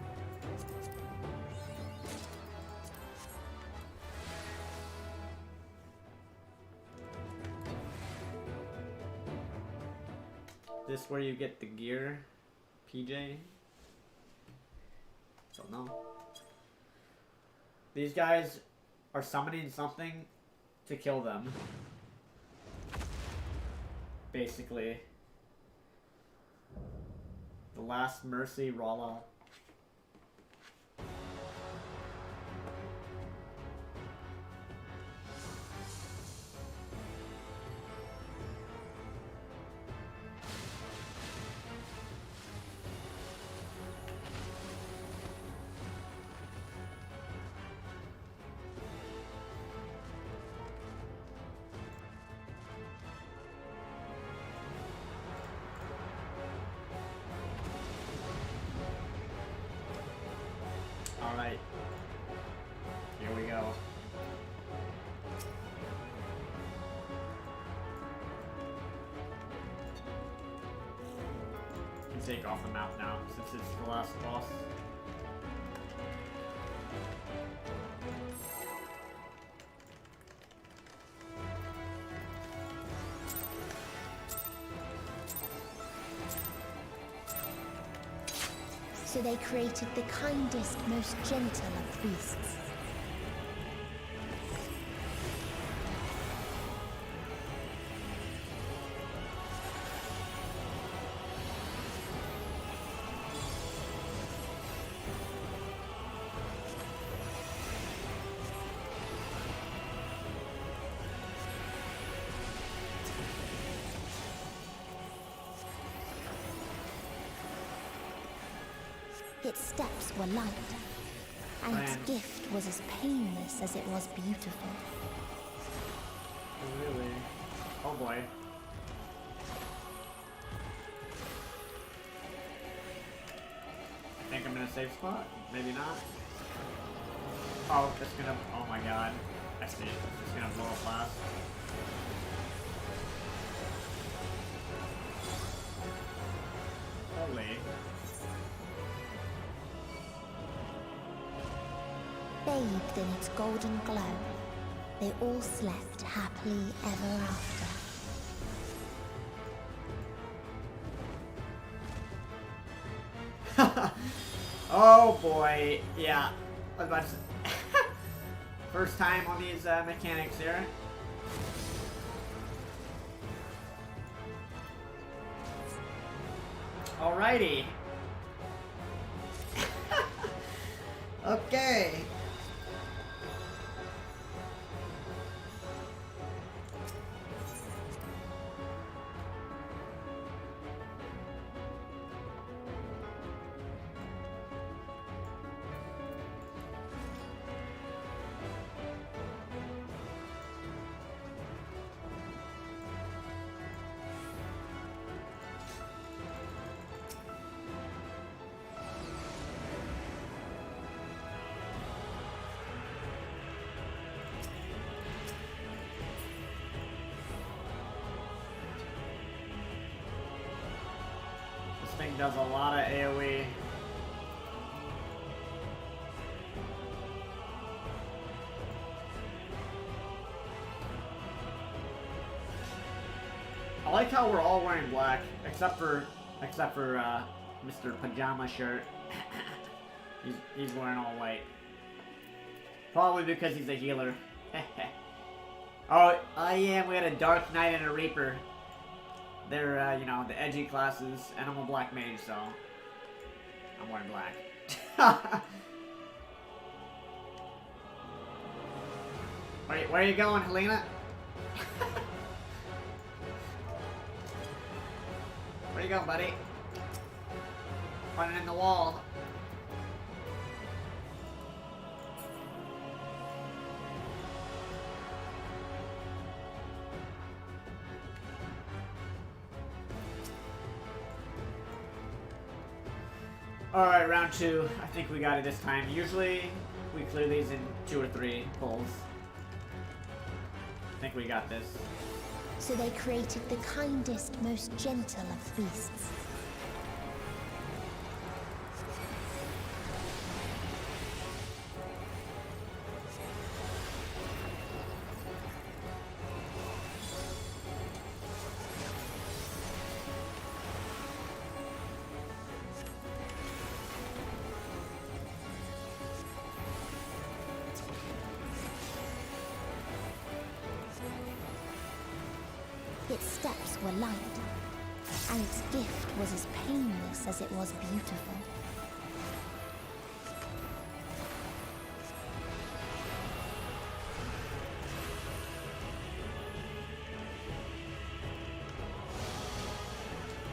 This where you get the gear, PJ? Don't know. These guys are summoning something to kill them. Basically. The Last Mercy Rala. take off the map now, since it's the last boss. So they created the kindest, most gentle of beasts. Its steps were light, and its gift was as painless as it was beautiful. Oh, really? Oh boy. I think I'm in a safe spot? Maybe not. Oh, it's gonna. Oh my god. I see it. It's just gonna blow up fast. Holy. Bathed in its golden glow, they all slept happily ever after. Oh boy, yeah. I was about to say. First time on these mechanics here. Alrighty. Okay. This thing does a lot of AoE. I like how we're all wearing black, except for Mr. Pajama Shirt. he's wearing all white. Probably because he's a healer. Oh yeah, we had a Dark Knight and a Reaper. They're, you know, the edgy classes, and I'm a black mage, so I'm wearing black. Where are you going, Helena? Where you going, buddy? Running in the wall. Alright, round 2. I think we got it this time. Usually, we clear these in 2 or 3 pulls. I think we got this. So they created the kindest, most gentle of beasts. Its steps were light, and its gift was as painless as it was beautiful.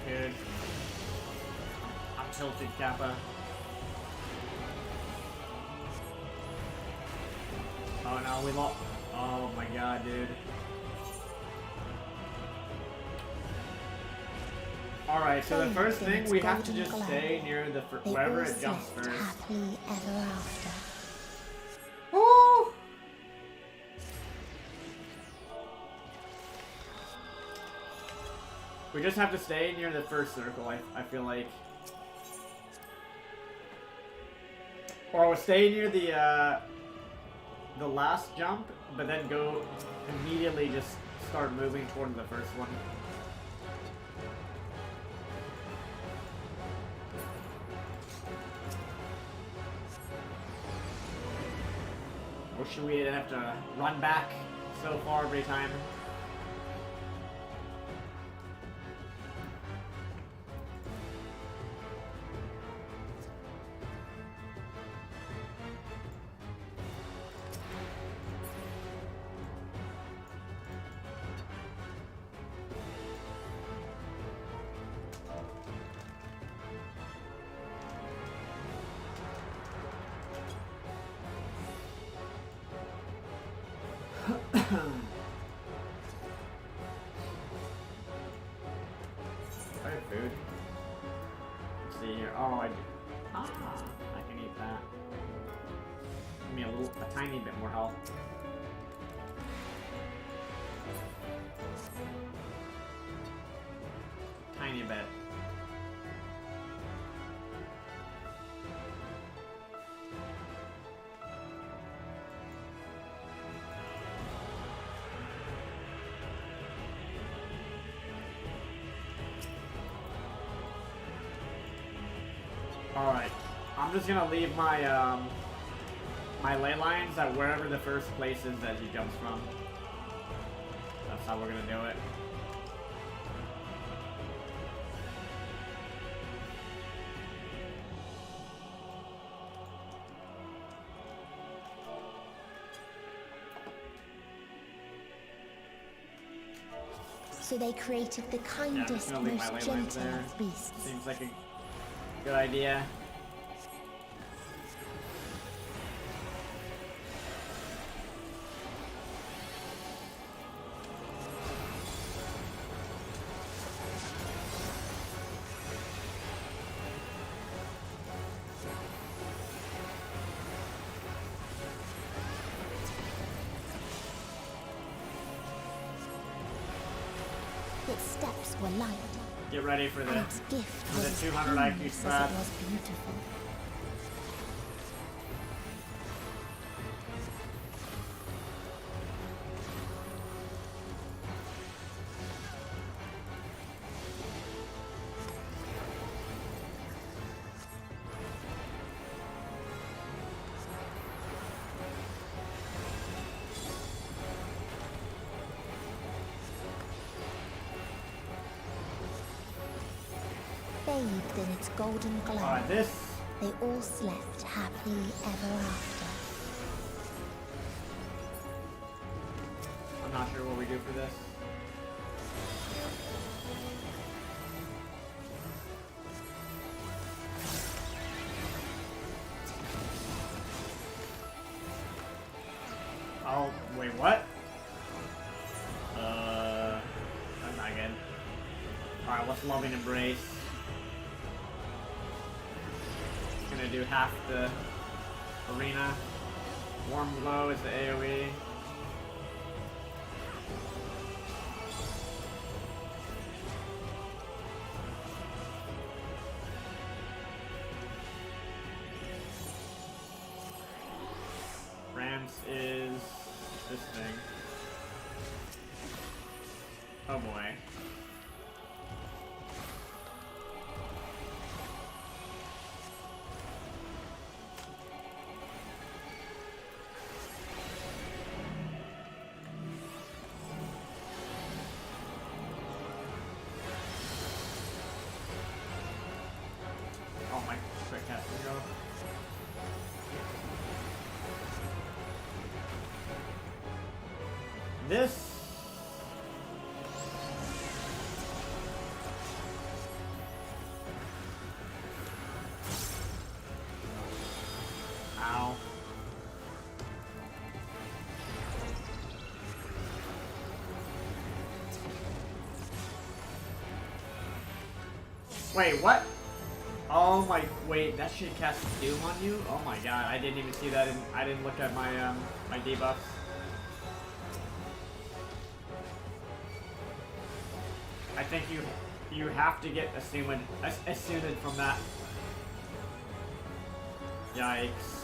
Good. I'm tilted, Kappa. Oh no, we lost. Oh my god, dude. Alright, so the first thing, we have to just stay near the wherever it jumps first. Happily ever after. Woo! We just have to stay near the first circle, I feel like. Or we'll stay near the last jump, but then go immediately just start moving toward the first one. Or should we have to run back so far every time? Food. Let's see here. Oh, I can eat that. Give me a tiny bit more health. Tiny bit. Alright, I'm just gonna leave my, my ley lines at wherever the first place is that he jumps from. That's how we're gonna do it. So they created the kindest, most gentle of beasts. Seems like a good idea. Its steps were light. Get ready for the, Its gift was 200 IQ strat. It was beautiful. Bathed in its golden glow, they all slept happily ever after. I'm not sure what we do for this. Oh, wait, what? That's not good. Alright, what's Loving Embrace? Gonna do half the arena. Warm Glow is the AoE. Rams is this thing. Oh boy. Oh my, quick cast go. This. Ow. Wait, what? Oh my, wait, that shit casts Doom on you? Oh my god, I didn't even see that, I didn't look at my, my debuffs. I think you have to get assumed from that. Yikes.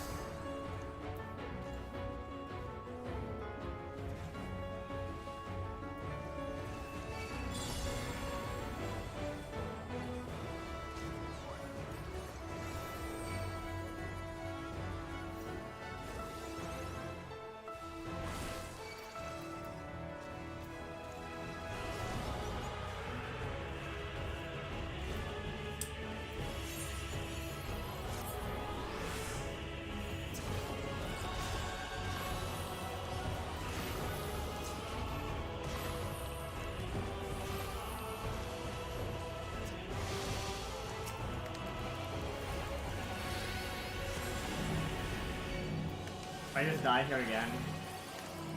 I just died here again.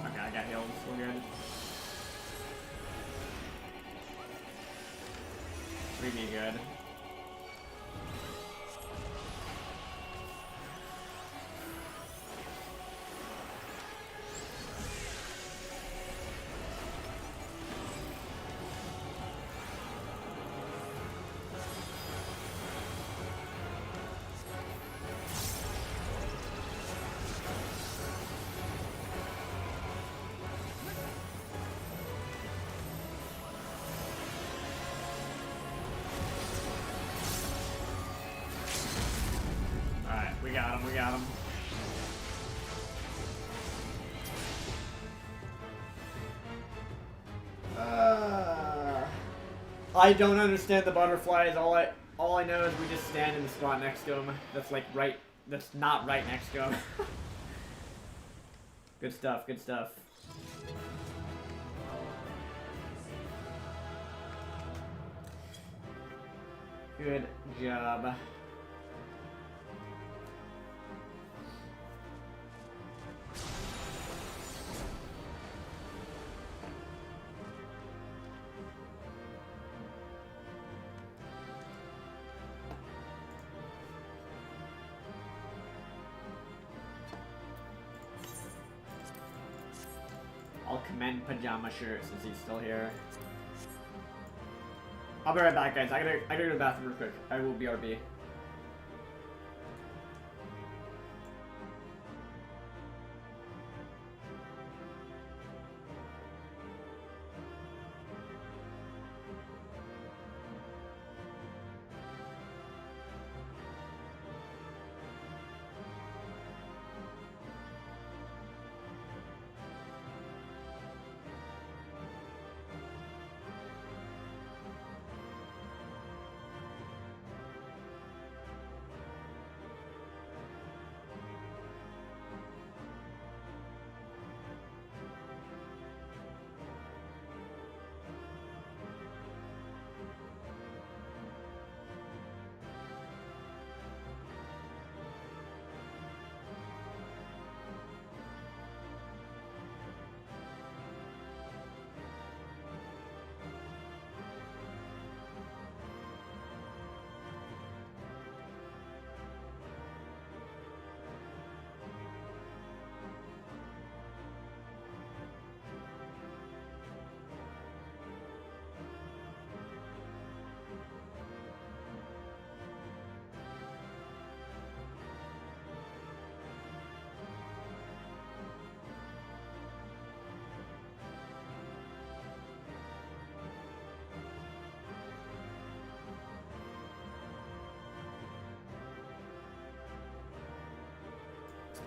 Okay, I got healed. We're good. 3D good. We got him, we got him. I don't understand the butterflies. All I know is we just stand in the spot next to him. That's like right, that's not right next to him. Good stuff, good stuff. Good job. I'll commend Pajama Shirt since he's still here. I'll be right back, guys. I gotta go to the bathroom real quick. I will BRB.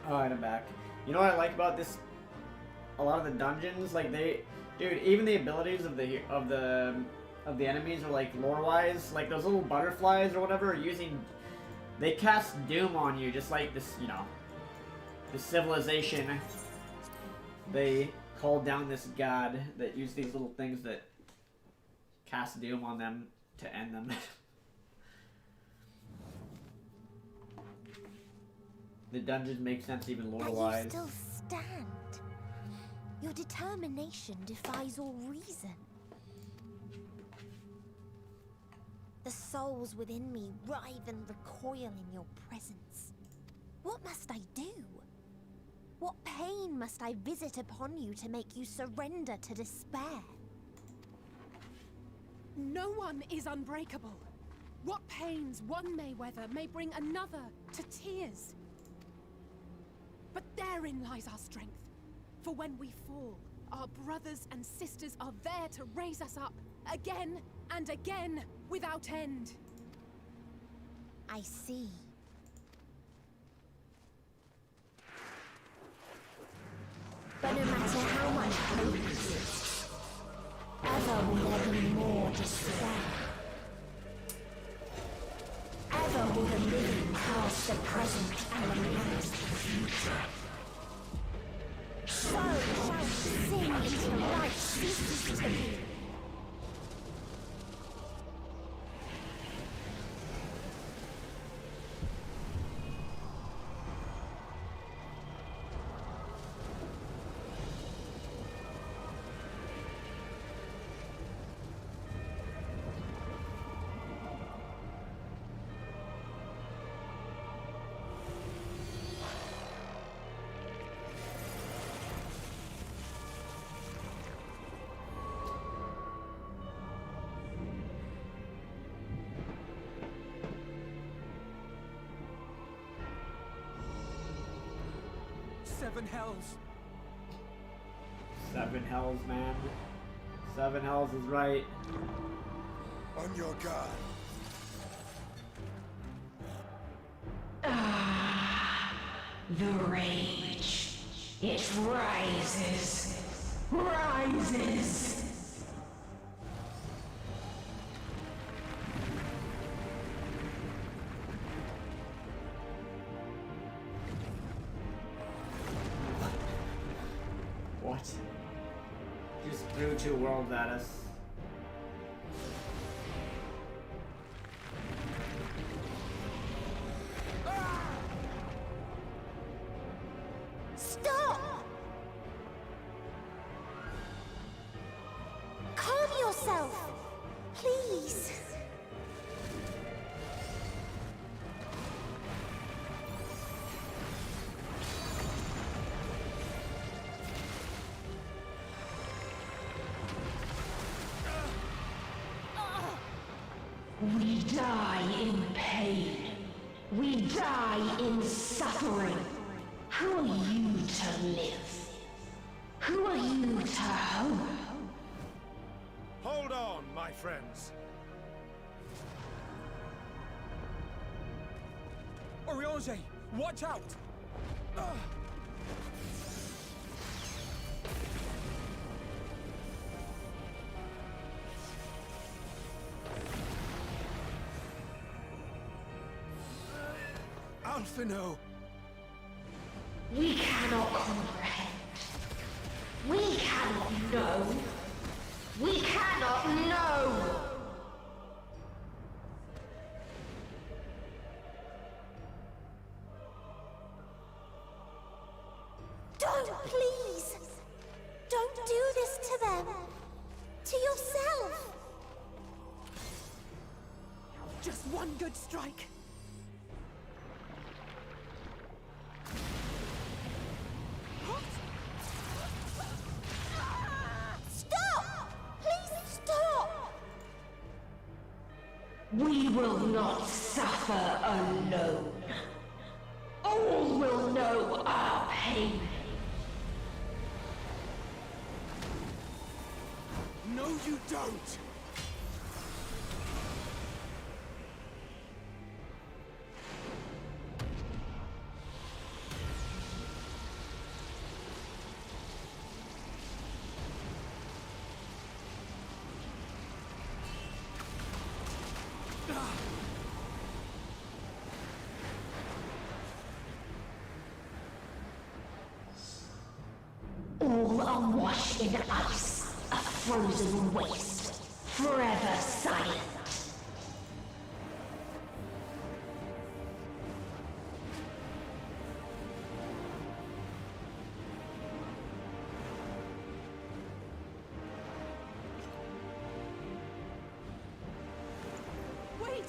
Alright, I'm back. You know what I like about this? A lot of the dungeons, like dude, even the abilities of the enemies are like lore-wise, like those little butterflies or whatever are they cast doom on you, just like this, you know, the civilization. They called down this god that used these little things that cast doom on them to end them. The dungeons make sense even lore-wise. You still stand. Your determination defies all reason. The souls within me writhe and recoil in your presence. What must I do? What pain must I visit upon you to make you surrender to despair? No one is unbreakable. What pains one may weather may bring another to tears. But therein lies our strength. For when we fall, our brothers and sisters are there to raise us up, again and again, without end. I see. But no matter how much hope exists, ever will there be more despair. Ever will the living cast the present and lament the future. So shall sing until life ceases to be. Seven hells. 7 hells, man. 7 hells is right. On your guard. The rage. It rises. Rises. What? Just threw 2 worlds at us. Stop! Calm yourself, please. We die in pain. We die in suffering. Who are you to live? Who are you to hope? Hold on, my friends. Oriange, watch out! Alphino! We cannot comprehend. We cannot know. We cannot know! Don't, please! Don't do this to them! To yourself! Just one good strike. Stop! Please stop! We will not suffer alone. All will know our pain. No, you don't! All are washed in ice, a frozen waste, forever silent. Wait!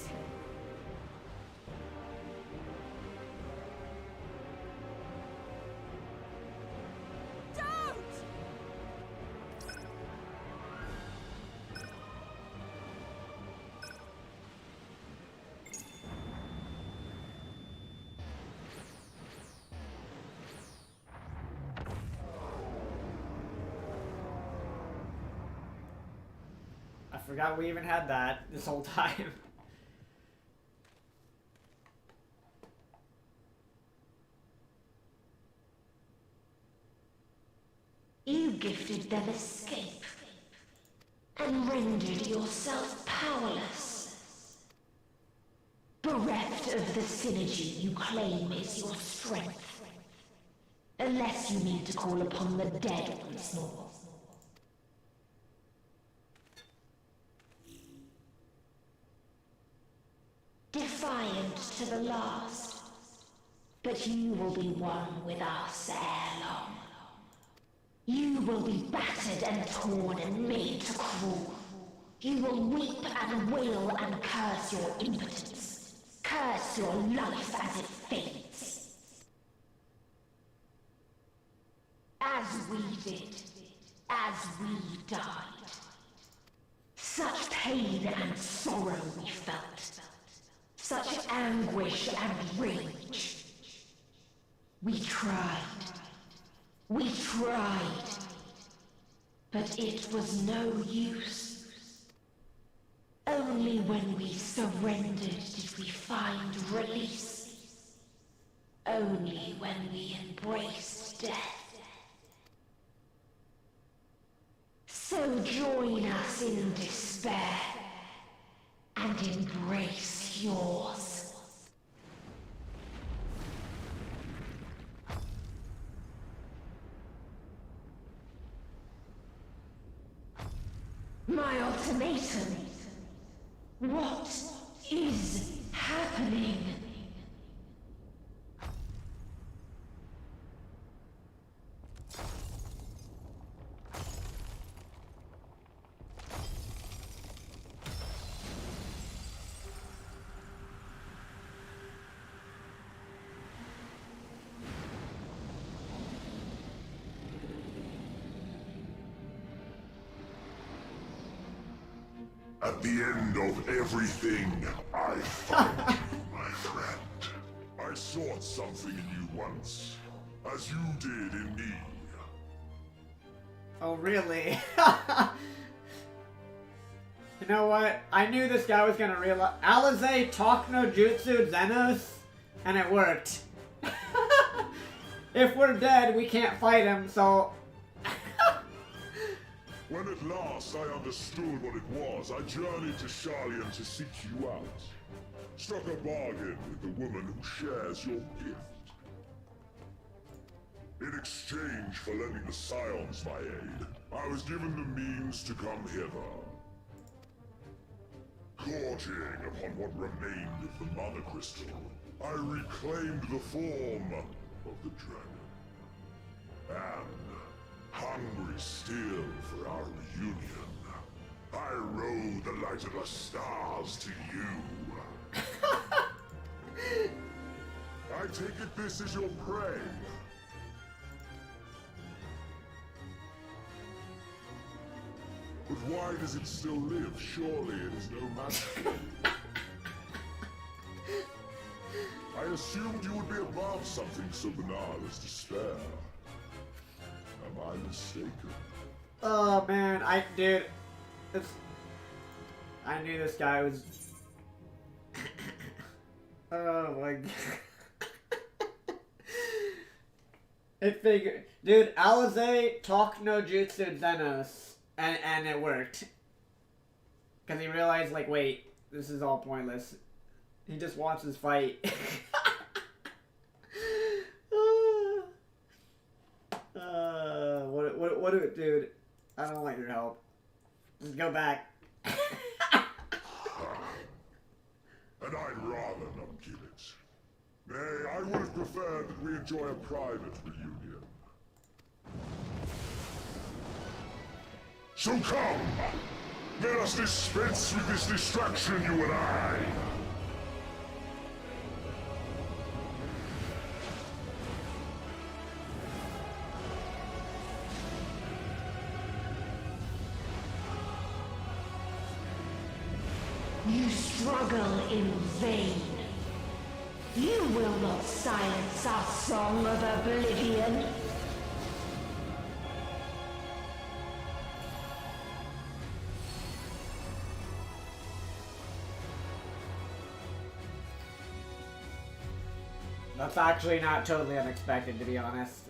Don't! forgot we even had that this whole time. You gifted them escape and rendered yourself powerless. Bereft of the synergy you claim is your strength. Unless you need to call upon the dead once more. Defiant to the last, but you will be one with us ere long. You will be battered and torn and made to crawl. You will weep and wail and curse your impotence. Curse your life as it fades. As we did. As we died. Such pain and sorrow we felt. Such anguish and rage. We tried. We tried. But it was no use. Only when we surrendered did we find release. Only when we embraced death. So join us in despair and embrace yours. My ultimatum. What is happening? At the end of everything, I found you, my friend. I sought something in you once, as you did in me. Oh, really? You know what? I knew this guy was gonna realize. Alize talk no jutsu Zenos, and it worked. If we're dead, we can't fight him, so. When at last I understood what it was, I journeyed to Sharlayan to seek you out. Struck a bargain with the woman who shares your gift. In exchange for lending the Scions my aid, I was given the means to come hither. Gorging upon what remained of the Mother Crystal, I reclaimed the form of the dragon. And hungry still for our reunion, I rode the light of the stars to you. I take it this is your prey. But why does it still live? Surely it is no magic. I assumed you would be above something so banal as despair. Am I mistaken? Oh man, dude, I knew this guy was. Oh my god. It figured, dude. Alize talk no jutsu Zenos, and it worked. Cause he realized, like, wait, this is all pointless. He just wants his fight. What do it, dude? I don't want your help. Just go back. And I'd rather not give it. Nay, I would have preferred that we enjoy a private reunion. So come! Let us dispense with this distraction, you and I! You struggle in vain. You will not silence our song of oblivion. That's actually not totally unexpected, to be honest.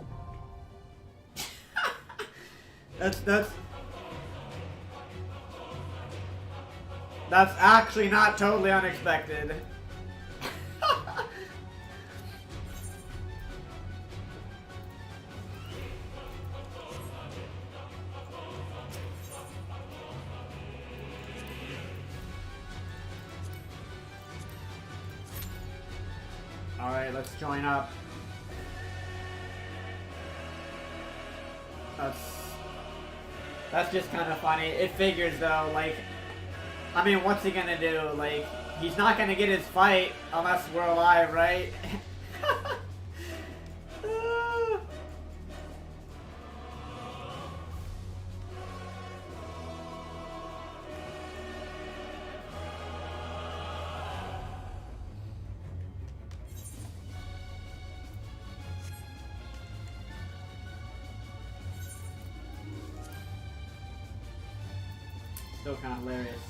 That's actually not totally unexpected. Alright, let's join up. That's just kind of funny. It figures though, like, I mean, what's he gonna do? Like, he's not gonna get his fight unless we're alive, right? Still kind of hilarious.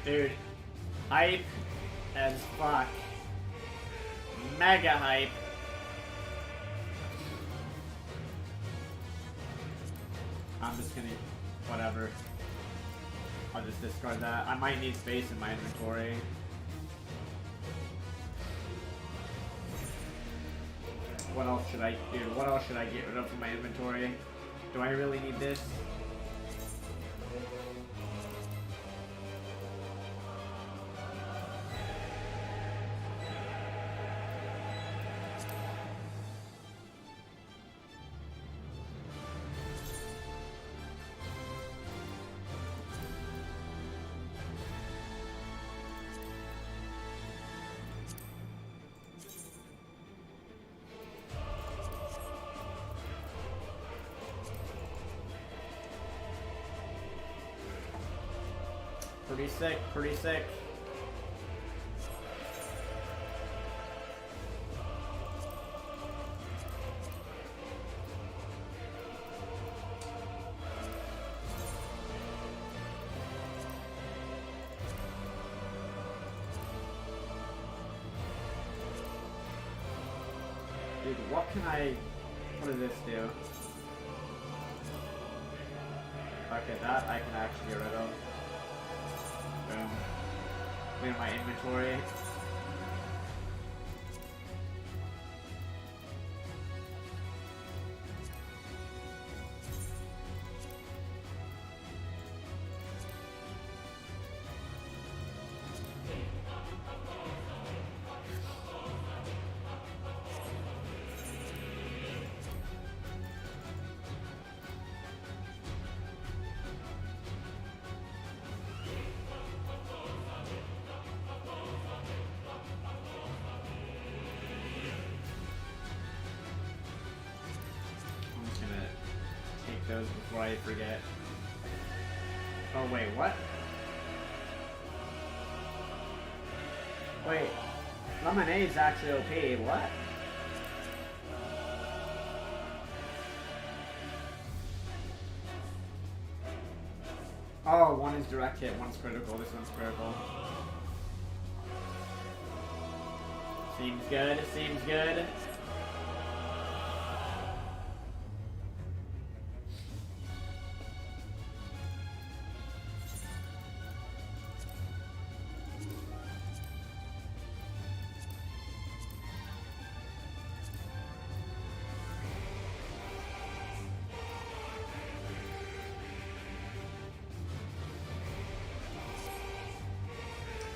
Dude, hype as fuck. Mega hype. I'm just gonna, whatever. I'll just discard that. I might need space in my inventory. What else should I do? What else should I get rid of from my inventory? Do I really need this? Pretty sick, pretty sick. Dude, what does this do? Okay, that I can actually get rid of. Boom. Clear my inventory. Those before I forget. Oh wait, what? Wait, lemonade's actually OP. What? Oh, one is direct hit, one's critical. This one's critical. Seems good. Seems good.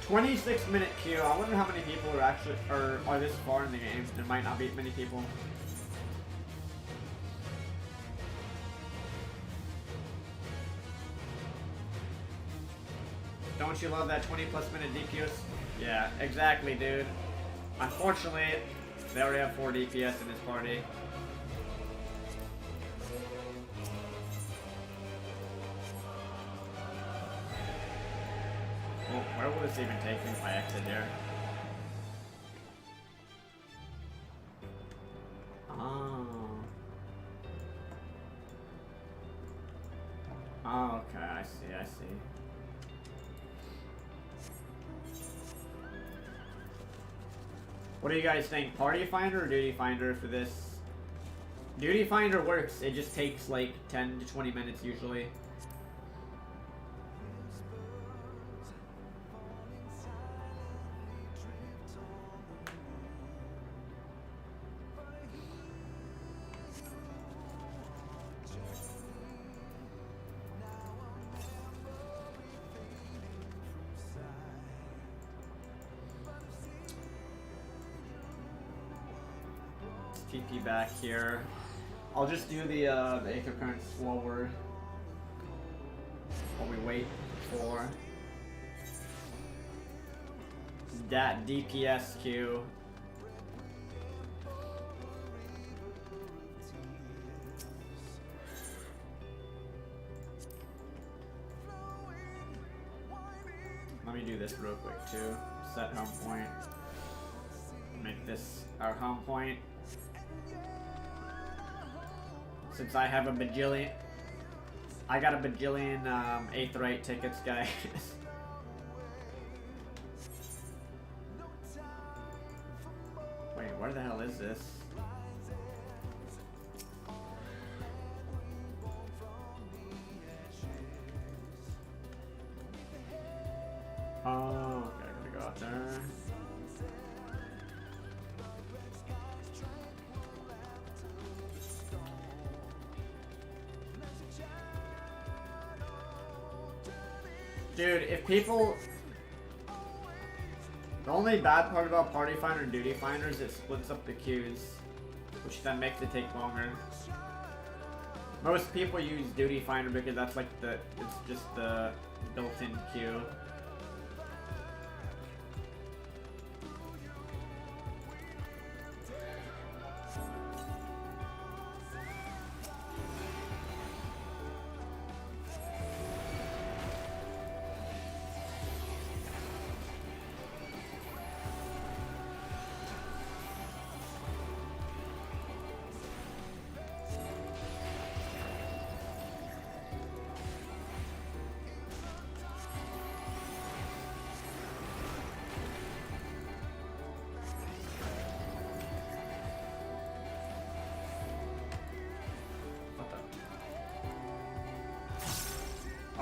"26-minute queue." I wonder how many people are actually are this far in the game. There might not be many people. Don't you love that 20+ minute DPS? Yeah, exactly, dude. Unfortunately, they already have 4 DPS in this party. Well, where will this even take me if I exit here? Oh, okay, I see. What do you guys think? Party Finder or Duty Finder for this? Duty Finder works. It just takes like 10 to 20 minutes usually. TP back here. I'll just do the Aether Current slower while we wait for that DPS queue. Let me do this real quick too. Set home point. Make this our home point. Since I have a bajillion, I got a bajillion Aetherite tickets, guys. Wait, where the hell is this? Oh, okay, I gotta go out there. Dude, if people... The only bad part about Party Finder and Duty Finder is it splits up the queues, which then makes it take longer. Most people use Duty Finder because that's like the... It's just the built-in queue.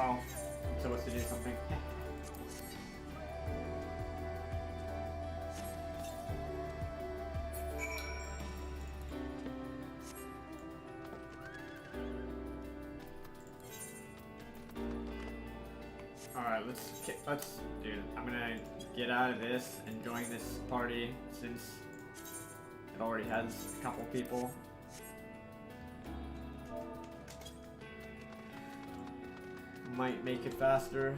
Oh, I'm supposed to do something. Alright, let's, dude, I'm gonna get out of this and join this party since it already has a couple people. Might make it faster.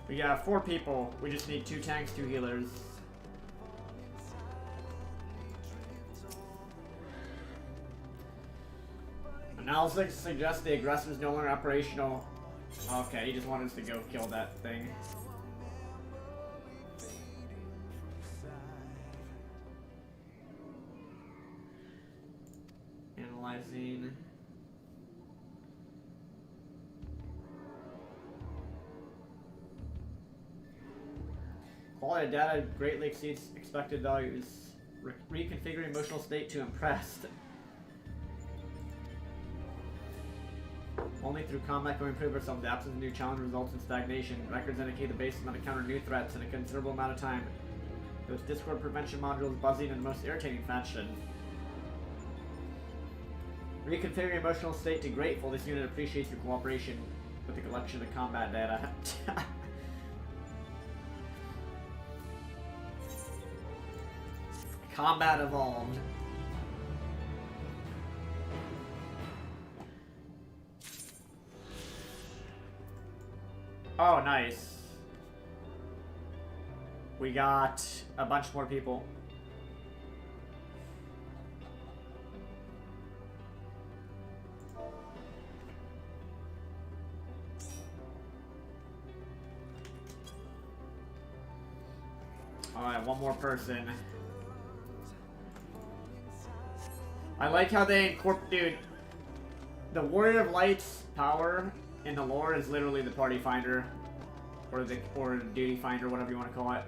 We got 4 people. We just need 2 tanks, 2 healers. Analysis suggests the aggressor is no longer operational. Okay, he just wanted us to go kill that thing. Analyzing. Quality of data greatly exceeds expected values. Reconfiguring emotional state to impressed. Only through combat can we improve ourselves. The absence of new challenge results in stagnation. Records indicate the base is not to counter new threats in a considerable amount of time. Those Discord prevention modules buzzing in the most irritating fashion. Reconfiguring emotional state to grateful. This unit appreciates your cooperation with the collection of combat data. Combat evolved. Oh, nice. We got a bunch more people. Alright, one more person. I like how they incorporate. Dude, the Warrior of Light's power in the lore is literally the party finder. Or the duty finder, whatever you want to call it.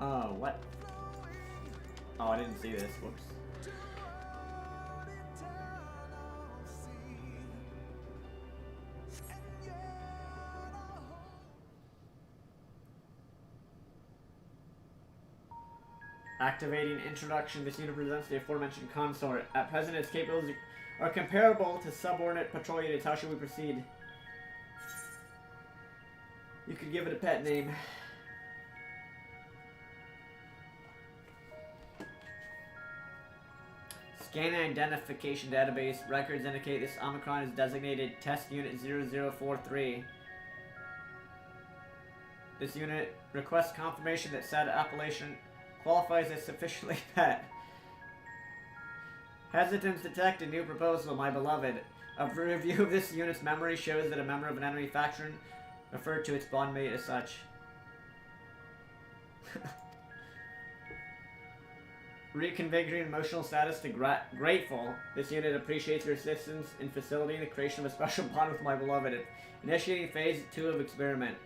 Oh, what? Oh, I didn't see this. Whoops. Activating introduction. This unit presents the aforementioned consort. At present, its capabilities are comparable to subordinate patrol units. How should we proceed? You could give it a pet name. Scan identification database. Records indicate this Omicron is designated Test Unit 0043. This unit requests confirmation that said appellation qualifies as sufficiently pet. Hesitance detected. New proposal, my beloved. A review of this unit's memory shows that a member of an enemy faction referred to its bondmate as such. Reconfiguring emotional status to grateful. This unit appreciates your assistance in facilitating the creation of a special bond with my beloved. Initiating phase 2 of experiment.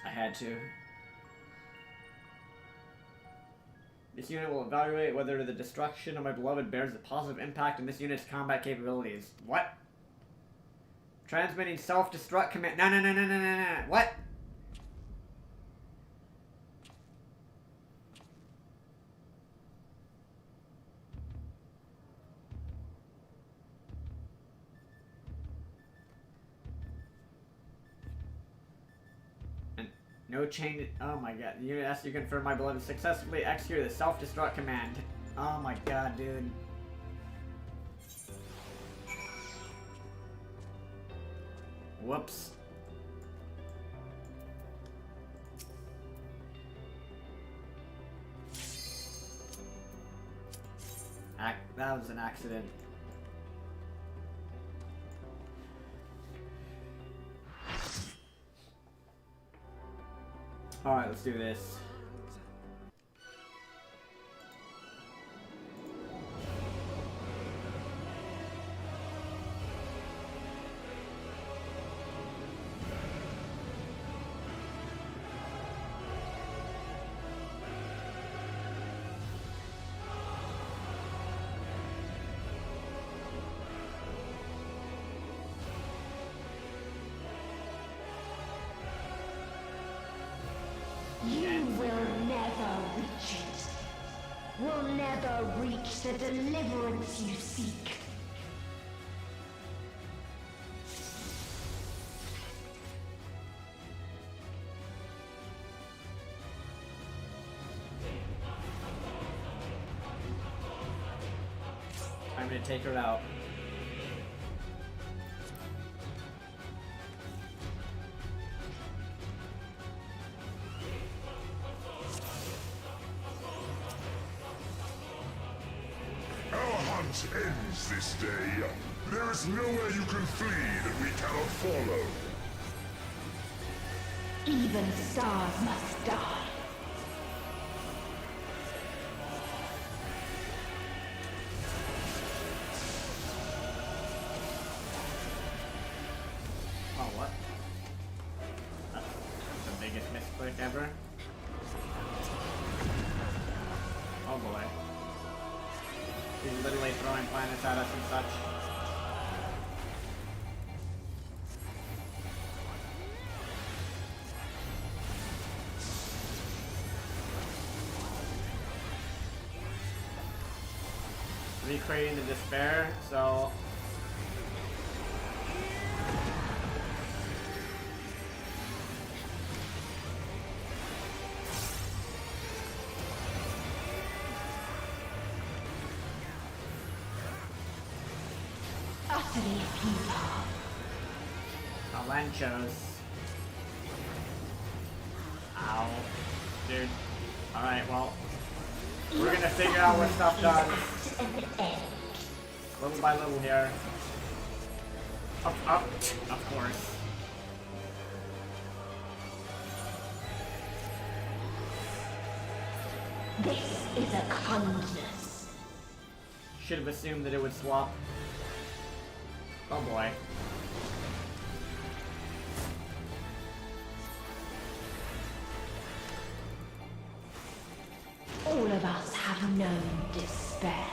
I had to. This unit will evaluate whether the destruction of my beloved bears a positive impact on this unit's combat capabilities. What? Transmitting self-destruct command. No. What? No change. Oh my god. The unit asks you to confirm my beloved successfully executed the self-destruct command. Oh my god, dude. Whoops. That was an accident. Alright, let's do this. You will never reach it. Will never reach the deliverance you seek. I'm gonna take her out. Ends this day. There is nowhere you can flee that we cannot follow. Even stars must die. Oh, what? That's the biggest misclick ever. Oh boy. He's literally throwing planets at us and such. recreating the despair, so Utterly futile. Alenchos. Ow. Dude. Alright, well. We're gonna figure out what stuff does. Little by little here. Up, up. Of course. This is a kindness. Should have assumed that it would swap. Oh boy. All of us have known despair.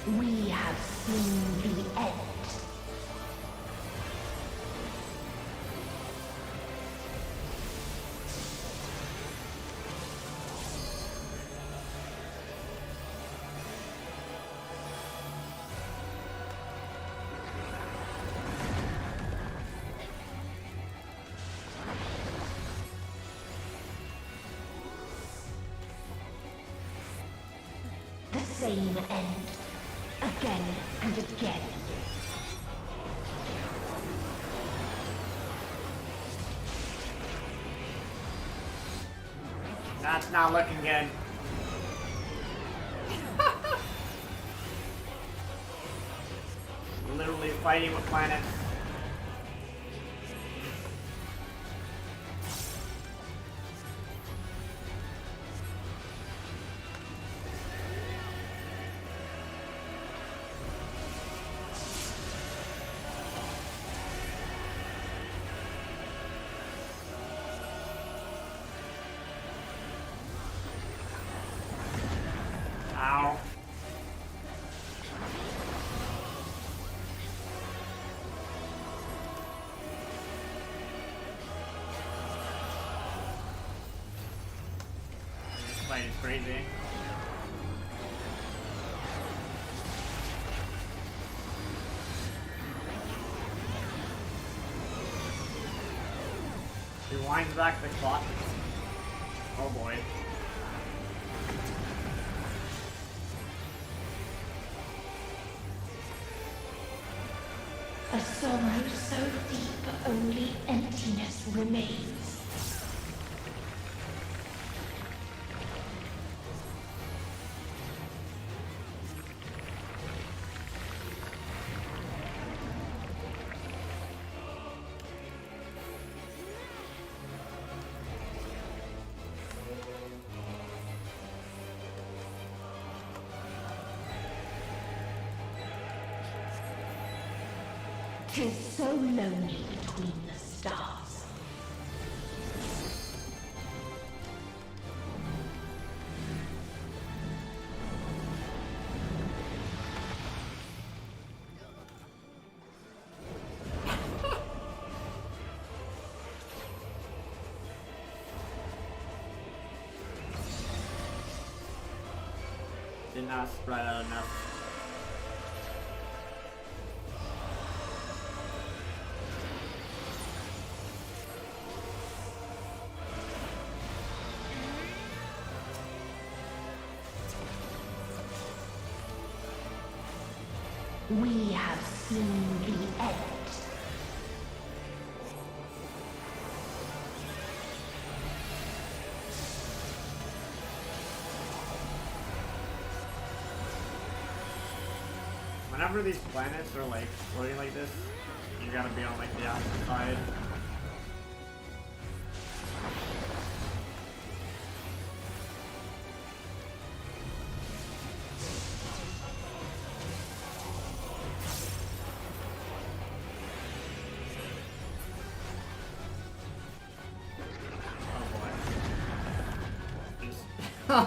We have seen the end. The same end. Again and again. That's not looking good. Literally fighting with planets. Ow. This fight is crazy. He winds back the clock. Oh boy. A sorrow so deep only emptiness remains. Tis so lonely between the stars. Did not spread out enough. We have seen the end. Whenever these planets are like floating like this, you gotta be on like the opposite side. Oh boy. The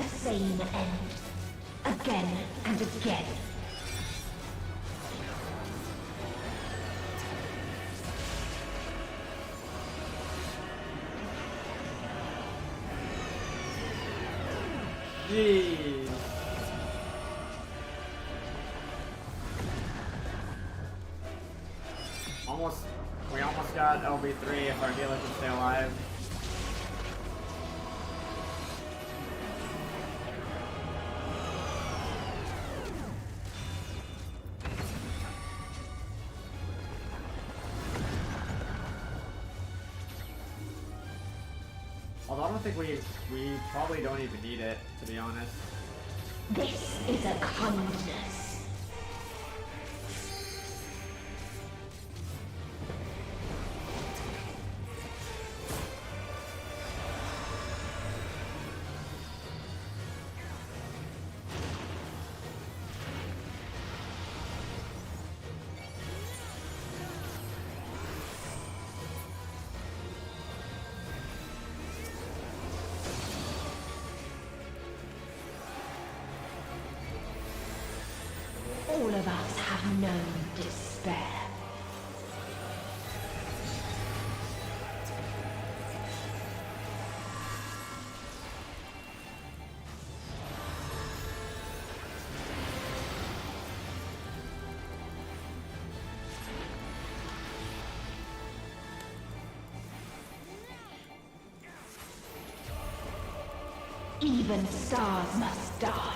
same end. Again and again. Jeez. We almost got LB3 if our dealer can stay alive. Although I don't think we probably don't even need it, to be honest. This is a kindness. All of us have known despair. Even stars must die.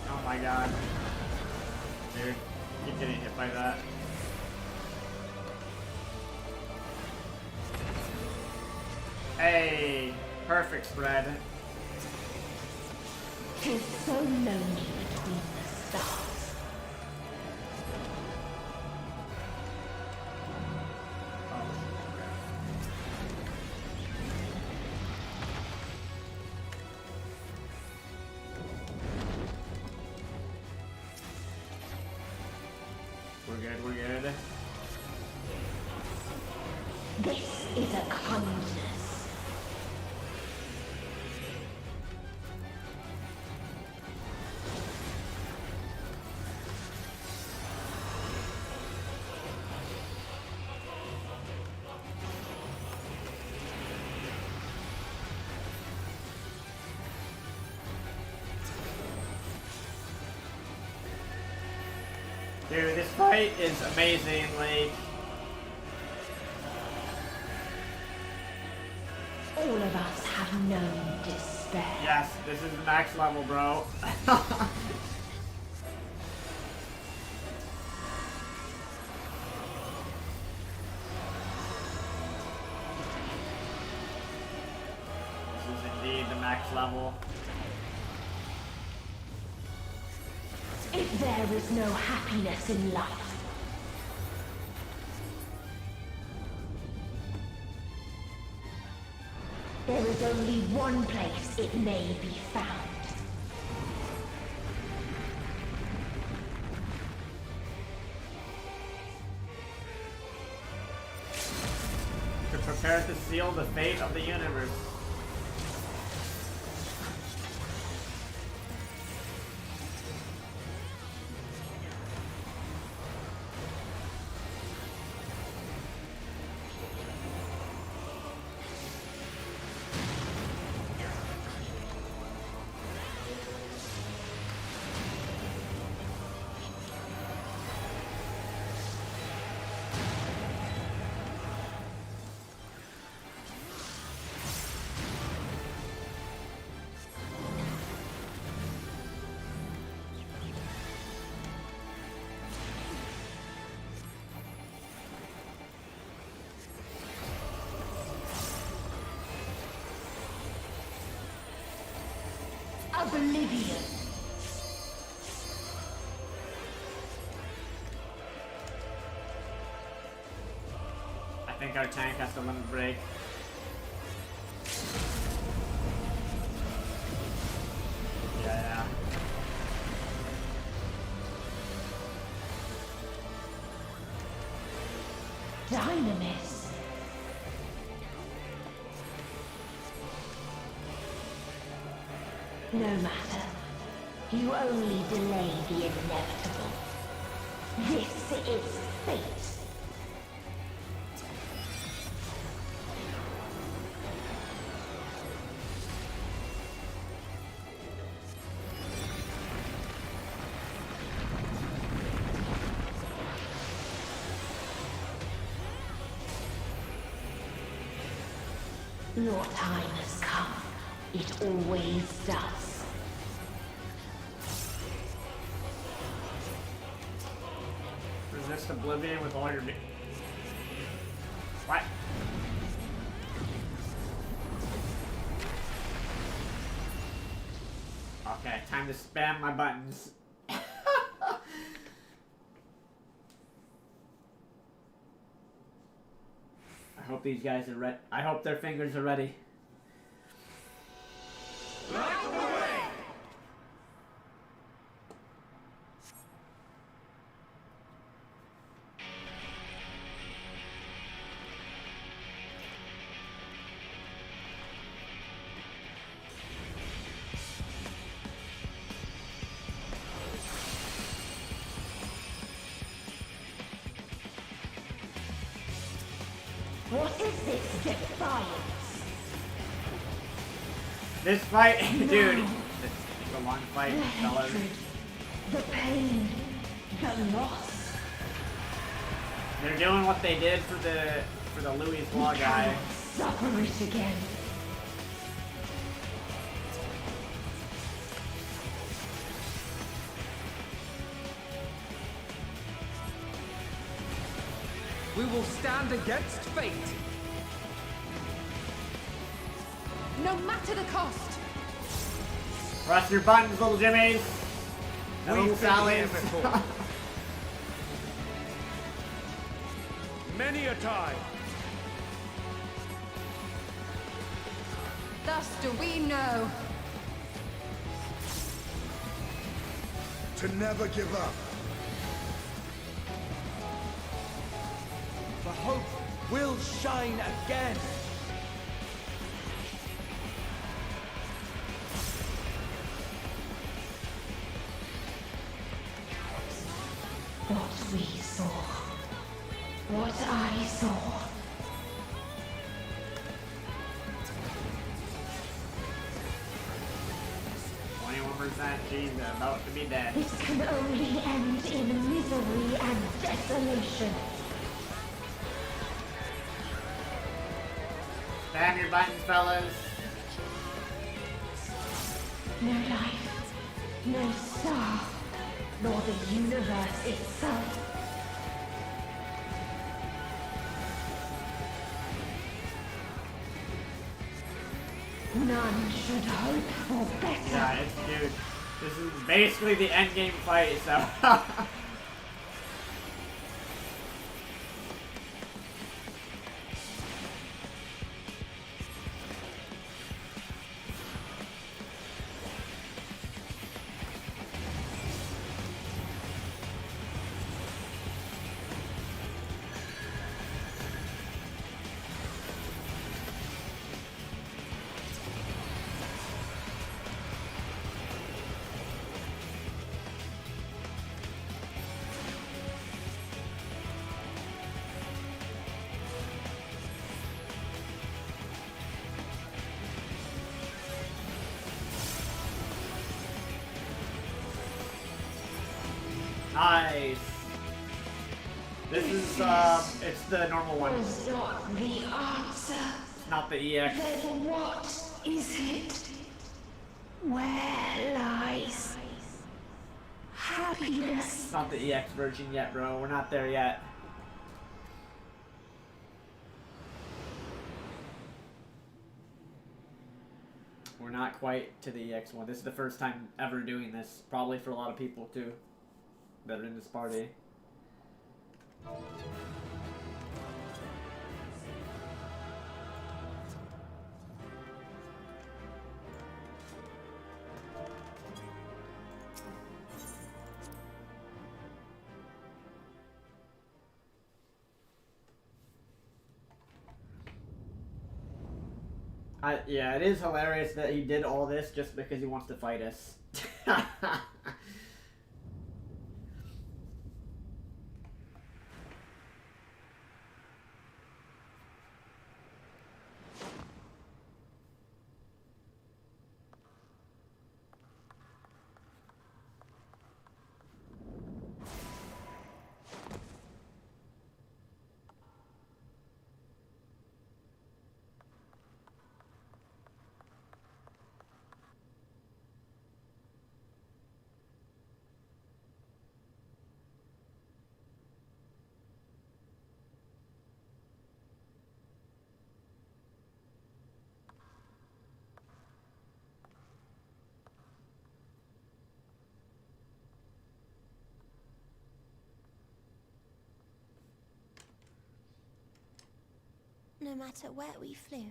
Oh my god. Dude, keep getting hit by that. Hey, perfect spread. 'Tis so lonely between the stars. We're good. This is a kindness. Dude, this fight is amazing, like... All of us have known despair. Yes, this is the max level, bro. This is indeed the max level. If there is no happiness in life, there is only one place it may be found. To prepare to seal the fate of the universe. Oblivion. think our tank has to limit break. Yeah. Dynamis. No matter. You only delay the inevitable. This is fate. Your time has come. It always does. Resist oblivion with all your... What? Okay, time to spam my buttons. I hope these guys are ready. I hope their fingers are ready. Light the way! What is this defiance? This fight, dude. It's a long fight, fellas. The pain, the loss. They're doing what they did for the Louis Law guy. Suffer it again. We will stand against fate. No matter the cost. Press your buttons, little Jimmies. And little Sallies. Many a time. Thus do we know. To never give up. The hope will shine again. What we saw. What I saw. 21%, she's about to be dead. This can only end in misery and desolation. Spam your buttons, fellas. No life, no star, nor the universe itself. None should hope for better. Yeah, dude, this is basically the endgame fight, so... Nice. This is, it's the normal one. Was not the answer. It's not the EX. Then what is it? Where lies happiness? It's not the EX version yet, bro. We're not there yet. We're not quite to the EX one. This is the first time ever doing this. Probably for a lot of people, too, that are in this party. Yeah, it is hilarious that he did all this just because he wants to fight us. No matter where we flew,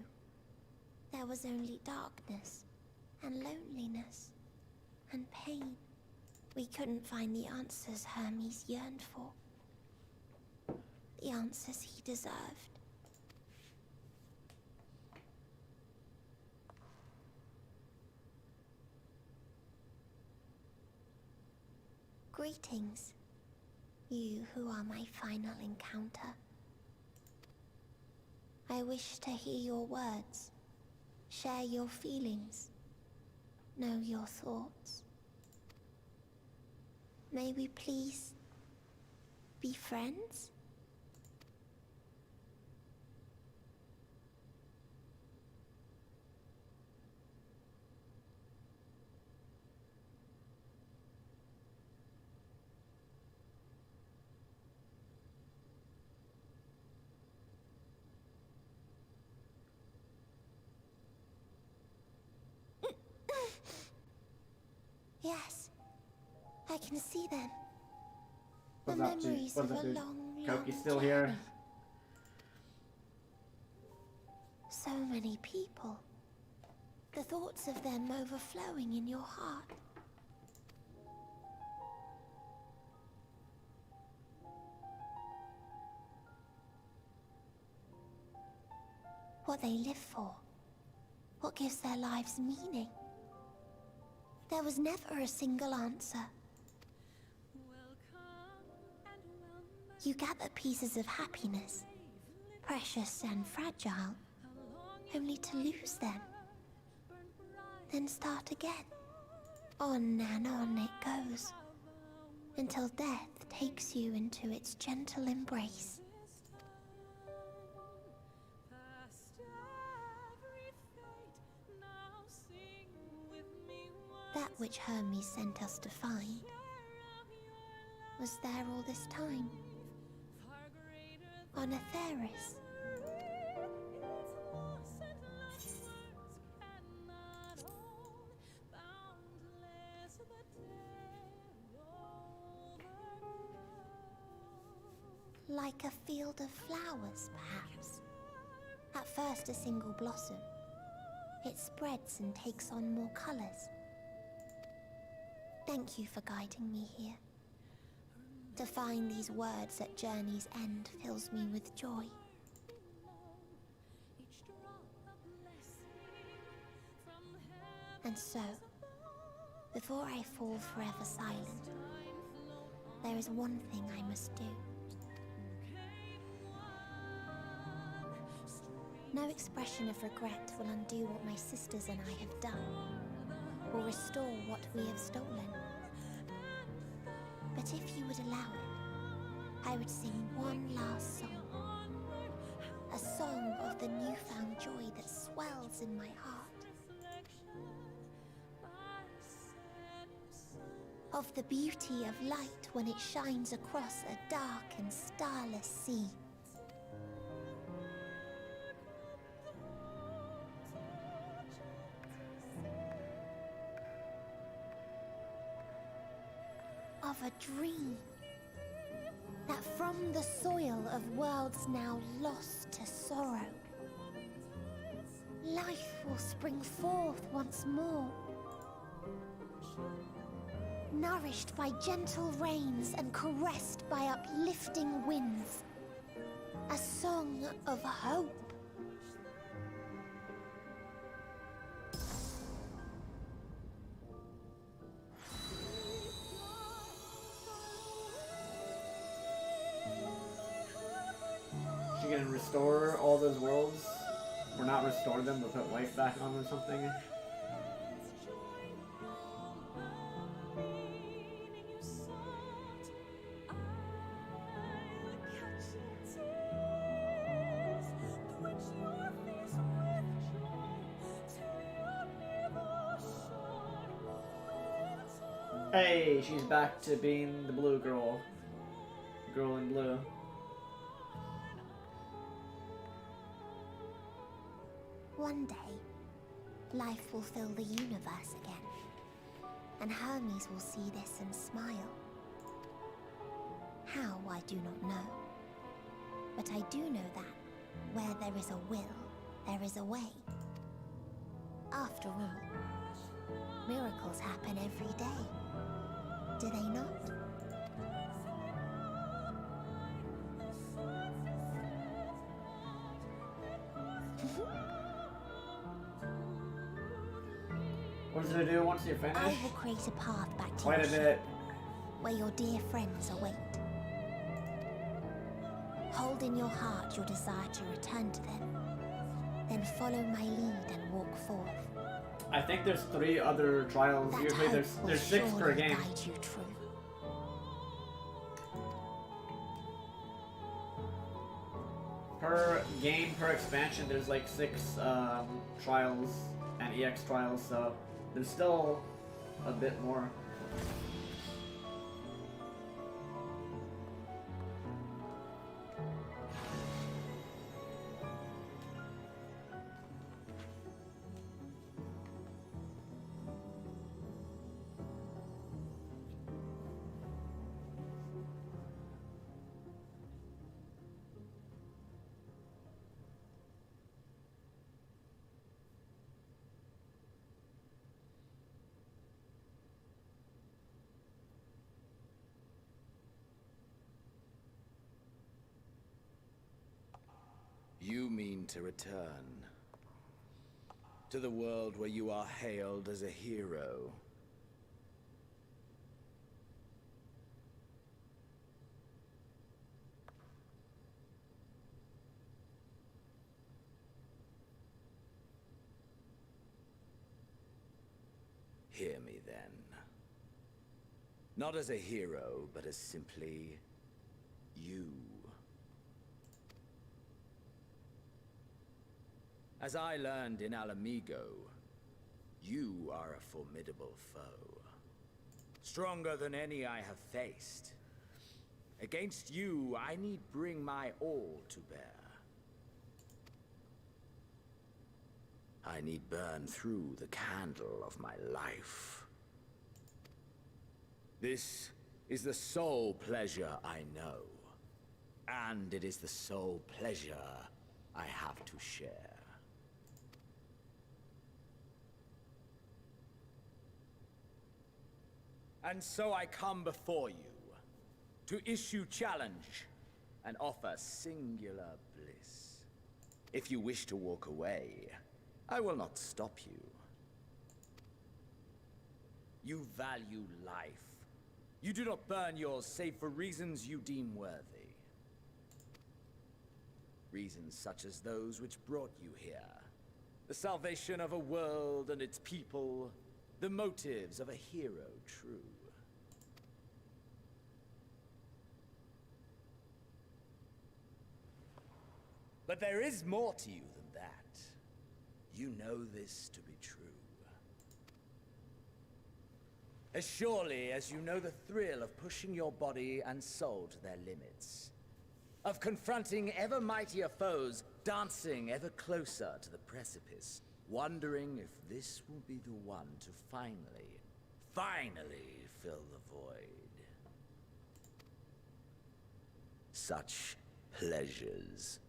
there was only darkness and loneliness and pain. We couldn't find the answers Hermes yearned for. The answers he deserved. Greetings, you who are my final encounter. I wish to hear your words, share your feelings, know your thoughts. May we please be friends? Yes, I can see them. The memories of a long, long Koki's still here. journey. So many people. The thoughts of them overflowing in your heart. What they live for. What gives their lives meaning. There was never a single answer. You gather pieces of happiness, precious and fragile, only to lose them. Then start again. On and on it goes, until death takes you into its gentle embrace. That which Hermes sent us to find was there all this time, on Atheris. Like a field of flowers, perhaps. At first a single blossom. It spreads and takes on more colors. Thank you for guiding me here. To find these words at journey's end fills me with joy. And so, before I fall forever silent, there is one thing I must do. No expression of regret will undo what my sisters and I have done, or restore what we have stolen. But if you would allow it, I would sing one last song. A song of the newfound joy that swells in my heart. Of the beauty of light when it shines across a dark and starless sea. Of a dream that from the soil of worlds now lost to sorrow, life will spring forth once more, nourished by gentle rains and caressed by uplifting winds. A song of hope. restore all those worlds. Or not restore them, but put life back on them or something. Hey, she's back to being the blue girl. Girl in blue. One day, life will fill the universe again, and Hermes will see this and smile. How, I do not know. But I do know that, where there is a will, there is a way. After all, miracles happen every day. Do they not? What does it do once you finish? I will create a path back to Wait a minute. where your dear friends await. Hold in your heart your desire to return to them. Then follow my lead and walk forth. I think there's 3 other trials. That Usually hope will there's 6 per surely game. guide you true. Per game, per expansion, there's like 6 trials and EX trials, so there's still a bit more. You mean to return to the world where you are hailed as a hero. Hear me then. Not as a hero, but as simply you. As I learned in Alamigo, you are a formidable foe. Stronger than any I have faced. Against you, I need bring my all to bear. I need burn through the candle of my life. This is the sole pleasure I know. And it is the sole pleasure I have to share. And so I come before you, to issue challenge, and offer singular bliss. If you wish to walk away, I will not stop you. You value life. You do not burn yours save for reasons you deem worthy. Reasons such as those which brought you here. The salvation of a world and its people. The motives of a hero true. But there is more to you than that. You know this to be true. As surely as you know the thrill of pushing your body and soul to their limits. Of confronting ever mightier foes, dancing ever closer to the precipice. Wondering if this will be the one to finally fill the void. Such pleasures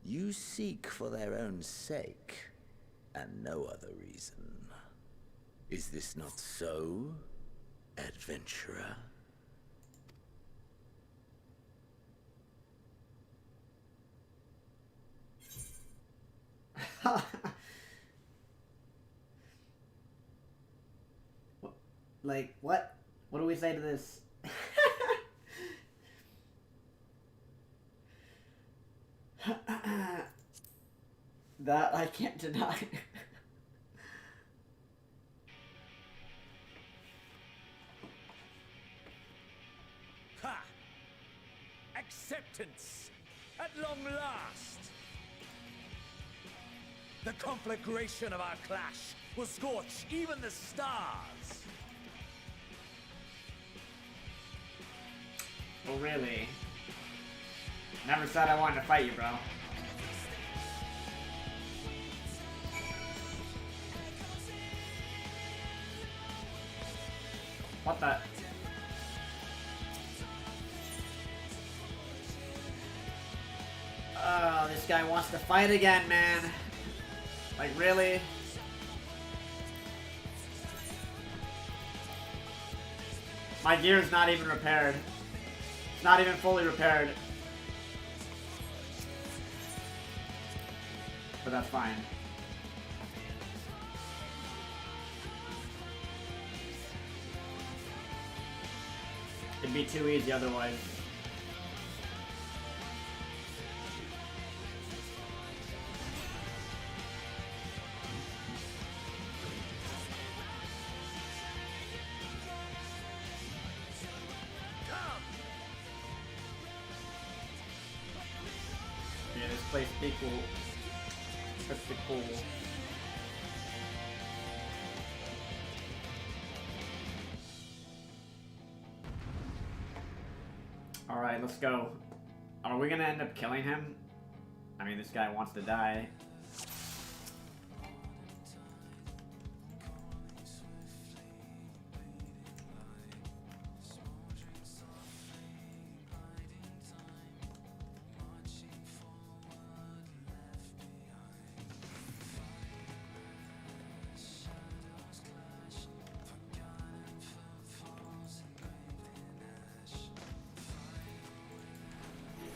you seek for their own sake, and no other reason. Is this not so, adventurer? Like, what? What do we say to this? That I can't deny. Ha! Acceptance! At long last! The conflagration of our clash will scorch even the stars! Oh, really? Never said I wanted to fight you, bro. What the? Oh, this guy wants to fight again, man. Like, really? My gear's not even repaired. It's not even fully repaired. But that's fine. It'd be too easy otherwise. Yeah, this place be cool. Pretty cool. Alright, let's go. Are we gonna end up killing him? I mean, this guy wants to die.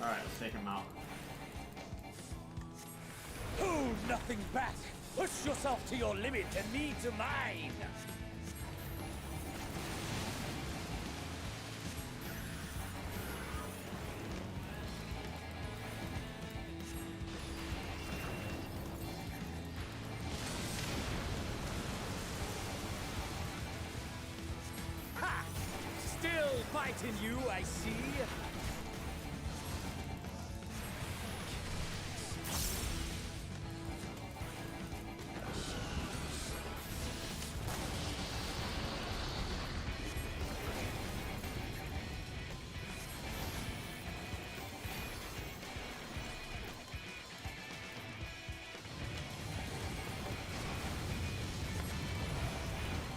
Alright, let's take him out. Hold nothing back! Push yourself to your limit and me to mine! Ha! Still fighting you, I see.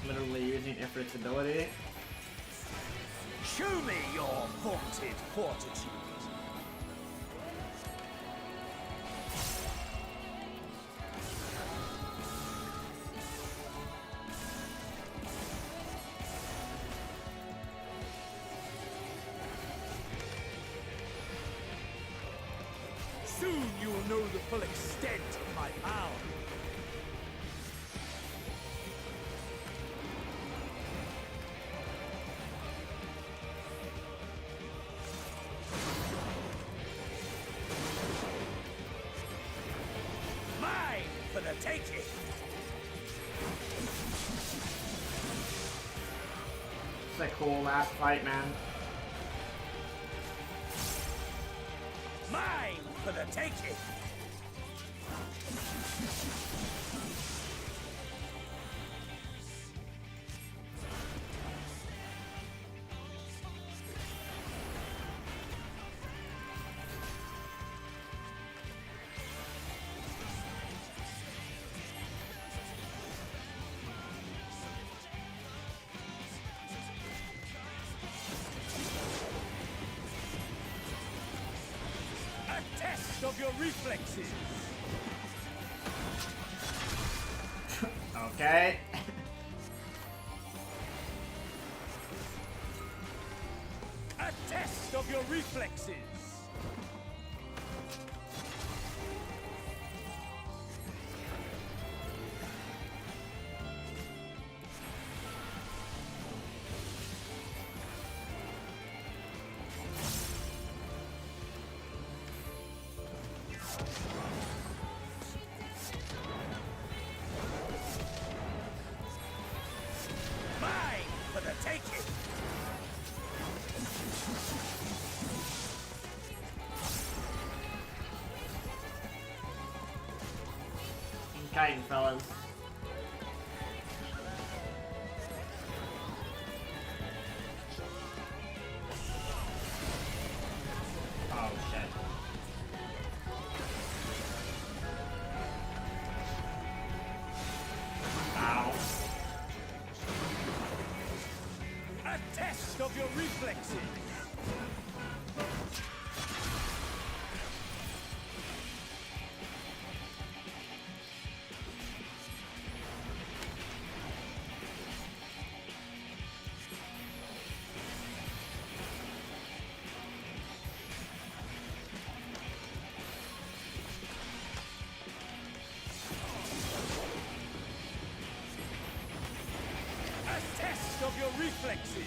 Literally using Ifrit's ability. Show me your vaunted fortitude. Soon you will know the full extent of my power. For the taking! It's a cool last fight, man. Mine for the taking! Of your reflexes. Okay. A test of your reflexes. kiting, fellas. Oh, shit. Ow. A test of your reflexes. A test of your reflexes.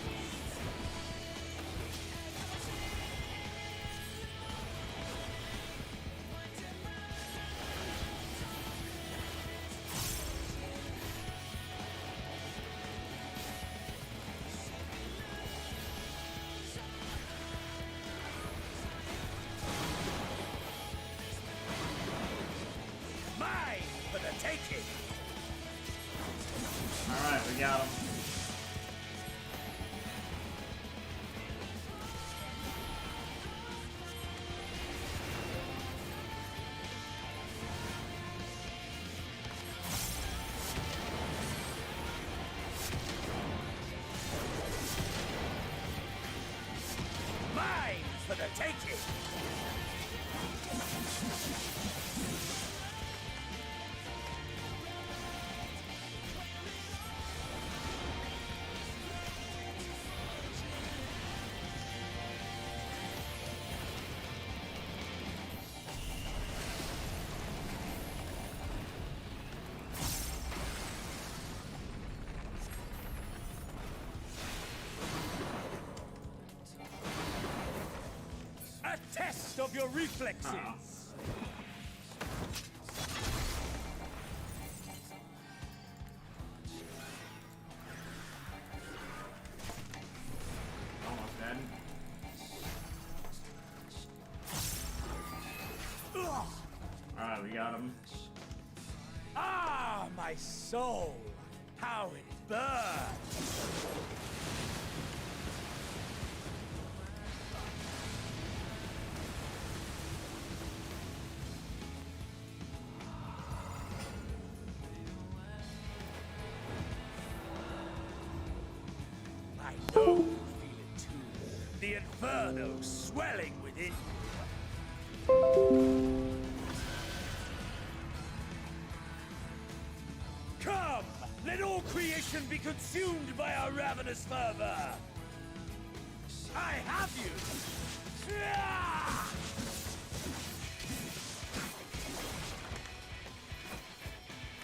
Mine for the taking. Alright, we got him. Mine for the taking. A test of your reflexes. Almost dead. Alright, we got him. Ah, my soul! How it burns! I know you feel it too. The inferno swelling within you. Come! Let all creation be consumed by our ravenous fervor! I have you! Ah!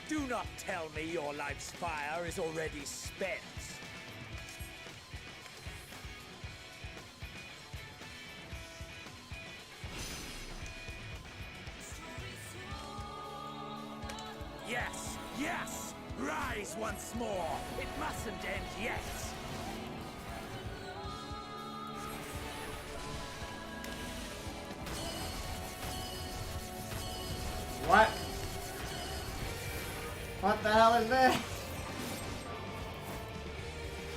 Do not tell me your life's fire is already spent. Yes, yes! Rise once more! It mustn't end yet! What? What the hell is this?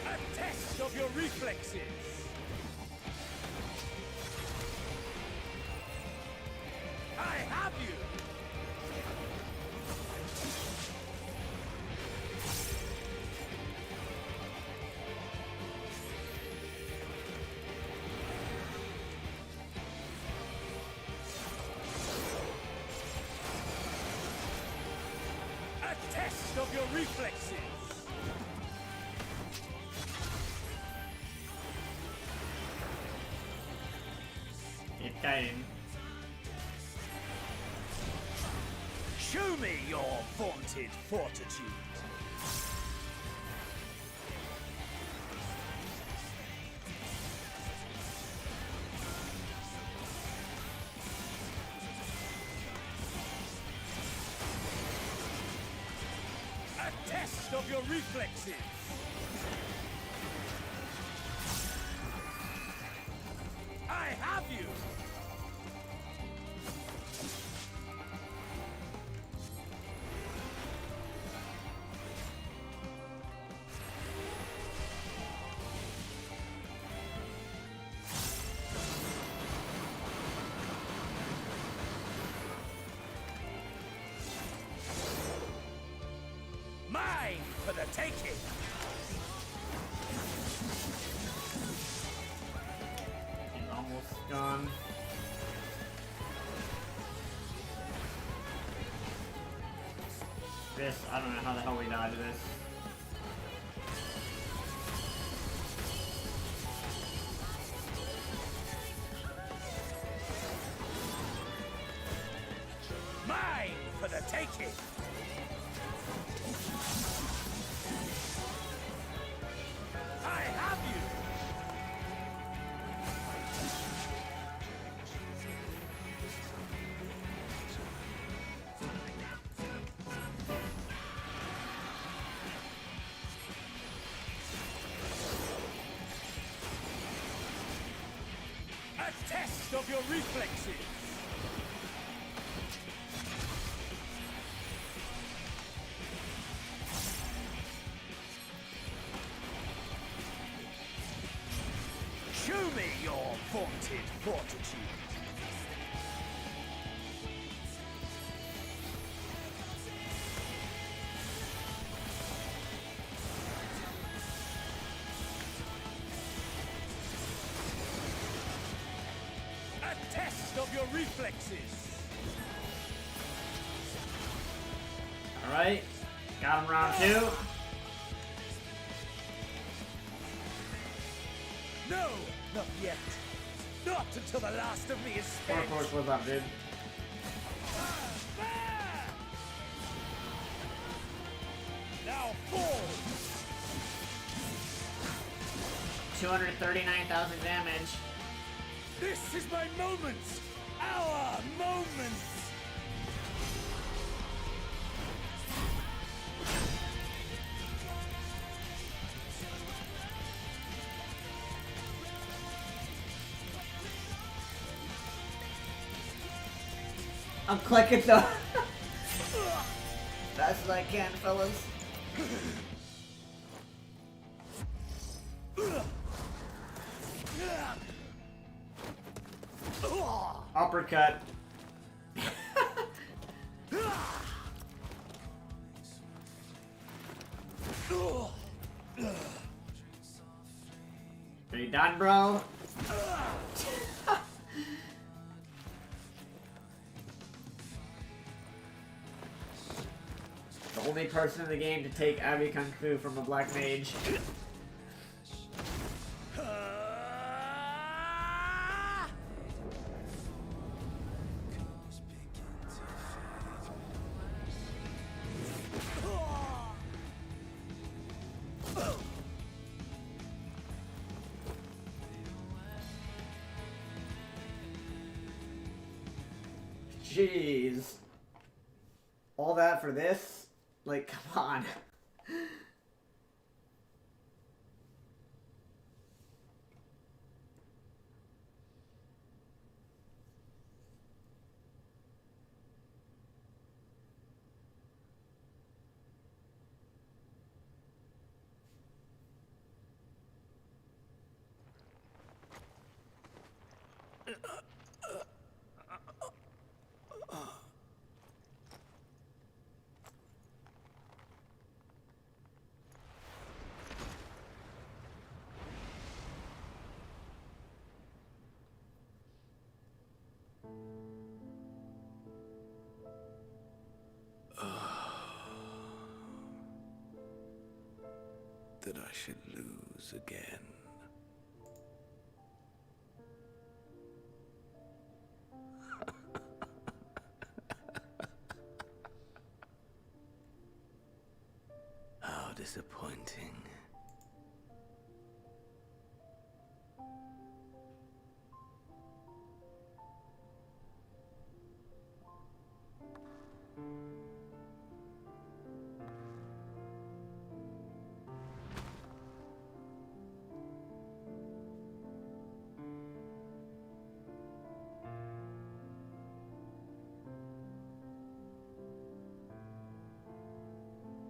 A test of your reflexes! I have you! A test of your reflexes! Keep kiting. Show me your vaunted fortitude! A test of your reflexes! I have you! gone. This, I don't know how the hell we died to this. Mine for the taking! I have you! A test of your reflexes! Show me your vaunted fortitude. A test of your reflexes. Alright, got him round 2. No, not yet. Not until the last of me is spent. Of course, what's up, dude? Now fall. 239,000 damage. This is my moment. Our moment. I'm clicking though. That's what I can, fellas. Uppercut. Are you done, bro? The only person in the game to take Avi Kung Fu from a black mage. Jeez. All that for this? Like, come on. That I should lose again. How disappointing.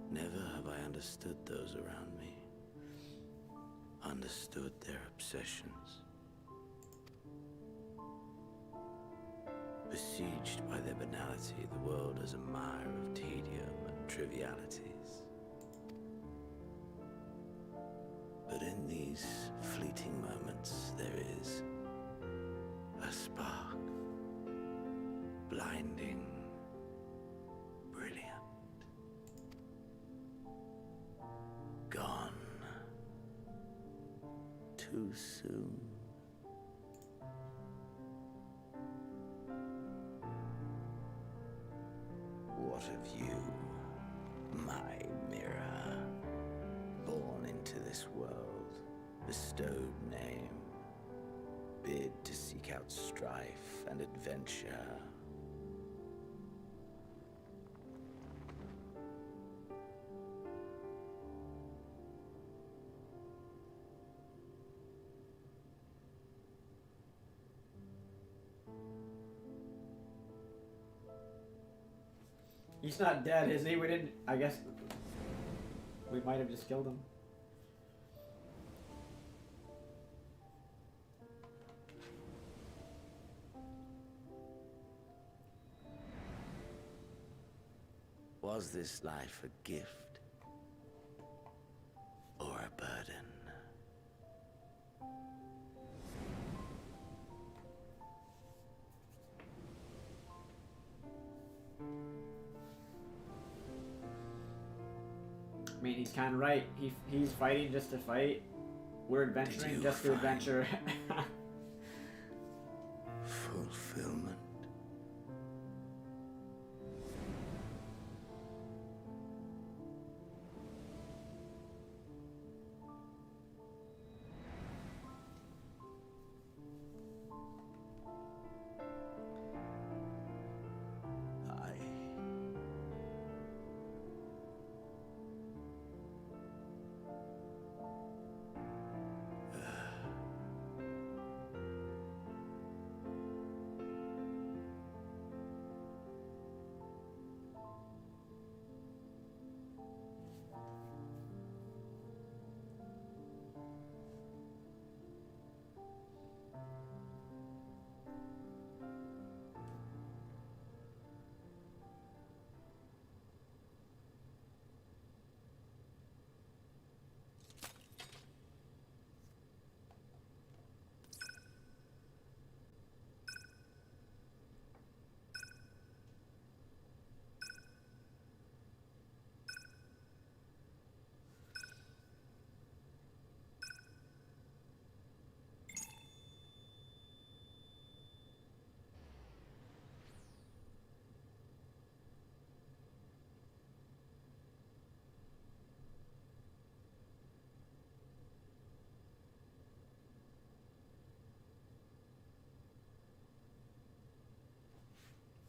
Never have I understood those around me. Understood their obsessions. Besieged by their banality, the world is a mire of tedium and trivialities. But in these fleeting moments, there is blinding, brilliant. Gone. Too soon. What of you, my mirror? Born into this world, bestowed name, bid to seek out strife and adventure. He's not dead, is he? We didn't. I guess we might have just killed him. Was this life a gift or a burden? I mean, he's kind of right. He's fighting just to fight. We're adventuring just to adventure. Fulfillment.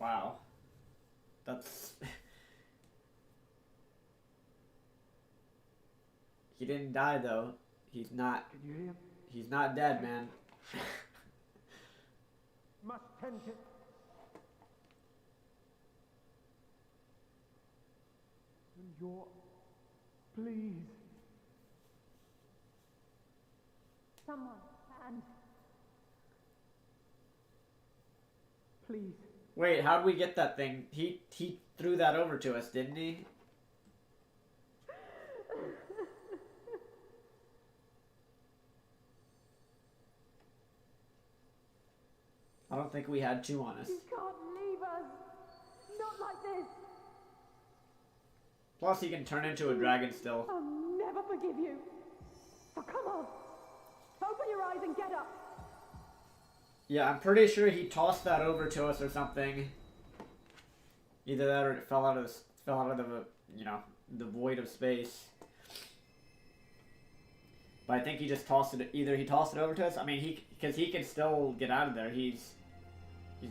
Wow. That's... He didn't die, though. He's not... Can you hear? He's not dead, man. Must tend it. You're... Please. Someone, and... Please. Wait, how'd we get that thing? He threw that over to us, didn't he? I don't think we had two on us. You can't leave us! Not like this! Plus, he can turn into a dragon still. I'll never forgive you! So come on! Open your eyes and get up! Yeah, I'm pretty sure he tossed that over to us or something. Either that or it fell out of the, you know, the void of space. But I think he just tossed it. Either he tossed it over to us. I mean, because he can still get out of there. He's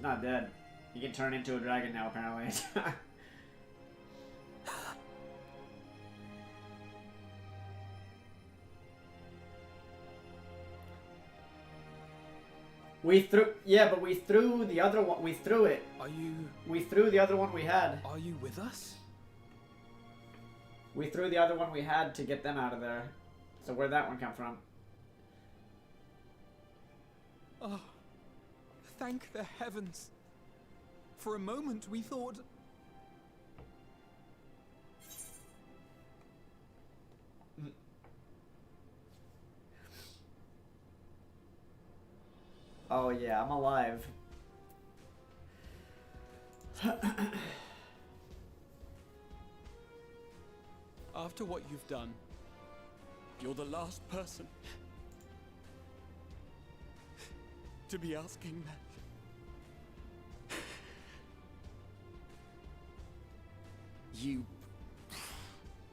not dead. He can turn into a dragon now, apparently. We threw, yeah, but we threw the other one. We threw it. We threw the other one we had. Are you with us? We threw the other one we had to get them out of there. So where'd that one come from? Oh, thank the heavens. For a moment we thought... Oh yeah, I'm alive. After what you've done, you're the last person to be asking that. You...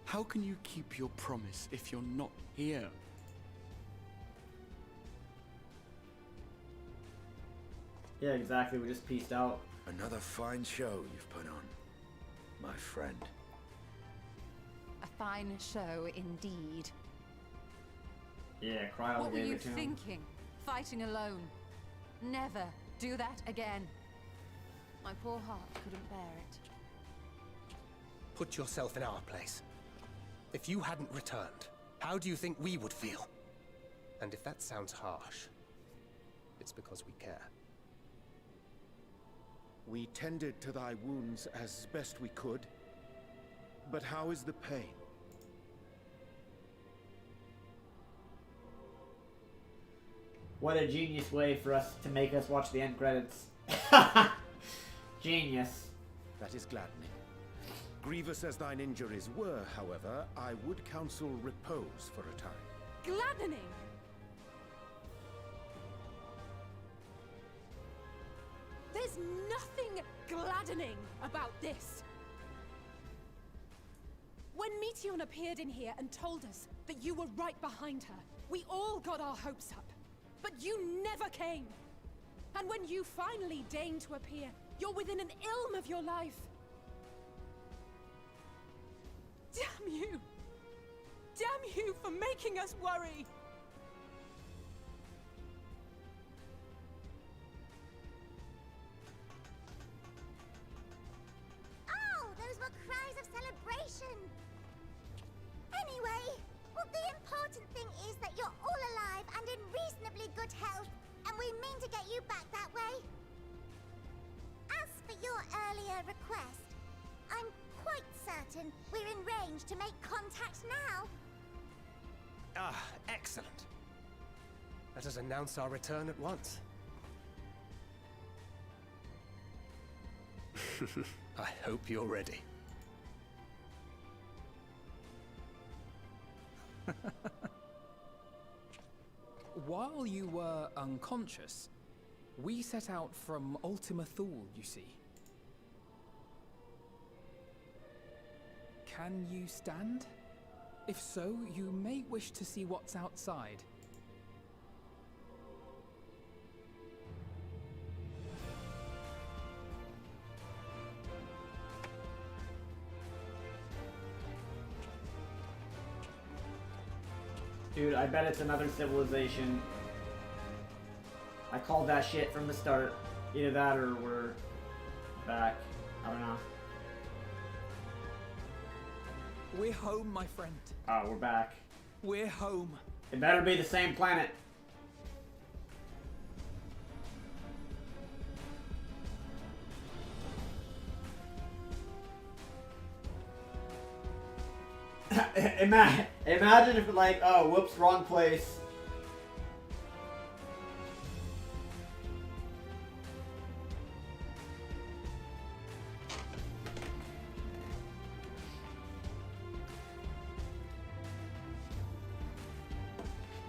How can you keep your promise if you're not here? Yeah, exactly. We just pieced out. Another fine show you've put on, my friend. A fine show indeed. Yeah, Cryo What were gave you it to him. thinking? Fighting alone. Never do that again. My poor heart couldn't bear it. Put yourself in our place. If you hadn't returned, how do you think we would feel? And if that sounds harsh, it's because we care. We tended to thy wounds as best we could, but how is the pain? What a genius way for us to make us watch the end credits. Genius. That is gladdening. Grievous as thine injuries were, however, I would counsel repose for a time. Gladdening! There's nothing gladdening about this. When Meteion appeared in here and told us that you were right behind her, we all got our hopes up. But you never came. And when you finally deigned to appear, you're within an ilm of your life. Damn you! Damn you for making us worry! Oh, those were cries of celebration! Anyway, well, the important thing is that you're all alive and in reasonably good health, and we mean to get you back that way. As for your earlier request, I'm quite certain we're in range to make contact now. Ah, excellent. Let us announce our return at once. I hope you're ready. While you were unconscious, we set out from Ultima Thule, you see. Can you stand? If so, you may wish to see what's outside. Dude, I bet it's another civilization. I called that shit from the start. Either that or we're back. I don't know. We're home, my friend. Oh, we're back. We're home. It better be the same planet. Imagine if like, oh, whoops, wrong place.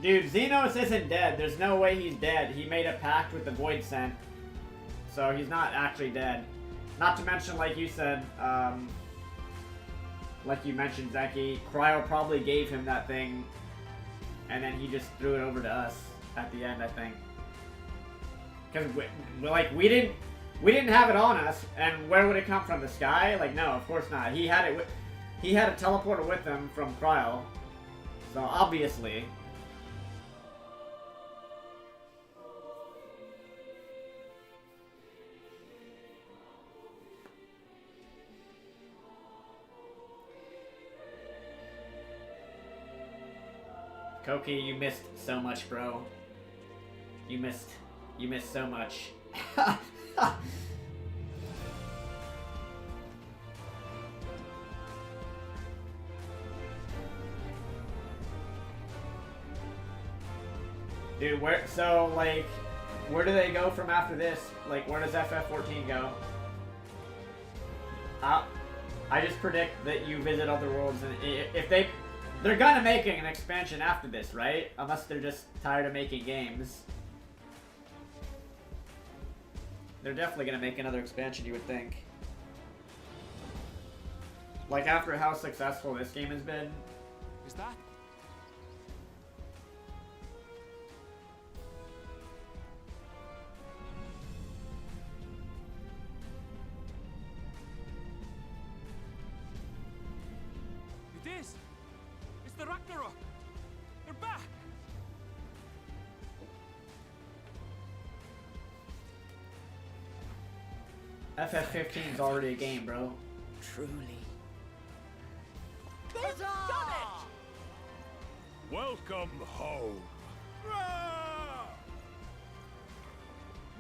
Dude, Xenos isn't dead. There's no way he's dead. He made a pact with the Void Scent. So he's not actually dead. Not to mention, like you said, like you mentioned, Zeki, Cryo probably gave him that thing, and then he just threw it over to us at the end, I think. Because we didn't have it on us, and where would it come from? The sky? Like, no, of course not. He had it. He had a teleporter with him from Cryo, so obviously. Koki, you missed so much, bro. You missed so much. Dude, where do they go from after this? Like, where does FF14 go? I just predict that you visit other worlds, and if they're gonna make an expansion after this, right? Unless they're just tired of making games. They're definitely gonna make another expansion, you would think. Like after how successful this game has been. Is that? It is! It's the Ragnarok! They're back! FF15 is already a game, bro. Truly. They've done it! Welcome home.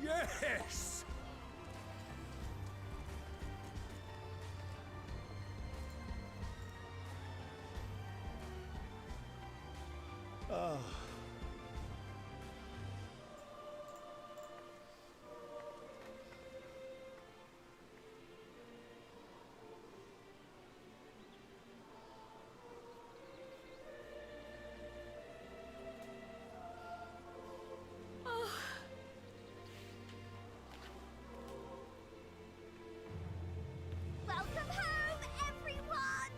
Yes! Ah. Welcome home, everyone!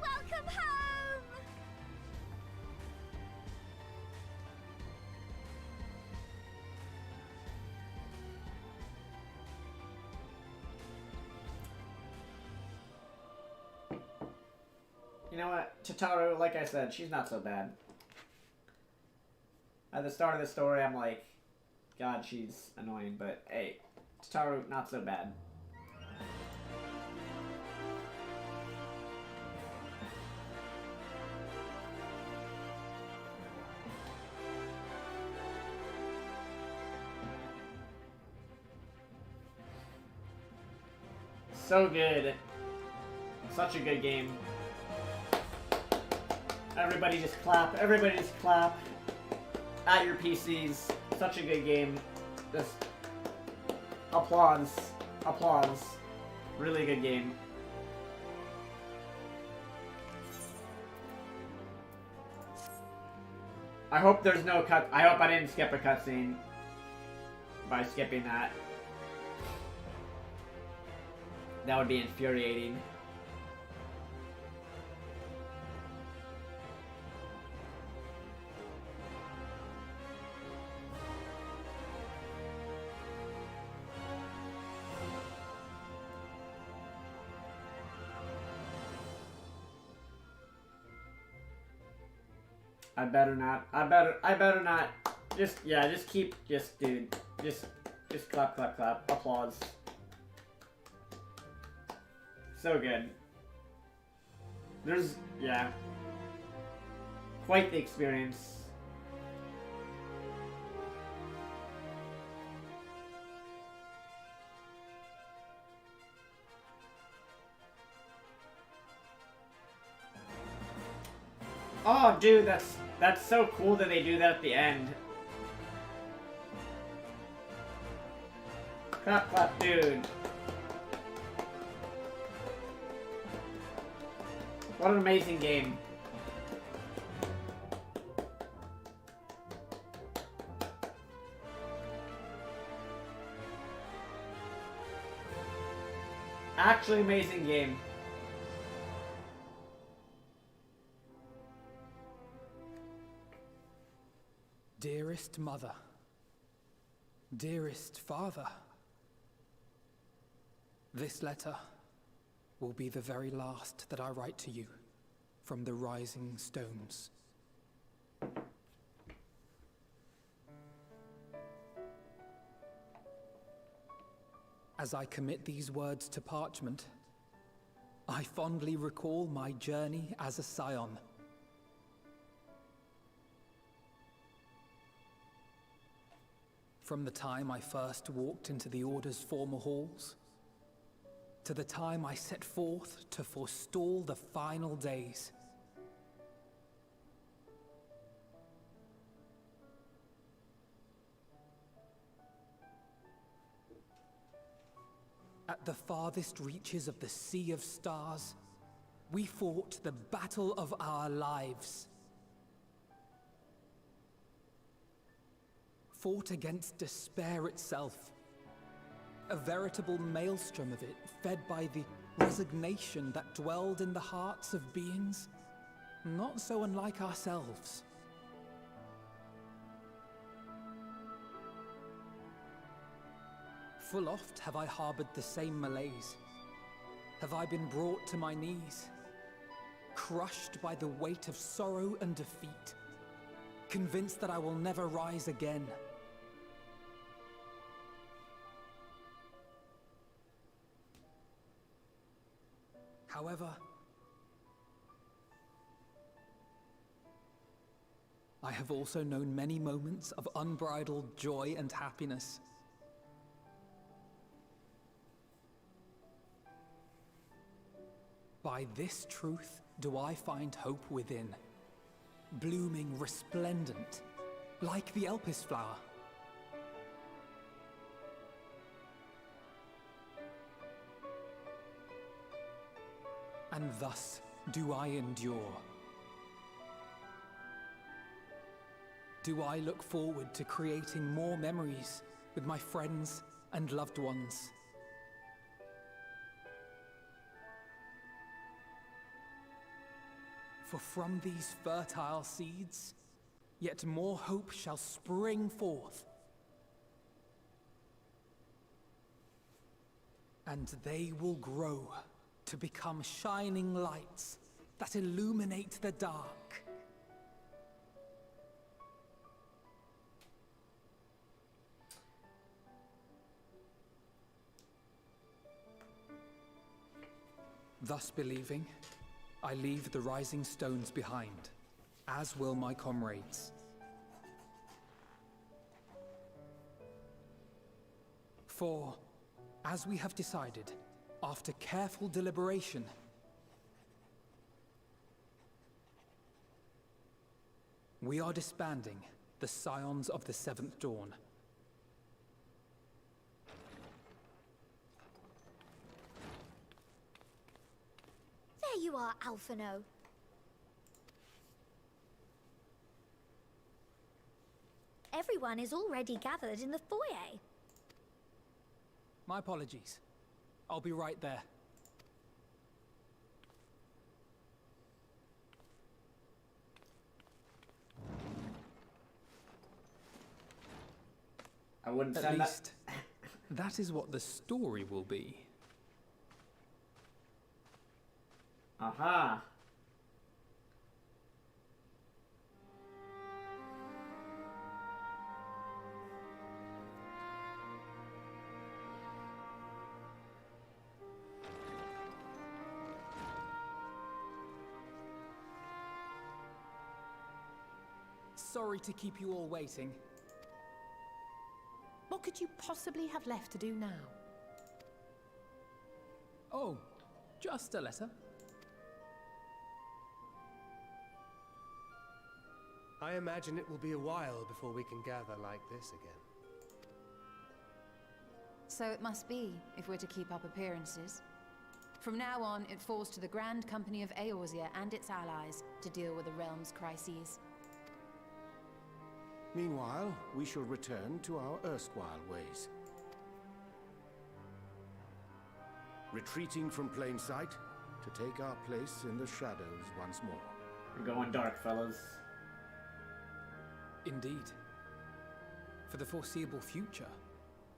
Welcome home! You know what? Tataru, like I said, she's not so bad. At the start of the story, I'm like, God, she's annoying, but hey, Tataru, not so bad. So good. Such a good game. Everybody just clap. Everybody just clap. At your PCs. Such a good game. Just applause. Applause. Really good game. I hope there's no cut. I hope I didn't skip a cutscene by skipping that. That would be infuriating. I better not. I better not. Just, yeah, just keep, dude. Just clap, clap, clap. Applause. So good. There's, yeah. Quite the experience. Oh, dude, that's so cool that they do that at the end. Clap, clap, dude. What an amazing game. actually amazing game. Dearest mother, dearest father, this letter will be the very last that I write to you from the Rising Stones. As I commit these words to parchment, I fondly recall my journey as a scion. From the time I first walked into the Order's former halls, to the time I set forth to forestall the final days. At the farthest reaches of the Sea of Stars, we fought the battle of our lives. Fought against despair itself. A veritable maelstrom of it, fed by the resignation that dwelled in the hearts of beings not so unlike ourselves. Full oft have I harbored the same malaise. Have I been brought to my knees, crushed by the weight of sorrow and defeat, convinced that I will never rise again. However, I have also known many moments of unbridled joy and happiness. By this truth do I find hope within, blooming resplendent, like the Elpis flower. And thus do I endure. Do I look forward to creating more memories with my friends and loved ones. For from these fertile seeds, yet more hope shall spring forth. And they will grow to become shining lights that illuminate the dark. Thus believing, I leave the rising stones behind, as will my comrades. For, as we have decided, after careful deliberation, we are disbanding the Scions of the Seventh Dawn. There you are, Alphino. Everyone is already gathered in the foyer. My apologies. I'll be right there. I wouldn't At send least, that is what the story will be. Aha! Sorry to keep you all waiting. What could you possibly have left to do now? Oh, just a letter. I imagine it will be a while before we can gather like this again. So it must be, if we're to keep up appearances. From now on, it falls to the Grand Company of Eorzea and its allies to deal with the realm's crises. Meanwhile, we shall return to our erstwhile ways. retreating from plain sight to take our place in the shadows once more. We're going dark, fellas. Indeed. For the foreseeable future,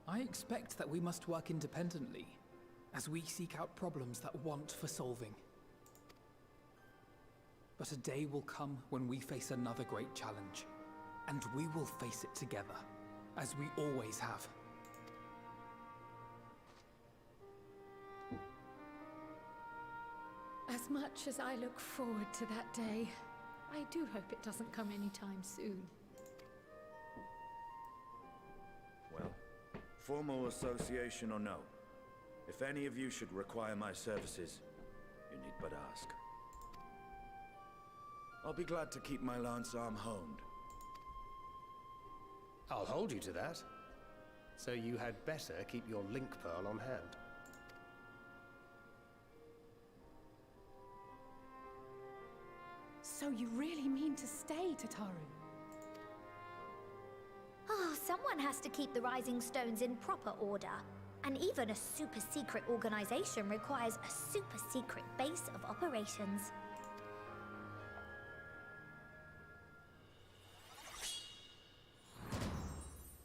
I expect that we must work independently as we seek out problems that want for solving. But a day will come when we face another great challenge, and we will face it together, as we always have. As much as I look forward to that day, I do hope it doesn't come anytime soon. Well, formal association or no, if any of you should require my services, you need but ask. I'll be glad to keep my lance arm honed. I'll hold you to that. So you had better keep your link pearl on hand. So you really mean to stay, Tataru? Oh, someone has to keep the Rising Stones in proper order. And even a super-secret organization requires a super-secret base of operations.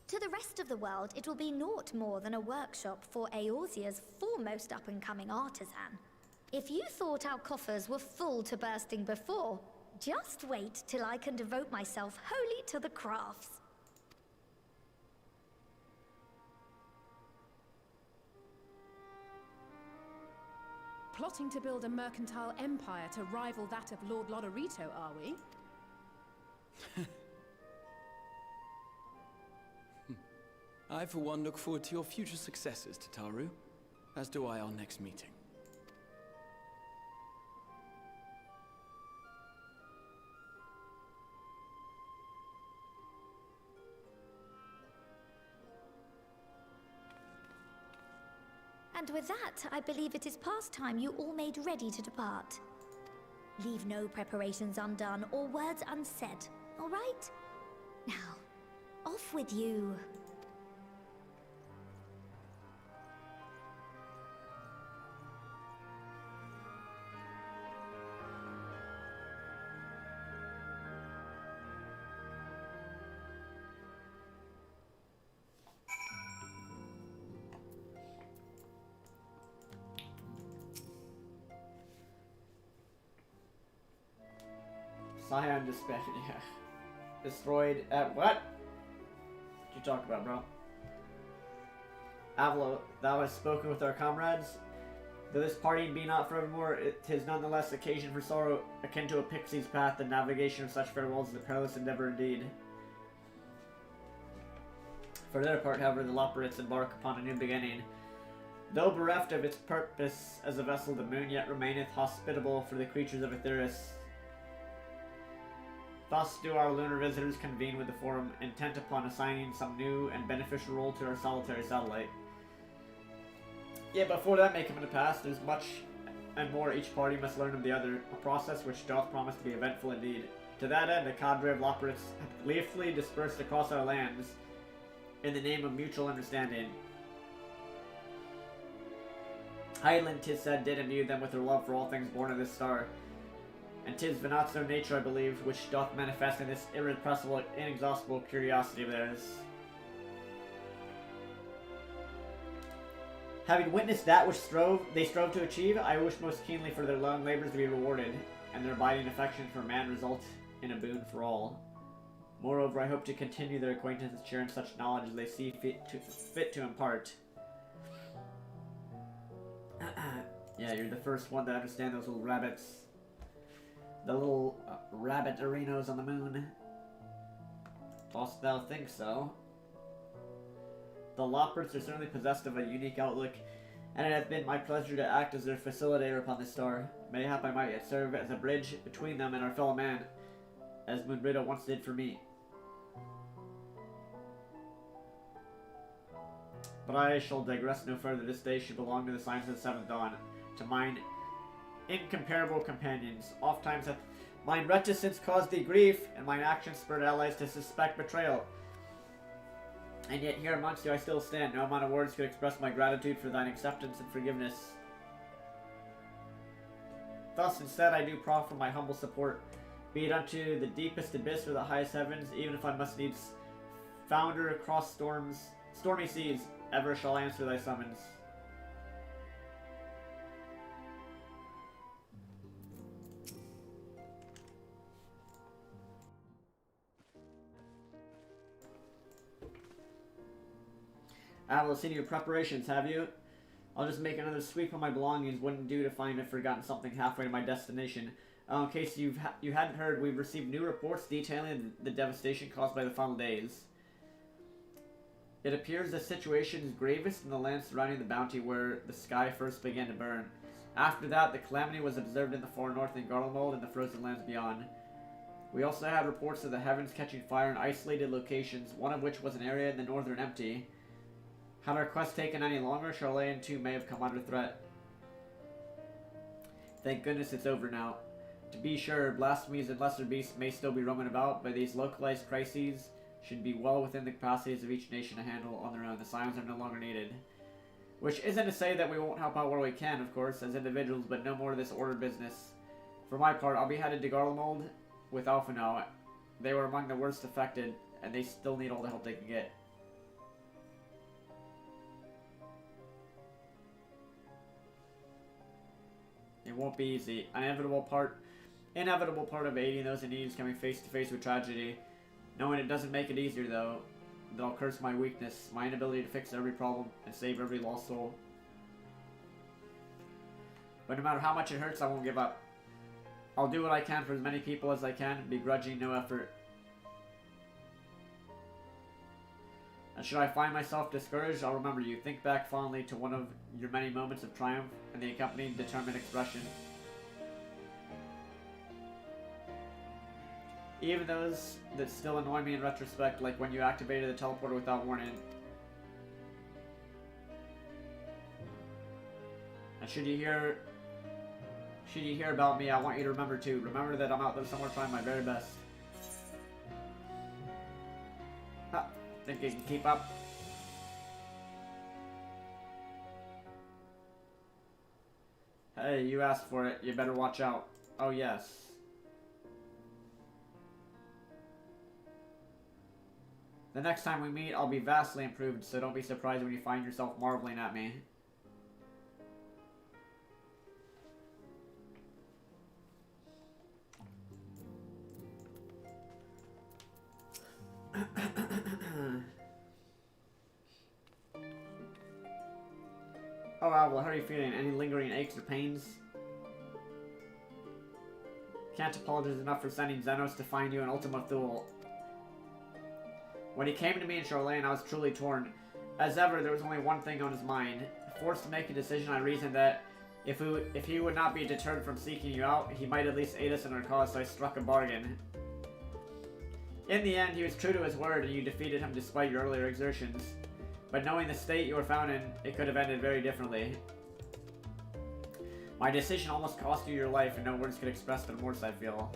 To the rest of the world, it will be naught more than a workshop for Eorzea's foremost up-and-coming artisan. If you thought our coffers were full to bursting before, just wait till I can devote myself wholly to the crafts. Plotting to build a mercantile empire to rival that of Lord Lodorito, are we? I, for one, look forward to your future successes, Tataru. As do I our next meeting. And with that, I believe it is past time you all made ready to depart. Leave no preparations undone or words unsaid, all right? Now, off with you. Scion Despair, yeah. Destroyed at what? What you talk about, bro? Avilo, thou hast spoken with our comrades. Though this parting be not forevermore, 'tis nonetheless occasion for sorrow, akin to a pixie's path. The navigation of such farewells is a perilous endeavor indeed. For their part, however, the Loporrits embark upon a new beginning. Though bereft of its purpose as a vessel, the moon yet remaineth hospitable for the creatures of Aetheris. Thus do our lunar visitors convene with the Forum, intent upon assigning some new and beneficial role to our solitary satellite. Yet before that may come to pass, there's much and more each party must learn of the other, a process which doth promise to be eventful indeed. To that end, a cadre of Loporrits hath gleefully dispersed across our lands in the name of mutual understanding. Hydaelyn, 'tis said, did imbue them with her love for all things born of this star. And 'tis Venat's nature, I believe, which doth manifest in this irrepressible, inexhaustible curiosity of theirs. Having witnessed that which they strove to achieve, I wish most keenly for their long labors to be rewarded, and their abiding affection for man result in a boon for all. Moreover, I hope to continue their acquaintance and share in such knowledge as they see fit to impart. Yeah, you're the first one to understand those little rabbits. The little rabbit arenos on the moon. Dost thou think so? The Loporrits are certainly possessed of a unique outlook, and it hath been my pleasure to act as their facilitator upon this star. Mayhap I might yet serve as a bridge between them and our fellow man, as Moonbritta once did for me. But I shall digress no further. This day should belong to the signs of the seventh dawn, to mine incomparable companions. Oft times hath mine reticence caused thee grief, and mine actions spurred allies to suspect betrayal. And yet here amongst you I still stand. No amount of words could express my gratitude for thine acceptance and forgiveness. Thus, instead, I do proffer my humble support, be it unto the deepest abyss or the highest heavens, even if I must needs founder across stormy seas, ever shall I answer thy summons. Avil, seen your preparations, have you? I'll just make another sweep of my belongings. Wouldn't do to find I've forgotten something halfway to my destination. In case you hadn't heard, we've received new reports detailing the devastation caused by the final days. It appears the situation is gravest in the land surrounding the bounty where the sky first began to burn. After that, the calamity was observed in the far north in Garlemald and the frozen lands beyond. We also had reports of the heavens catching fire in isolated locations, one of which was an area in the northern empty. Had our quest taken any longer, Charlene too may have come under threat. Thank goodness it's over now. To be sure, blasphemies and lesser beasts may still be roaming about, but these localized crises should be well within the capacities of each nation to handle on their own. The sirens are no longer needed. Which isn't to say that we won't help out where we can, of course, as individuals, but no more of this order business. For my part, I'll be headed to Garlemald with Alphinaud. They were among the worst affected, and they still need all the help they can get. It won't be easy. An inevitable part of aiding those in need is coming face to face with tragedy. Knowing it doesn't make it easier, though, that I'll curse my weakness, my inability to fix every problem and save every lost soul. But no matter how much it hurts, I won't give up. I'll do what I can for as many people as I can, begrudging no effort. And should I find myself discouraged, I'll remember you. Think back fondly to one of your many moments of triumph and the accompanying determined expression. Even those that still annoy me in retrospect, like when you activated the teleporter without warning. And should you hear about me, I want you to remember too. Remember that I'm out there somewhere trying my very best. Think you can keep up? Hey, you asked for it. You better watch out. Oh, yes. The next time we meet, I'll be vastly improved, so don't be surprised when you find yourself marveling at me. Oh, well, how are you feeling? Any lingering aches or pains? Can't apologize enough for sending Xenos to find you in Ultima Thule. When he came to me in Charlene, I was truly torn. As ever, there was only one thing on his mind. Forced to make a decision, I reasoned that if he would not be deterred from seeking you out, he might at least aid us in our cause, so I struck a bargain. In the end, he was true to his word, and you defeated him despite your earlier exertions. But knowing the state you were found in, it could have ended very differently. My decision almost cost you your life, and no words could express the remorse I feel.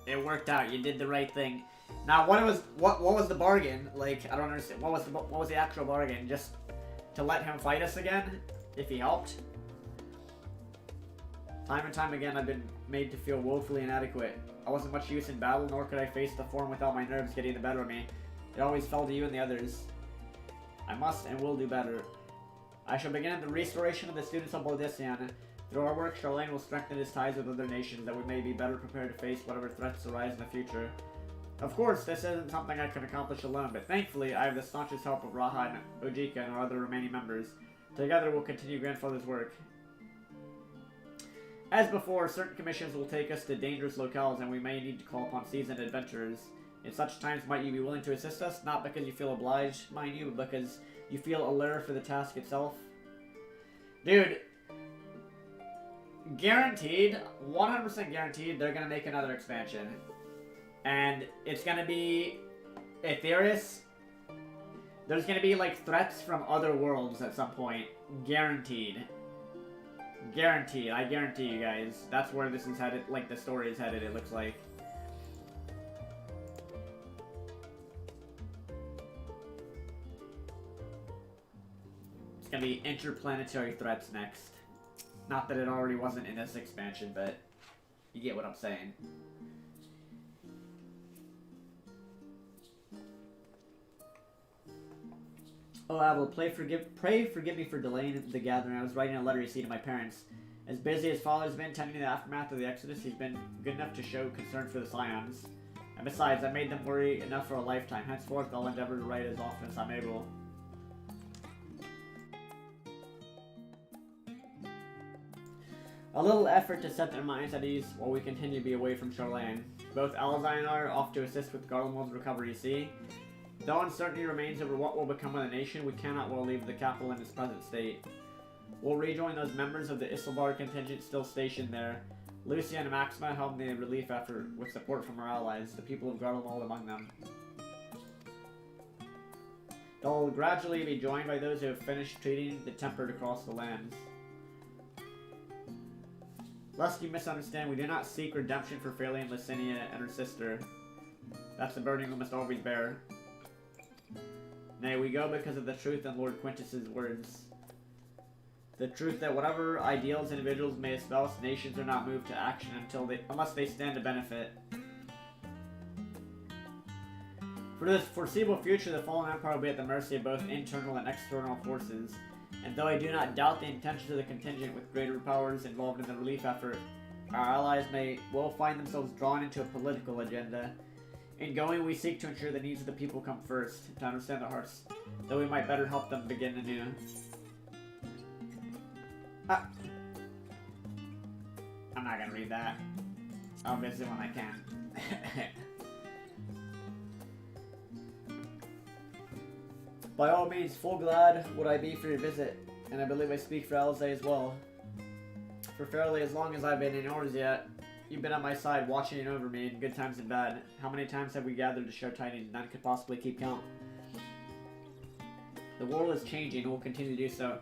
It worked out. You did the right thing. Now, what was the bargain? Like, I don't understand. What was the actual bargain? Just to let him fight us again, if he helped? Time and time again, I've been made to feel woefully inadequate. I wasn't much use in battle, nor could I face the form without my nerves getting the better of me. It always fell to you and the others. I must and will do better. I shall begin the restoration of the students of Baldician. Through our work, Charlene will strengthen his ties with other nations that we may be better prepared to face whatever threats arise in the future. Of course, this isn't something I can accomplish alone, but thankfully I have the staunchest help of Raha and Ojika and our other remaining members. Together we'll continue Grandfather's work. As before, certain commissions will take us to dangerous locales and we may need to call upon seasoned adventurers. In such times, might you be willing to assist us? Not because you feel obliged, mind you, but because you feel alert for the task itself? Dude, guaranteed, 100% guaranteed, they're going to make another expansion. And it's going to be Aetherius. There's going to be, like, threats from other worlds at some point. Guaranteed. Guaranteed. I guarantee you guys. That's where this is headed, like, the story is headed, it looks like. It's going to be interplanetary threats next. Not that it already wasn't in this expansion, but you get what I'm saying. Oh, I will pray forgive me for delaying the gathering. I was writing a letter you see to my parents. As busy as Father's been tending to the aftermath of the Exodus, he's been good enough to show concern for the Scions. And besides, I made them worry enough for a lifetime. Henceforth, I'll endeavor to write as often as I'm able. A little effort to set their minds at ease while we continue to be away from Charlane. Both Alzai and I are off to assist with Garlemald's recovery, you see. Though uncertainty remains over what will become of the nation, we cannot well leave the capital in its present state. We'll rejoin those members of the Isilbar contingent still stationed there. Lucia and Maxima helped the relief effort with support from our allies, the people of Garlemald among them. They'll gradually be joined by those who have finished treating the tempered across the lands. Lest you misunderstand, we do not seek redemption for Phelan, Licinia, and her sister. That's the burden we must always bear. Nay, we go because of the truth in Lord Quintus's words. The truth that whatever ideals individuals may espouse, nations are not moved to action unless they stand to benefit. For this foreseeable future, the fallen empire will be at the mercy of both internal and external forces. And though I do not doubt the intentions of the contingent with greater powers involved in the relief effort, our allies may well find themselves drawn into a political agenda. In going, we seek to ensure the needs of the people come first, to understand their hearts, though we might better help them begin anew. I'm not gonna read that. I'll visit when I can. By all means, full glad would I be for your visit, and I believe I speak for Alzai as well. For fairly as long as I've been in Eorzea, you've been on my side, watching over me in good times and bad. How many times have we gathered to share tidings? None could possibly keep count. The world is changing and will continue to do so.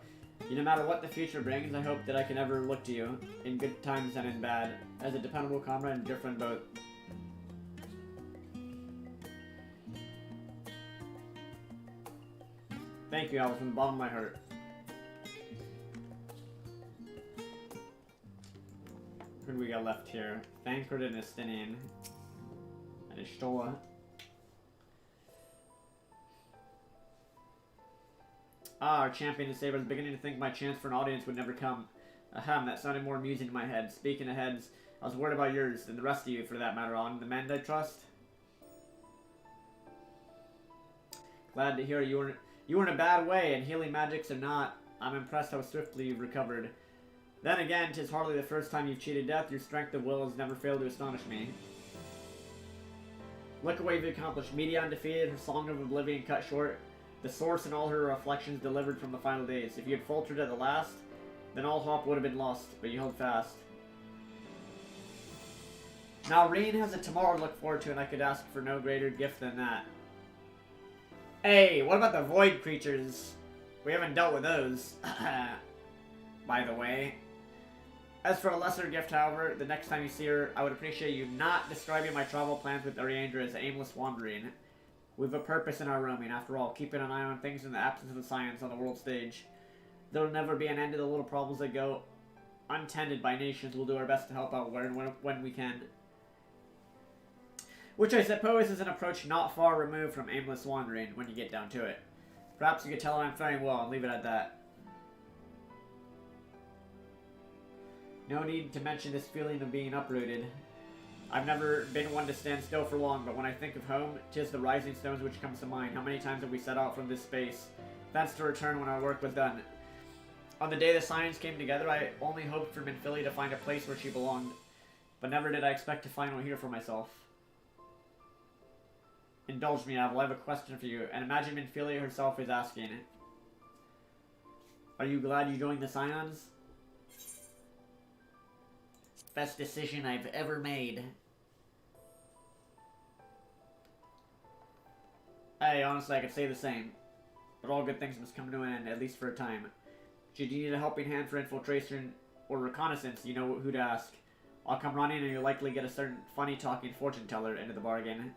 No matter what the future brings, I hope that I can ever look to you, in good times and in bad, as a dependable comrade and different both. Thank you, Alice, from the bottom of my heart. Who do we got left here? Thancred and Estinian. And Ishtola. Ah, our champion and saver. I was beginning to think my chance for an audience would never come. Ahem, that sounded more amusing in my head. Speaking of heads, I was worried about yours, and the rest of you, for that matter, on the men I trust. Glad to hear you were in a bad way, and healing magics or not, I'm impressed how swiftly you've recovered. Then again, 'tis hardly the first time you've cheated death. Your strength of will has never failed to astonish me. Look at what you've accomplished. Media undefeated, her song of oblivion cut short. The source and all her reflections delivered from the final days. If you had faltered at the last, then all hope would have been lost, but you held fast. Now Reen has a tomorrow to look forward to, and I could ask for no greater gift than that. Hey, what about the void creatures? We haven't dealt with those. By the way. As for a lesser gift, however, the next time you see her, I would appreciate you not describing my travel plans with Ariandra as aimless wandering. We've a purpose in our roaming, after all, keeping an eye on things in the absence of the science on the world stage. There'll never be an end to the little problems that go untended by nations. We'll do our best to help out where and when we can. Which I suppose is an approach not far removed from aimless wandering, when you get down to it. Perhaps you could tell I'm faring well and leave it at that. No need to mention this feeling of being uprooted. I've never been one to stand still for long, but when I think of home, 'tis the rising stones which comes to mind. How many times have we set out from this space, thence to return when our work was done? On the day the science came together, I only hoped for Minfili to find a place where she belonged, but never did I expect to find one here for myself. Indulge me, Avel, I have a question for you, and imagine Minfili herself is asking it. Are you glad you joined the Scions? Best decision I've ever made. Hey, honestly, I could say the same. But all good things must come to an end, at least for a time. Should you need a helping hand for infiltration or reconnaissance, you know who to ask. I'll come running and you'll likely get a certain funny-talking fortune teller into the bargain.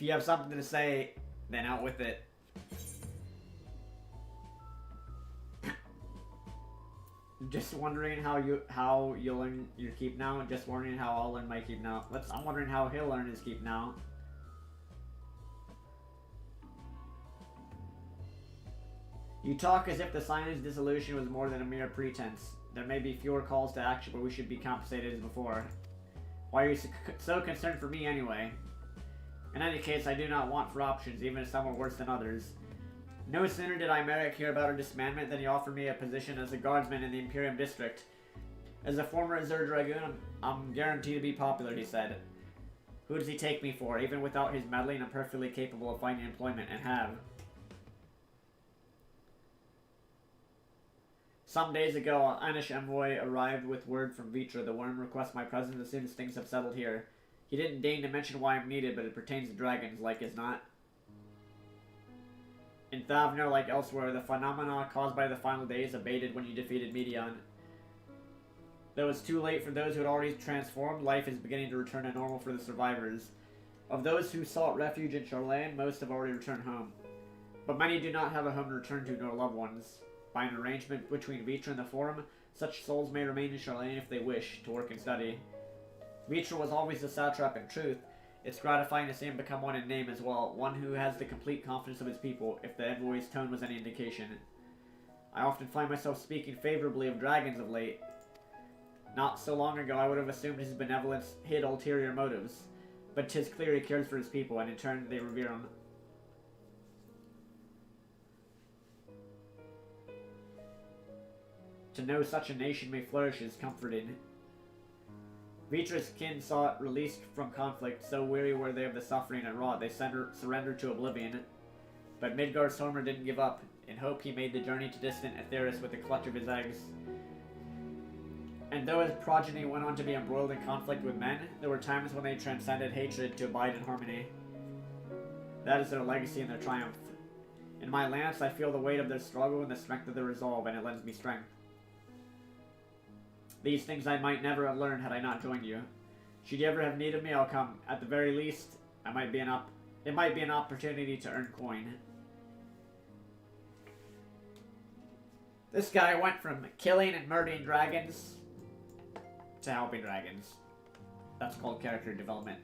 If you have something to say, then out with it. Just wondering how you'll learn your keep now. Just wondering how I'll learn my keep now. I'm wondering how he'll learn his keep now. You talk as if the science dissolution was more than a mere pretense. There may be fewer calls to action, but we should be compensated as before. Why are you so concerned for me anyway? In any case, I do not want for options, even if some are worse than others. No sooner did Imeric hear about her disbandment than he offered me a position as a guardsman in the Imperium District. As a former Azure Dragoon, I'm guaranteed to be popular, he said. Who does he take me for? Even without his meddling, I'm perfectly capable of finding employment, and have. Some days ago, an Inish envoy arrived with word from Vitra. The worm requests my presence as soon as things have settled here. He didn't deign to mention why I'm needed, but it pertains to dragons, like as not. In Thavner, like elsewhere, the phenomena caused by the final days abated when you defeated Medion. Though it's too late for those who had already transformed, life is beginning to return to normal for the survivors. Of those who sought refuge in Charlene, most have already returned home. But many do not have a home to return to, nor loved ones. By an arrangement between Vitra and the Forum, such souls may remain in Charlene if they wish, to work and study. Vitra was always the satrap in truth. It's gratifying to see him become one in name as well, one who has the complete confidence of his people, if the envoy's tone was any indication. I often find myself speaking favorably of dragons of late. Not so long ago I would have assumed his benevolence hid ulterior motives, but 'tis clear he cares for his people, and in turn they revere him. To know such a nation may flourish is comforting. Vitra's kin saw it released from conflict, so weary were they of the suffering and wrought, they surrendered to oblivion. But Midgard's Homer didn't give up. In hope he made the journey to distant Aetheris with the clutch of his eggs. And though his progeny went on to be embroiled in conflict with men, there were times when they transcended hatred to abide in harmony. That is their legacy and their triumph. In my lance I feel the weight of their struggle and the strength of their resolve, and it lends me strength. These things I might never have learned had I not joined you. Should you ever have needed me, I'll come. At the very least, it might be an opportunity to earn coin. This guy went from killing and murdering dragons to helping dragons. That's called character development.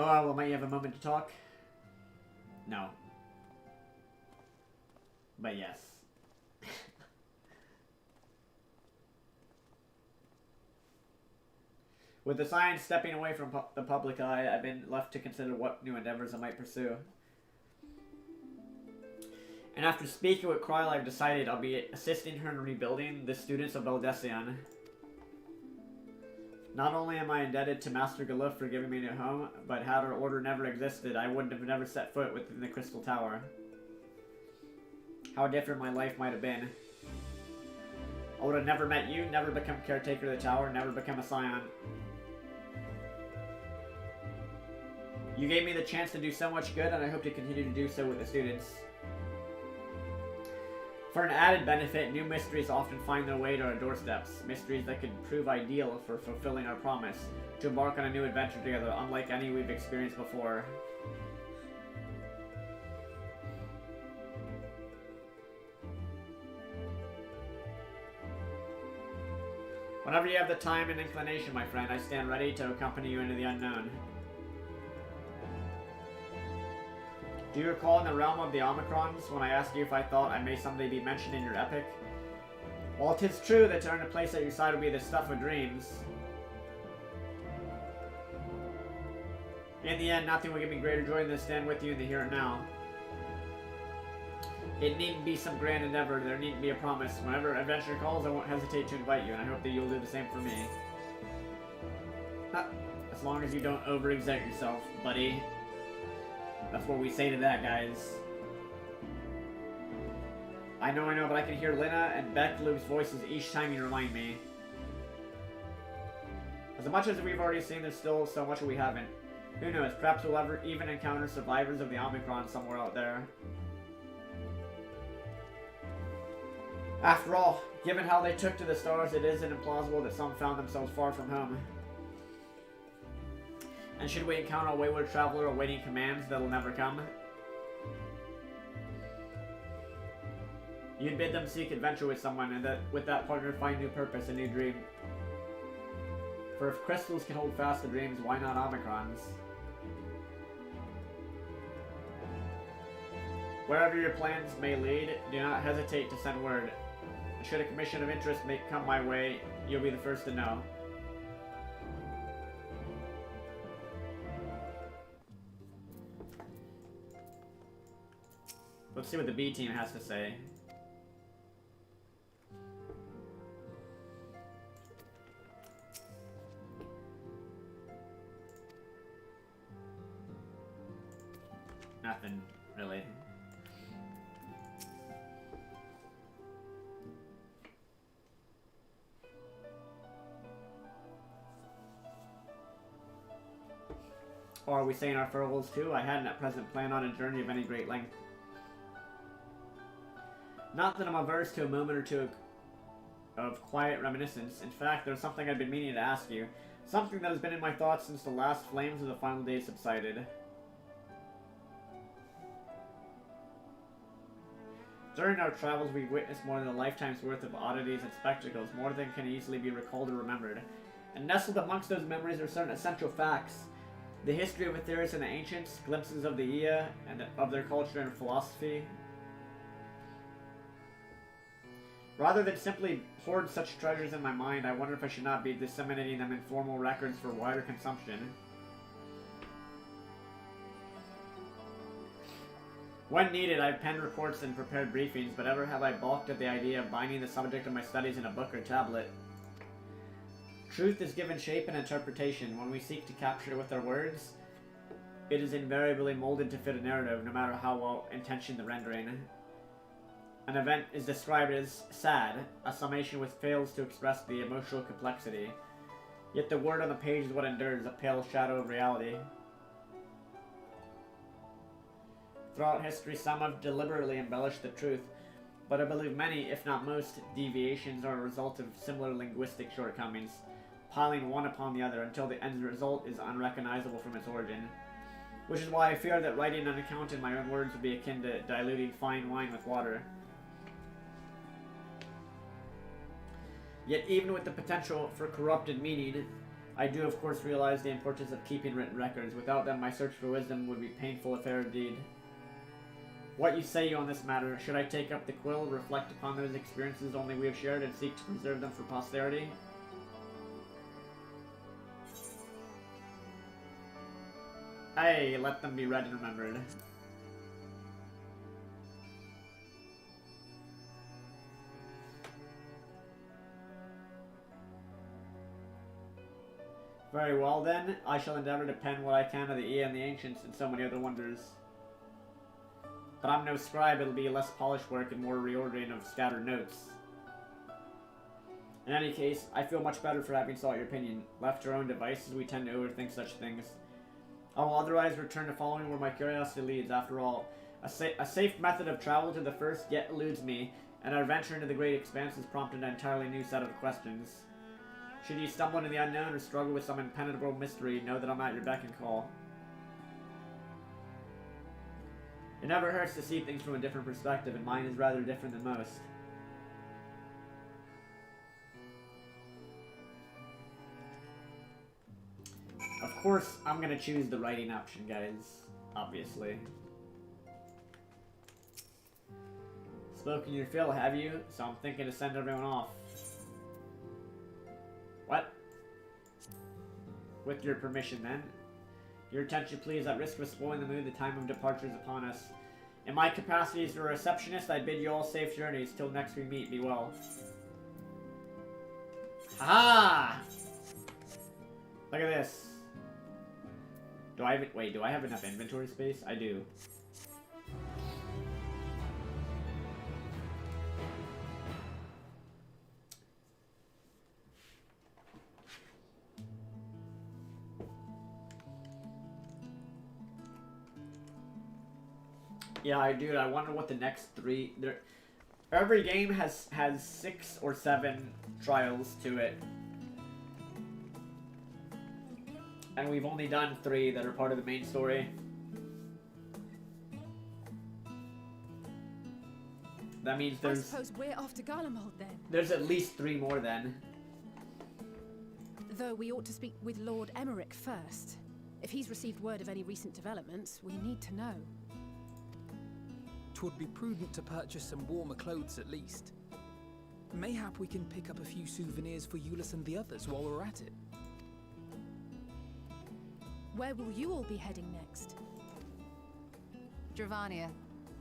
Oh, well, might you have a moment to talk? No. But yes. With the science stepping away from the public eye, I've been left to consider what new endeavors I might pursue. And after speaking with Kryl, I've decided I'll be assisting her in rebuilding the students of Beldesian. Not only am I indebted to Master Galuf for giving me a new home, but had her order never existed, I wouldn't have never set foot within the Crystal Tower. How different my life might have been. I would have never met you, never become caretaker of the tower, never become a scion. You gave me the chance to do so much good, and I hope to continue to do so with the students. For an added benefit, new mysteries often find their way to our doorsteps. Mysteries that could prove ideal for fulfilling our promise to embark on a new adventure together, unlike any we've experienced before. Whenever you have the time and inclination, my friend, I stand ready to accompany you into the unknown. Do you recall in the realm of the Omicrons, when I asked you if I thought I may someday be mentioned in your epic? Well, 'tis true that to earn a place at your side will be the stuff of dreams. In the end, nothing will give me greater joy than to stand with you in the here and now. It needn't be some grand endeavor, there needn't be a promise. Whenever adventure calls, I won't hesitate to invite you, and I hope that you'll do the same for me. As long as you don't overexert yourself, buddy. That's what we say to that, guys. I know, but I can hear Lina and Becklu's voices each time you remind me. As much as we've already seen, there's still so much we haven't. Who knows, perhaps we'll ever even encounter survivors of the Omicron somewhere out there. After all, given how they took to the stars, it isn't implausible that some found themselves far from home. And should we encounter a wayward traveler awaiting commands that'll never come, you'd bid them seek adventure with someone, and that with that partner find new purpose, a new dream. For if crystals can hold fast to dreams, why not Omicrons? Wherever your plans may lead, do not hesitate to send word. Should a commission of interest come my way, you'll be the first to know. Let's see what the B team has to say. Nothing, really. Or are we saying our farewells too? I hadn't at present planned on a journey of any great length. Not that I'm averse to a moment or two of quiet reminiscence. In fact, there's something I've been meaning to ask you. Something that has been in my thoughts since the last flames of the final day subsided. During our travels, we've witnessed more than a lifetime's worth of oddities and spectacles, more than can easily be recalled or remembered. And nestled amongst those memories are certain essential facts. The history of Aetheris and the ancients, glimpses of the Ea and of their culture and philosophy. Rather than simply hoard such treasures in my mind, I wonder if I should not be disseminating them in formal records for wider consumption. When needed, I've penned reports and prepared briefings, but ever have I balked at the idea of binding the subject of my studies in a book or tablet. Truth is given shape and interpretation. When we seek to capture it with our words, it is invariably molded to fit a narrative, no matter how well intentioned the rendering. An event is described as sad, a summation which fails to express the emotional complexity. Yet the word on the page is what endures, a pale shadow of reality. Throughout history, some have deliberately embellished the truth, but I believe many, if not most, deviations are a result of similar linguistic shortcomings, piling one upon the other until the end result is unrecognizable from its origin. Which is why I fear that writing an account in my own words would be akin to diluting fine wine with water. Yet even with the potential for corrupted meaning, I do of course realize the importance of keeping written records. Without them, my search for wisdom would be painful affair indeed. What you say on this matter? Should I take up the quill, reflect upon those experiences only we have shared, and seek to preserve them for posterity? Hey, let them be read and remembered. Very well then, I shall endeavor to pen what I can of the Ea and the Ancients and so many other wonders. But I'm no scribe, it'll be less polished work and more reordering of scattered notes. In any case, I feel much better for having sought your opinion. Left to our own devices, we tend to overthink such things. I will otherwise return to following where my curiosity leads. After all, a safe method of travel to the first yet eludes me, and our venture into the great expanses prompted an entirely new set of questions. Should you stumble into the unknown or struggle with some impenetrable mystery, know that I'm at your beck and call. It never hurts to see things from a different perspective, and mine is rather different than most. Of course, I'm gonna choose the writing option, guys. Obviously. Spoken your fill, have you? So I'm thinking to send everyone off. What? With your permission, then. Your attention, please. At risk of spoiling the mood, the time of departure is upon us. In my capacity as a receptionist, I bid you all safe journeys. Till next we meet, be well. Ha! Look at this. Do I have enough inventory space? I do. Yeah, dude, I wonder what the next three... Every game has 6 or 7 trials to it. And we've only done 3 that are part of the main story. That means I suppose we're off to Garlemald then. there's at least 3 more then. Though we ought to speak with Lord Emmerich first. If he's received word of any recent developments, we need to know. 'Twould be prudent to purchase some warmer clothes at least. Mayhap we can pick up a few souvenirs for Euless and the others while we're at it. Where will you all be heading next? Dravania.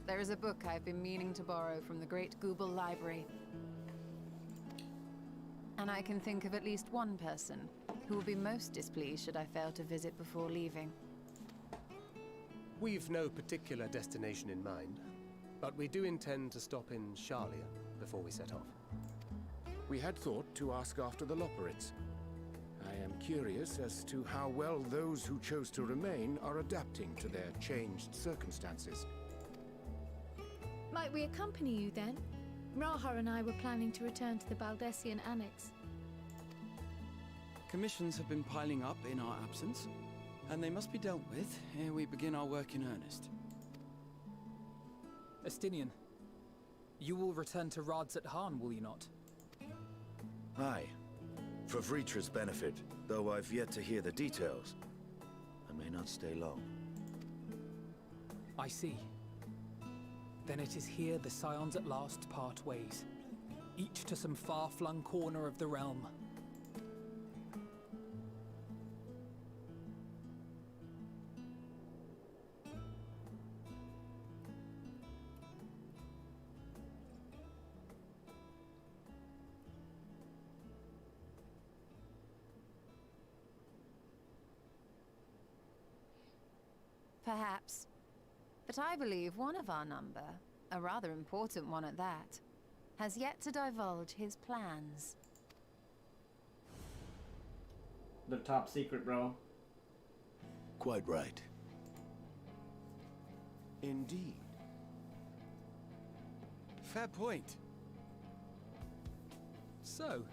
There is a book I've been meaning to borrow from the Great Google Library. And I can think of at least one person who will be most displeased should I fail to visit before leaving. We've no particular destination in mind, but we do intend to stop in Charlia before we set off. We had thought to ask after the Loporrits. I am curious as to how well those who chose to remain are adapting to their changed circumstances. Might we accompany you then? Raha and I were planning to return to the Baldessian Annex. Commissions have been piling up in our absence, and they must be dealt with ere we begin our work in earnest. Estinian, you will return to Rads at Han, will you not? Aye. For Vritra's benefit, though I've yet to hear the details. I may not stay long. I see. Then it is here the Scions at last part ways, each to some far-flung corner of the realm. Perhaps. But I believe one of our number, a rather important one at that, has yet to divulge his plans. The top secret, bro. Quite right. Indeed. Fair point. So,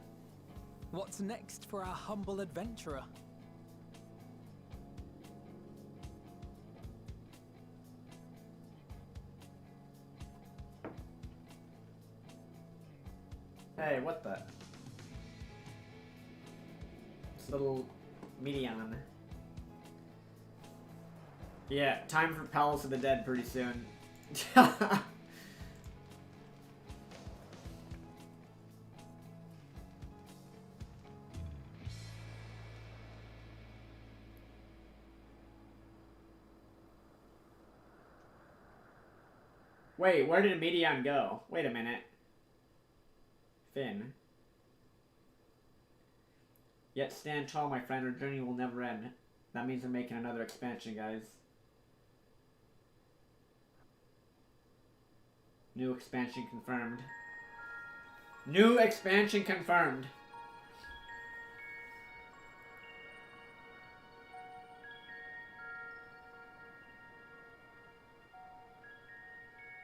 what's next for our humble adventurer? Hey, what the? This little median. Yeah, time for Palace of the Dead pretty soon. Wait, where did Median go? Wait a minute. Finn. Yet stand tall, my friend. Our journey will never end. That means we're making another expansion, guys. New expansion confirmed. New expansion confirmed.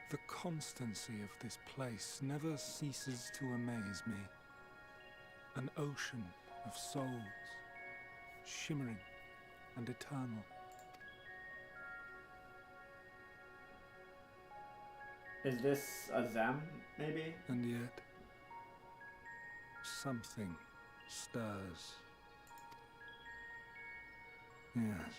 The constancy of this place never ceases to amaze me. An ocean of souls, shimmering and eternal. Is this a Zem, maybe? And yet, something stirs. Yes.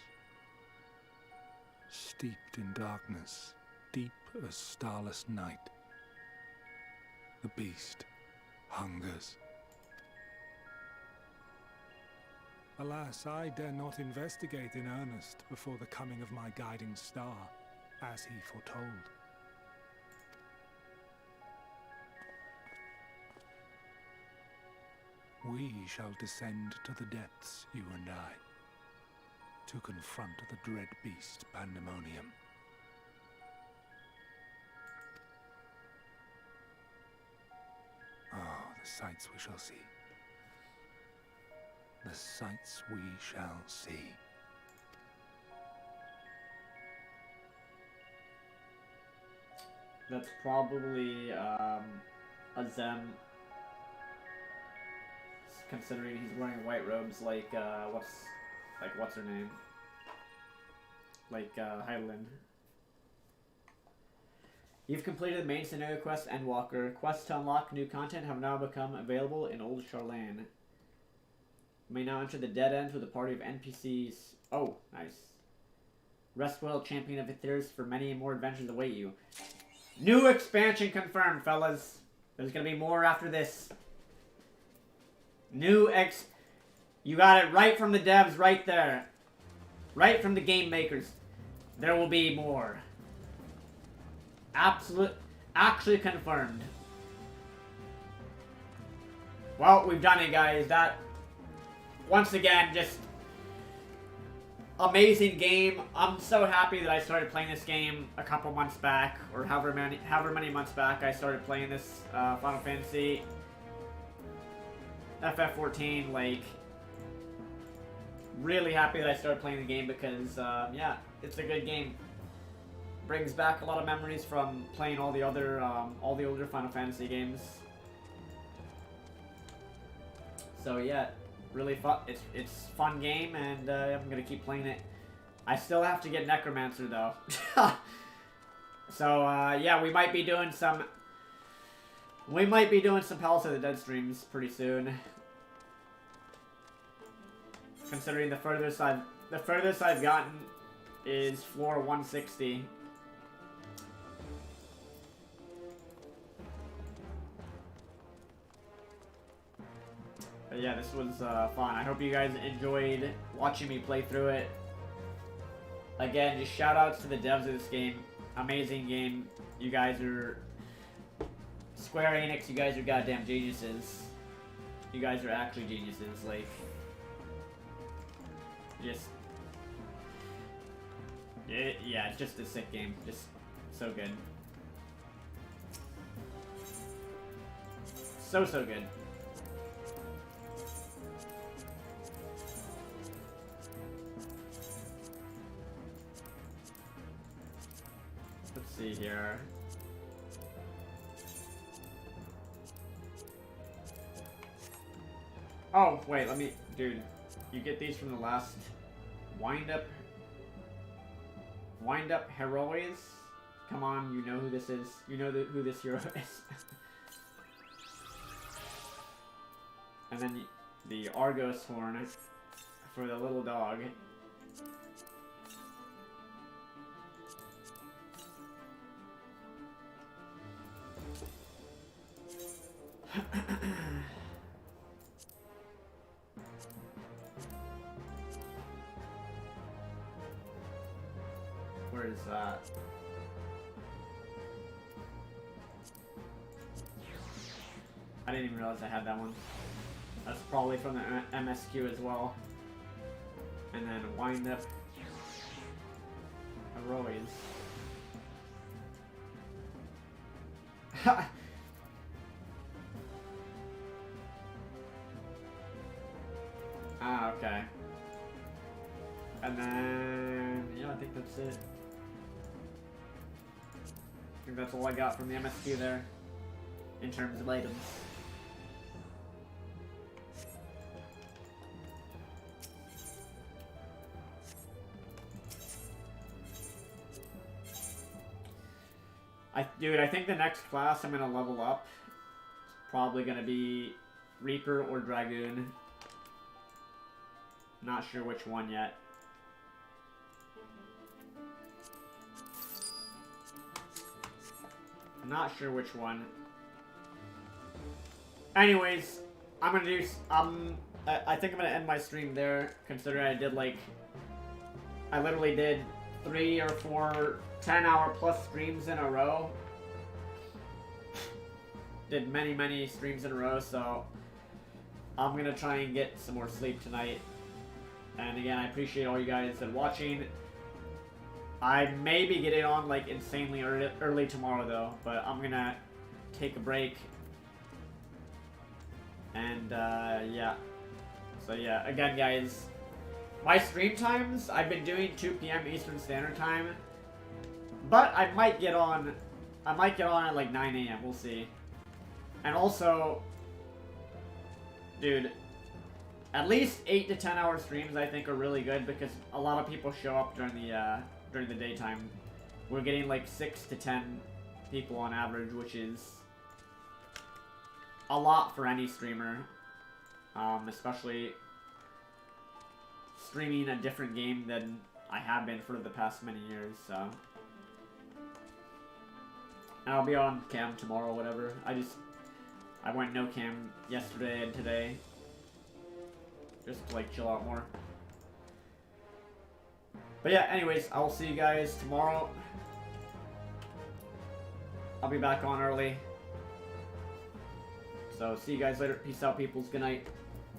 Steeped in darkness, deep as starless night, the beast hungers. Alas, I dare not investigate in earnest before the coming of my guiding star, as he foretold. We shall descend to the depths, you and I, to confront the dread beast Pandemonium. Oh, the sights we shall see. The sights we shall see. That's probably, a Zem. Considering he's wearing white robes like, what's her name? Like, Hyland. You've completed the main scenario quest, Endwalker. Quests to unlock new content have now become available in Old Charlan. You may now enter the dead ends with a party of NPCs. Oh, nice. Rest well, champion of Ethers, for many more adventures await you. New expansion confirmed, fellas. There's gonna be more after this. You got it right from the devs right there. Right from the game makers. There will be more. Actually confirmed. Well, we've done it, guys. That, once again, just amazing game. I'm so happy that I started playing this game a couple months back, or however many months back I started playing this Final Fantasy FF14. Like, really happy that I started playing the game because, yeah, it's a good game. Brings back a lot of memories from playing all the older Final Fantasy games. So yeah, really fun. It's fun game, and I'm gonna keep playing it. I still have to get Necromancer though. So yeah, we might be doing some Palace of the Dead streams pretty soon. Considering the furthest I've gotten is floor 160. But yeah, this was fun. I hope you guys enjoyed watching me play through it. Again, just shout outs to the devs of this game. Amazing game. You guys are Square Enix, you guys are goddamn geniuses. You guys are actually geniuses, like, just, yeah, it's just a sick game. Just so good. So good. Let's see here. Oh, wait, dude, you get these from the last Wind Up Heroes? Come on, you know who this is. You know who this hero is. And then the Argos horn for the little dog. Where is that? I didn't even realize I had that one. That's probably from the MSQ as well. And then Wind Up Heroes. Ah, okay. And then, yeah, I think that's it. I think that's all I got from the MSQ there, in terms of items. Dude, I think the next class I'm gonna level up is probably gonna be Reaper or Dragoon. Not sure which one yet. Not sure which one. Anyways, I'm gonna do. I think I'm gonna end my stream there, considering I literally did 3 or 4 10-hour plus streams in a row. Did many streams in a row, so I'm gonna try and get some more sleep tonight. And again, I appreciate all you guys that are watching. I may be getting on like insanely early tomorrow though, but I'm gonna take a break. And yeah. So yeah, again guys, my stream times, I've been doing 2 PM Eastern Standard Time. But I might get on at like 9 AM, we'll see. And also, dude, at least 8 to 10 hour streams I think are really good because a lot of people show up during the daytime. We're getting like 6 to 10 people on average, which is a lot for any streamer, especially streaming a different game than I have been for the past many years. So, and I'll be on cam tomorrow, whatever. I went no cam yesterday and today, just to like chill out more. But yeah, anyways, I will see you guys tomorrow. I'll be back on early. So see you guys later. Peace out, peoples. Good night.